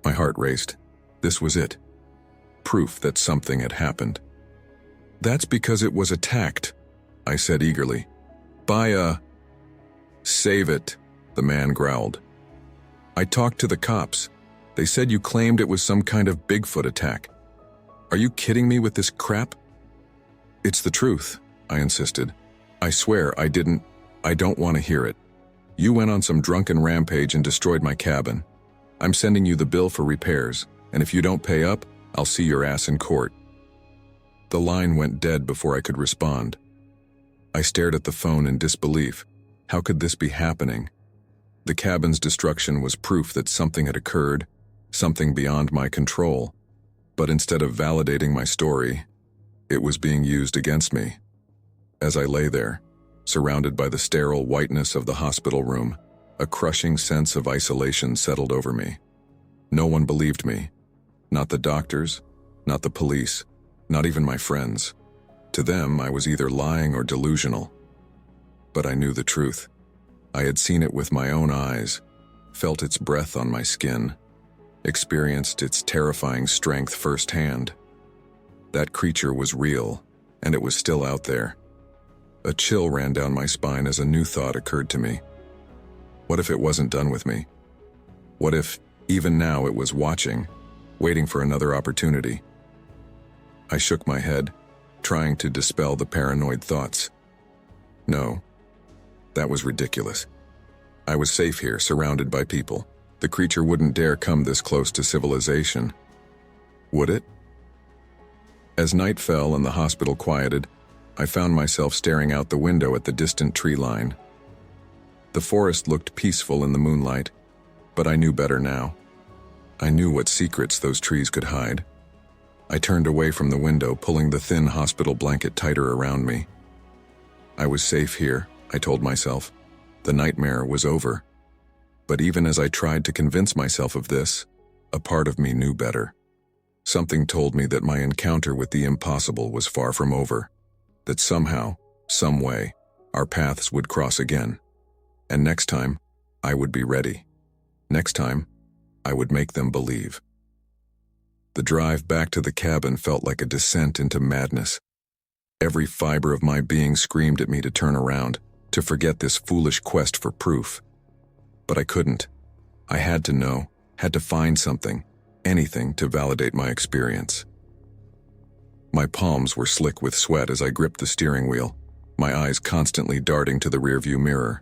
My heart raced. This was it. Proof that something had happened. "That's because it was attacked," I said eagerly. "By a..." "Save it," the man growled. "I talked to the cops. They said you claimed it was some kind of Bigfoot attack. Are you kidding me with this crap?" "It's the truth," I insisted. "I swear I didn't. I don't want to hear it. You went on some drunken rampage and destroyed my cabin. I'm sending you the bill for repairs, and if you don't pay up, I'll see your ass in court." The line went dead before I could respond. I stared at the phone in disbelief. How could this be happening? The cabin's destruction was proof that something had occurred, something beyond my control. But instead of validating my story, it was being used against me. As I lay there, surrounded by the sterile whiteness of the hospital room, a crushing sense of isolation settled over me. No one believed me. Not the doctors, not the police, not even my friends. To them, I was either lying or delusional. But I knew the truth. I had seen it with my own eyes, felt its breath on my skin, experienced its terrifying strength firsthand. That creature was real, and it was still out there. A chill ran down my spine as a new thought occurred to me. What if it wasn't done with me? What if, even now, it was watching, waiting for another opportunity? I shook my head, trying to dispel the paranoid thoughts. No. That was ridiculous. I was safe here, surrounded by people. The creature wouldn't dare come this close to civilization. Would it? As night fell and the hospital quieted, I found myself staring out the window at the distant tree line. The forest looked peaceful in the moonlight, but I knew better now. I knew what secrets those trees could hide. I turned away from the window, pulling the thin hospital blanket tighter around me. I was safe here, I told myself. The nightmare was over. But even as I tried to convince myself of this, a part of me knew better. Something told me that my encounter with the impossible was far from over, that somehow, some way, our paths would cross again. And next time, I would be ready. Next time, I would make them believe. The drive back to the cabin felt like a descent into madness. Every fiber of my being screamed at me to turn around, to forget this foolish quest for proof. But I couldn't. I had to know, had to find something, anything to validate my experience. My palms were slick with sweat as I gripped the steering wheel, my eyes constantly darting to the rearview mirror.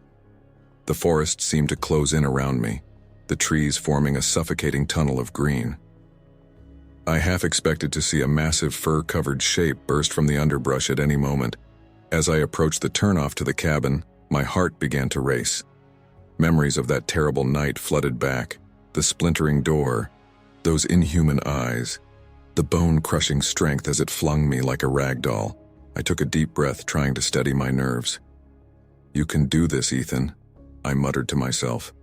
The forest seemed to close in around me, the trees forming a suffocating tunnel of green. I half expected to see a massive fur-covered shape burst from the underbrush at any moment. As I approached the turnoff to the cabin, my heart began to race. Memories of that terrible night flooded back, the splintering door, those inhuman eyes, the bone-crushing strength as it flung me like a rag doll. I took a deep breath, trying to steady my nerves. "You can do this, Ethan," I muttered to myself.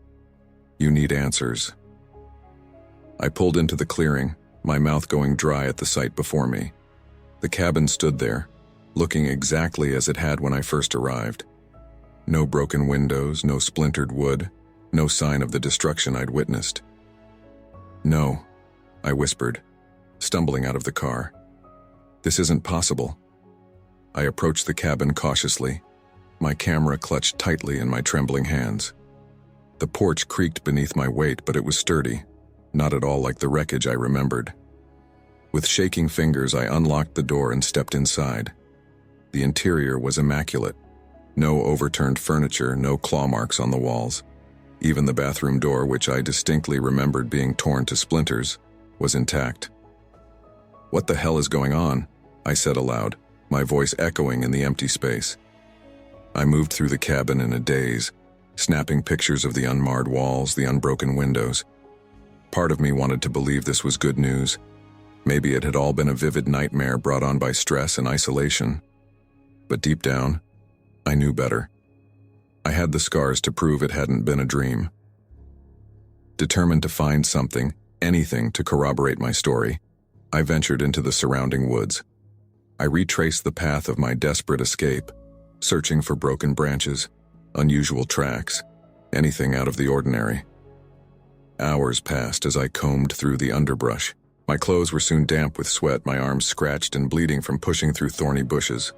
"You need answers." I pulled into the clearing, my mouth going dry at the sight before me. The cabin stood there, looking exactly as it had when I first arrived. No broken windows, no splintered wood, no sign of the destruction I'd witnessed. "No," I whispered, stumbling out of the car. "This isn't possible." I approached the cabin cautiously, my camera clutched tightly in my trembling hands. The porch creaked beneath my weight, but it was sturdy, not at all like the wreckage I remembered. With shaking fingers, I unlocked the door and stepped inside. The interior was immaculate. No overturned furniture, no claw marks on the walls. Even the bathroom door, which I distinctly remembered being torn to splinters, was intact. "What the hell is going on?" I said aloud, my voice echoing in the empty space. I moved through the cabin in a daze, snapping pictures of the unmarred walls, the unbroken windows. Part of me wanted to believe this was good news. Maybe it had all been a vivid nightmare brought on by stress and isolation. But deep down, I knew better. I had the scars to prove it hadn't been a dream. Determined to find something, anything to corroborate my story, I ventured into the surrounding woods. I retraced the path of my desperate escape, searching for broken branches, unusual tracks, anything out of the ordinary. Hours passed as I combed through the underbrush. My clothes were soon damp with sweat, my arms scratched and bleeding from pushing through thorny bushes.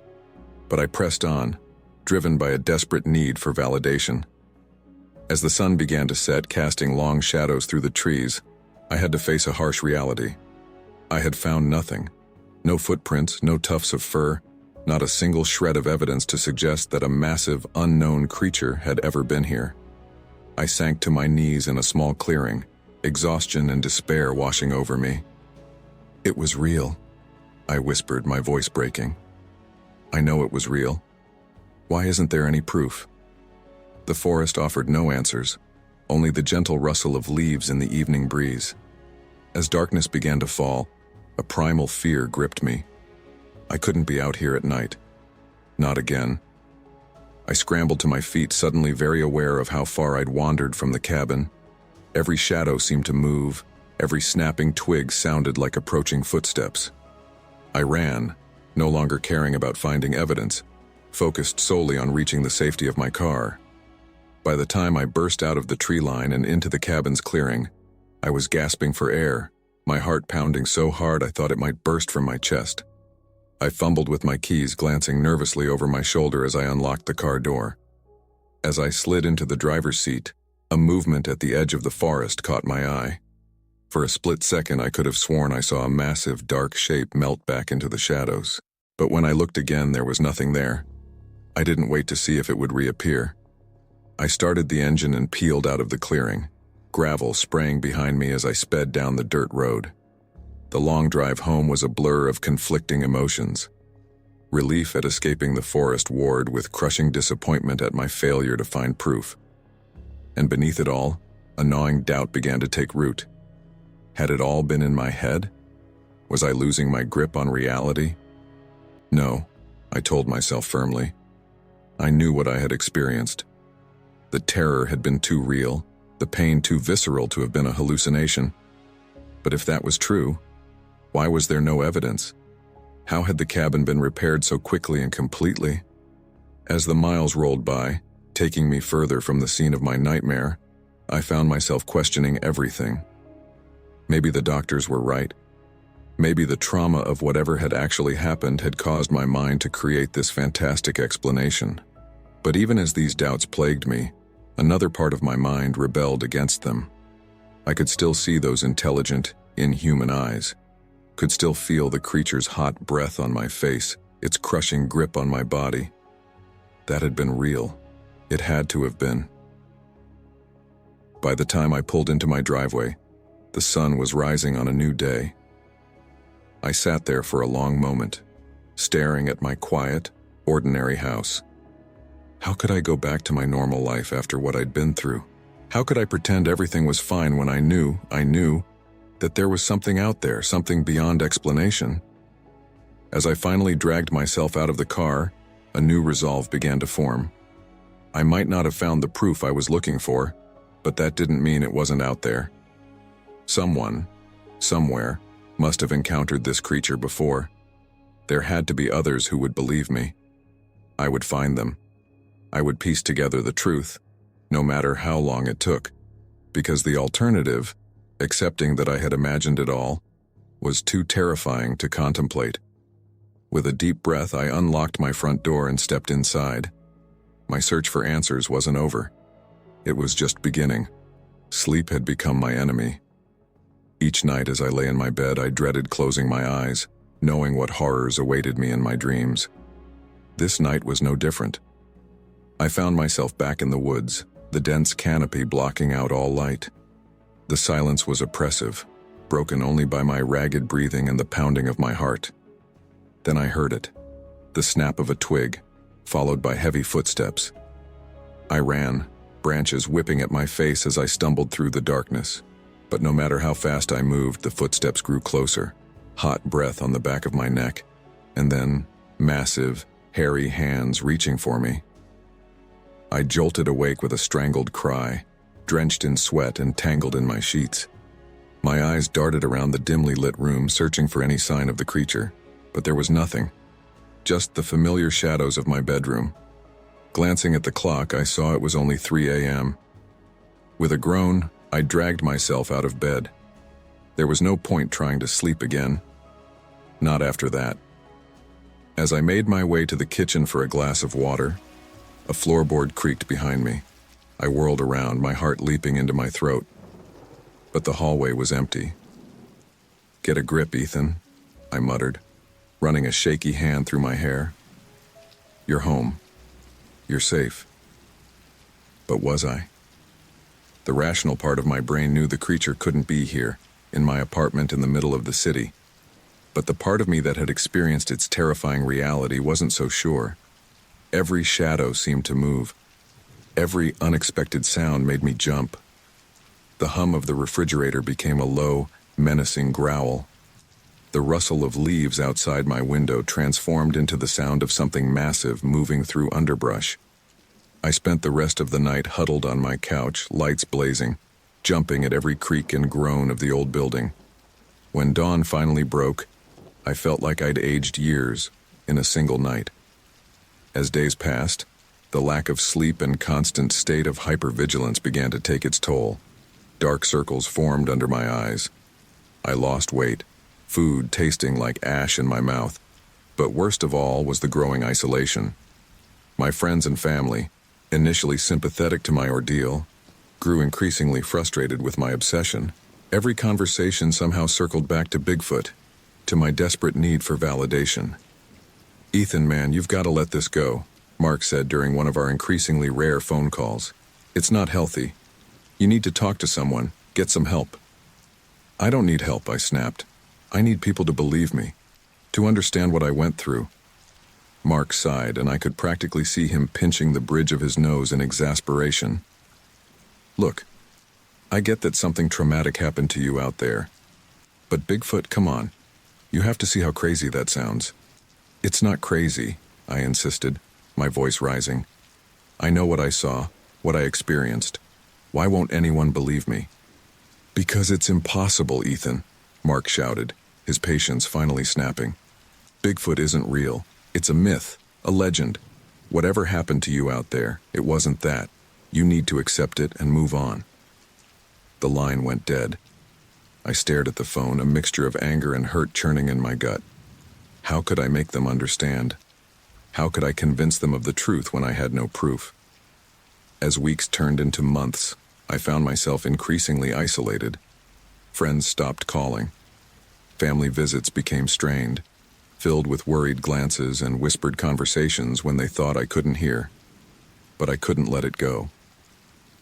But I pressed on, driven by a desperate need for validation. As the sun began to set, casting long shadows through the trees, I had to face a harsh reality. I had found nothing. No footprints, no tufts of fur, not a single shred of evidence to suggest that a massive, unknown creature had ever been here. I sank to my knees in a small clearing, exhaustion and despair washing over me. "It was real," I whispered, my voice breaking. "I know it was real. Why isn't there any proof?" The forest offered no answers, only the gentle rustle of leaves in the evening breeze. As darkness began to fall, a primal fear gripped me. I couldn't be out here at night. Not again. I scrambled to my feet, suddenly very aware of how far I'd wandered from the cabin. Every shadow seemed to move, every snapping twig sounded like approaching footsteps. I ran, no longer caring about finding evidence, focused solely on reaching the safety of my car. By the time I burst out of the tree line and into the cabin's clearing, I was gasping for air, my heart pounding so hard I thought it might burst from my chest. I fumbled with my keys, glancing nervously over my shoulder as I unlocked the car door. As I slid into the driver's seat, a movement at the edge of the forest caught my eye. For a split second, I could have sworn I saw a massive, dark shape melt back into the shadows. But when I looked again, there was nothing there. I didn't wait to see if it would reappear. I started the engine and peeled out of the clearing, gravel spraying behind me as I sped down the dirt road. The long drive home was a blur of conflicting emotions. Relief at escaping the forest warred with crushing disappointment at my failure to find proof. And beneath it all, a gnawing doubt began to take root. Had it all been in my head? Was I losing my grip on reality? No, I told myself firmly. I knew what I had experienced. The terror had been too real, the pain too visceral to have been a hallucination. But if that was true, why was there no evidence? How had the cabin been repaired so quickly and completely? As the miles rolled by, taking me further from the scene of my nightmare, I found myself questioning everything. Maybe the doctors were right. Maybe the trauma of whatever had actually happened had caused my mind to create this fantastic explanation. But even as these doubts plagued me, another part of my mind rebelled against them. I could still see those intelligent, inhuman eyes, could still feel the creature's hot breath on my face, its crushing grip on my body. That had been real. It had to have been. By the time I pulled into my driveway, the sun was rising on a new day. I sat there for a long moment, staring at my quiet, ordinary house. How could I go back to my normal life after what I'd been through? How could I pretend everything was fine when I knew that there was something out there, something beyond explanation? As I finally dragged myself out of the car, a new resolve began to form. I might not have found the proof I was looking for, but that didn't mean it wasn't out there. Someone, somewhere, must have encountered this creature before. There had to be others who would believe me. I would find them. I would piece together the truth, no matter how long it took, because the alternative, accepting that I had imagined it all, was too terrifying to contemplate. With a deep breath, I unlocked my front door and stepped inside. My search for answers wasn't over. It was just beginning. Sleep had become my enemy. Each night as I lay in my bed, I dreaded closing my eyes, knowing what horrors awaited me in my dreams. This night was no different. I found myself back in the woods, the dense canopy blocking out all light. The silence was oppressive, broken only by my ragged breathing and the pounding of my heart. Then I heard it, the snap of a twig, followed by heavy footsteps. I ran, branches whipping at my face as I stumbled through the darkness. But no matter how fast I moved, the footsteps grew closer, hot breath on the back of my neck, and then massive, hairy hands reaching for me. I jolted awake with a strangled cry, drenched in sweat and tangled in my sheets. My eyes darted around the dimly lit room, searching for any sign of the creature, but there was nothing. Just the familiar shadows of my bedroom. Glancing at the clock, I saw it was only 3 a.m. With a groan, I dragged myself out of bed. There was no point trying to sleep again. Not after that. As I made my way to the kitchen for a glass of water, a floorboard creaked behind me. I whirled around, my heart leaping into my throat. But the hallway was empty. "Get a grip, Ethan," I muttered, running a shaky hand through my hair. "You're home. You're safe." But was I? The rational part of my brain knew the creature couldn't be here, in my apartment in the middle of the city. But the part of me that had experienced its terrifying reality wasn't so sure. Every shadow seemed to move. Every unexpected sound made me jump. The hum of the refrigerator became a low, menacing growl. The rustle of leaves outside my window transformed into the sound of something massive moving through underbrush. I spent the rest of the night huddled on my couch, lights blazing, jumping at every creak and groan of the old building. When dawn finally broke, I felt like I'd aged years in a single night. As days passed, the lack of sleep and constant state of hypervigilance began to take its toll. Dark circles formed under my eyes. I lost weight, food tasting like ash in my mouth. But worst of all was the growing isolation. My friends and family, initially sympathetic to my ordeal, grew increasingly frustrated with my obsession. Every conversation somehow circled back to Bigfoot, to my desperate need for validation. "Ethan, man, you've got to let this go," Mark said during one of our increasingly rare phone calls. "It's not healthy. You need to talk to someone, get some help." "I don't need help," I snapped. "I need people to believe me, to understand what I went through." Mark sighed, and I could practically see him pinching the bridge of his nose in exasperation. "Look, I get that something traumatic happened to you out there, But Bigfoot, come on. You have to see how crazy that sounds. It's not crazy, I insisted, my voice rising. I know what I saw, what I experienced. Why won't anyone believe me? Because it's impossible, Ethan, Mark shouted, his patience finally snapping. Bigfoot isn't real. It's a myth, a legend. Whatever happened to you out there, it wasn't that. You need to accept it and move on. The line went dead. I stared at the phone, a mixture of anger and hurt churning in my gut. How could I make them understand? How could I convince them of the truth when I had no proof? As weeks turned into months, I found myself increasingly isolated. Friends stopped calling. Family visits became strained, filled with worried glances and whispered conversations when they thought I couldn't hear. But I couldn't let it go.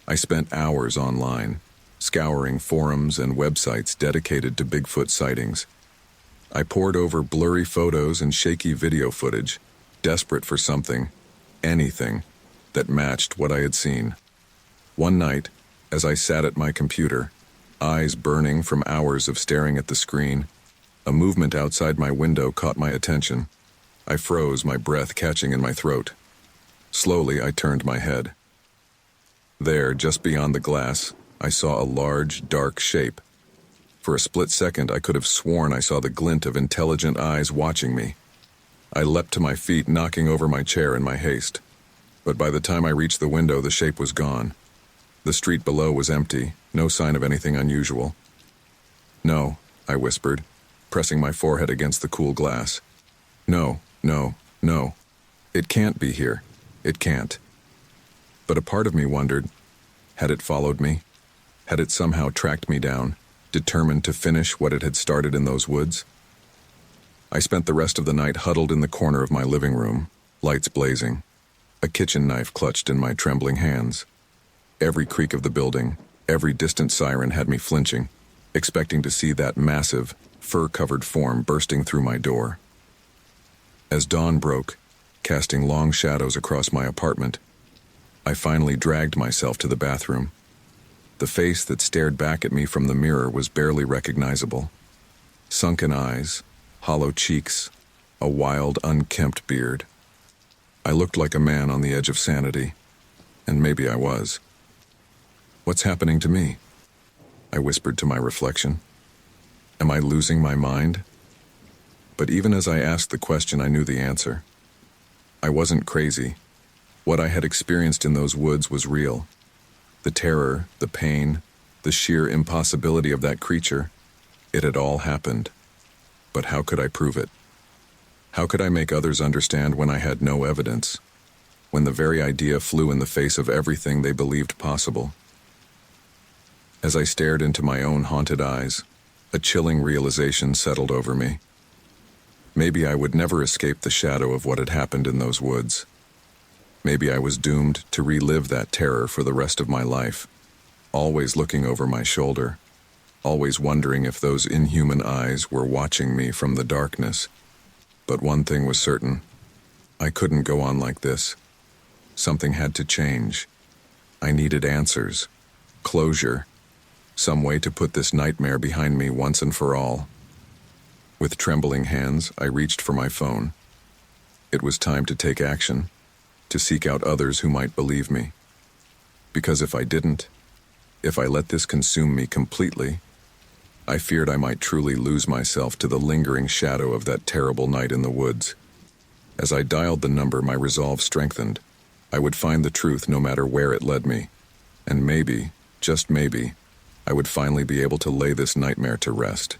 I spent hours online, scouring forums and websites dedicated to Bigfoot sightings. I pored over blurry photos and shaky video footage, desperate for something, anything, that matched what I had seen. One night, as I sat at my computer, eyes burning from hours of staring at the screen, a movement outside my window caught my attention. I froze, my breath catching in my throat. Slowly, I turned my head. There, just beyond the glass, I saw a large, dark shape. For a split second, I could have sworn I saw the glint of intelligent eyes watching me. I leapt to my feet, knocking over my chair in my haste. But by the time I reached the window, the shape was gone. The street below was empty, no sign of anything unusual. "No," I whispered, pressing my forehead against the cool glass. "No, no, no. It can't be here. It can't." But a part of me wondered, had it followed me? Had it somehow tracked me down, determined to finish what it had started in those woods? I spent the rest of the night huddled in the corner of my living room, lights blazing, a kitchen knife clutched in my trembling hands. Every creak of the building, every distant siren had me flinching, expecting to see that massive, fur-covered form bursting through my door. As dawn broke, casting long shadows across my apartment, I finally dragged myself to the bathroom. The face that stared back at me from the mirror was barely recognizable. Sunken eyes, hollow cheeks, a wild, unkempt beard. I looked like a man on the edge of sanity, and maybe I was. "What's happening to me?" I whispered to my reflection. "Am I losing my mind?" But even as I asked the question, I knew the answer. I wasn't crazy. What I had experienced in those woods was real. The terror, the pain, the sheer impossibility of that creature, it had all happened. But how could I prove it? How could I make others understand when I had no evidence, when the very idea flew in the face of everything they believed possible? As I stared into my own haunted eyes, a chilling realization settled over me. Maybe I would never escape the shadow of what had happened in those woods. Maybe I was doomed to relive that terror for the rest of my life, always looking over my shoulder, always wondering if those inhuman eyes were watching me from the darkness. But one thing was certain. I couldn't go on like this. Something had to change. I needed answers, closure, some way to put this nightmare behind me once and for all. With trembling hands, I reached for my phone. It was time to take action, to seek out others who might believe me. Because if I didn't, if I let this consume me completely, I feared I might truly lose myself to the lingering shadow of that terrible night in the woods. As I dialed the number, my resolve strengthened. I would find the truth no matter where it led me. And maybe, just maybe, I would finally be able to lay this nightmare to rest.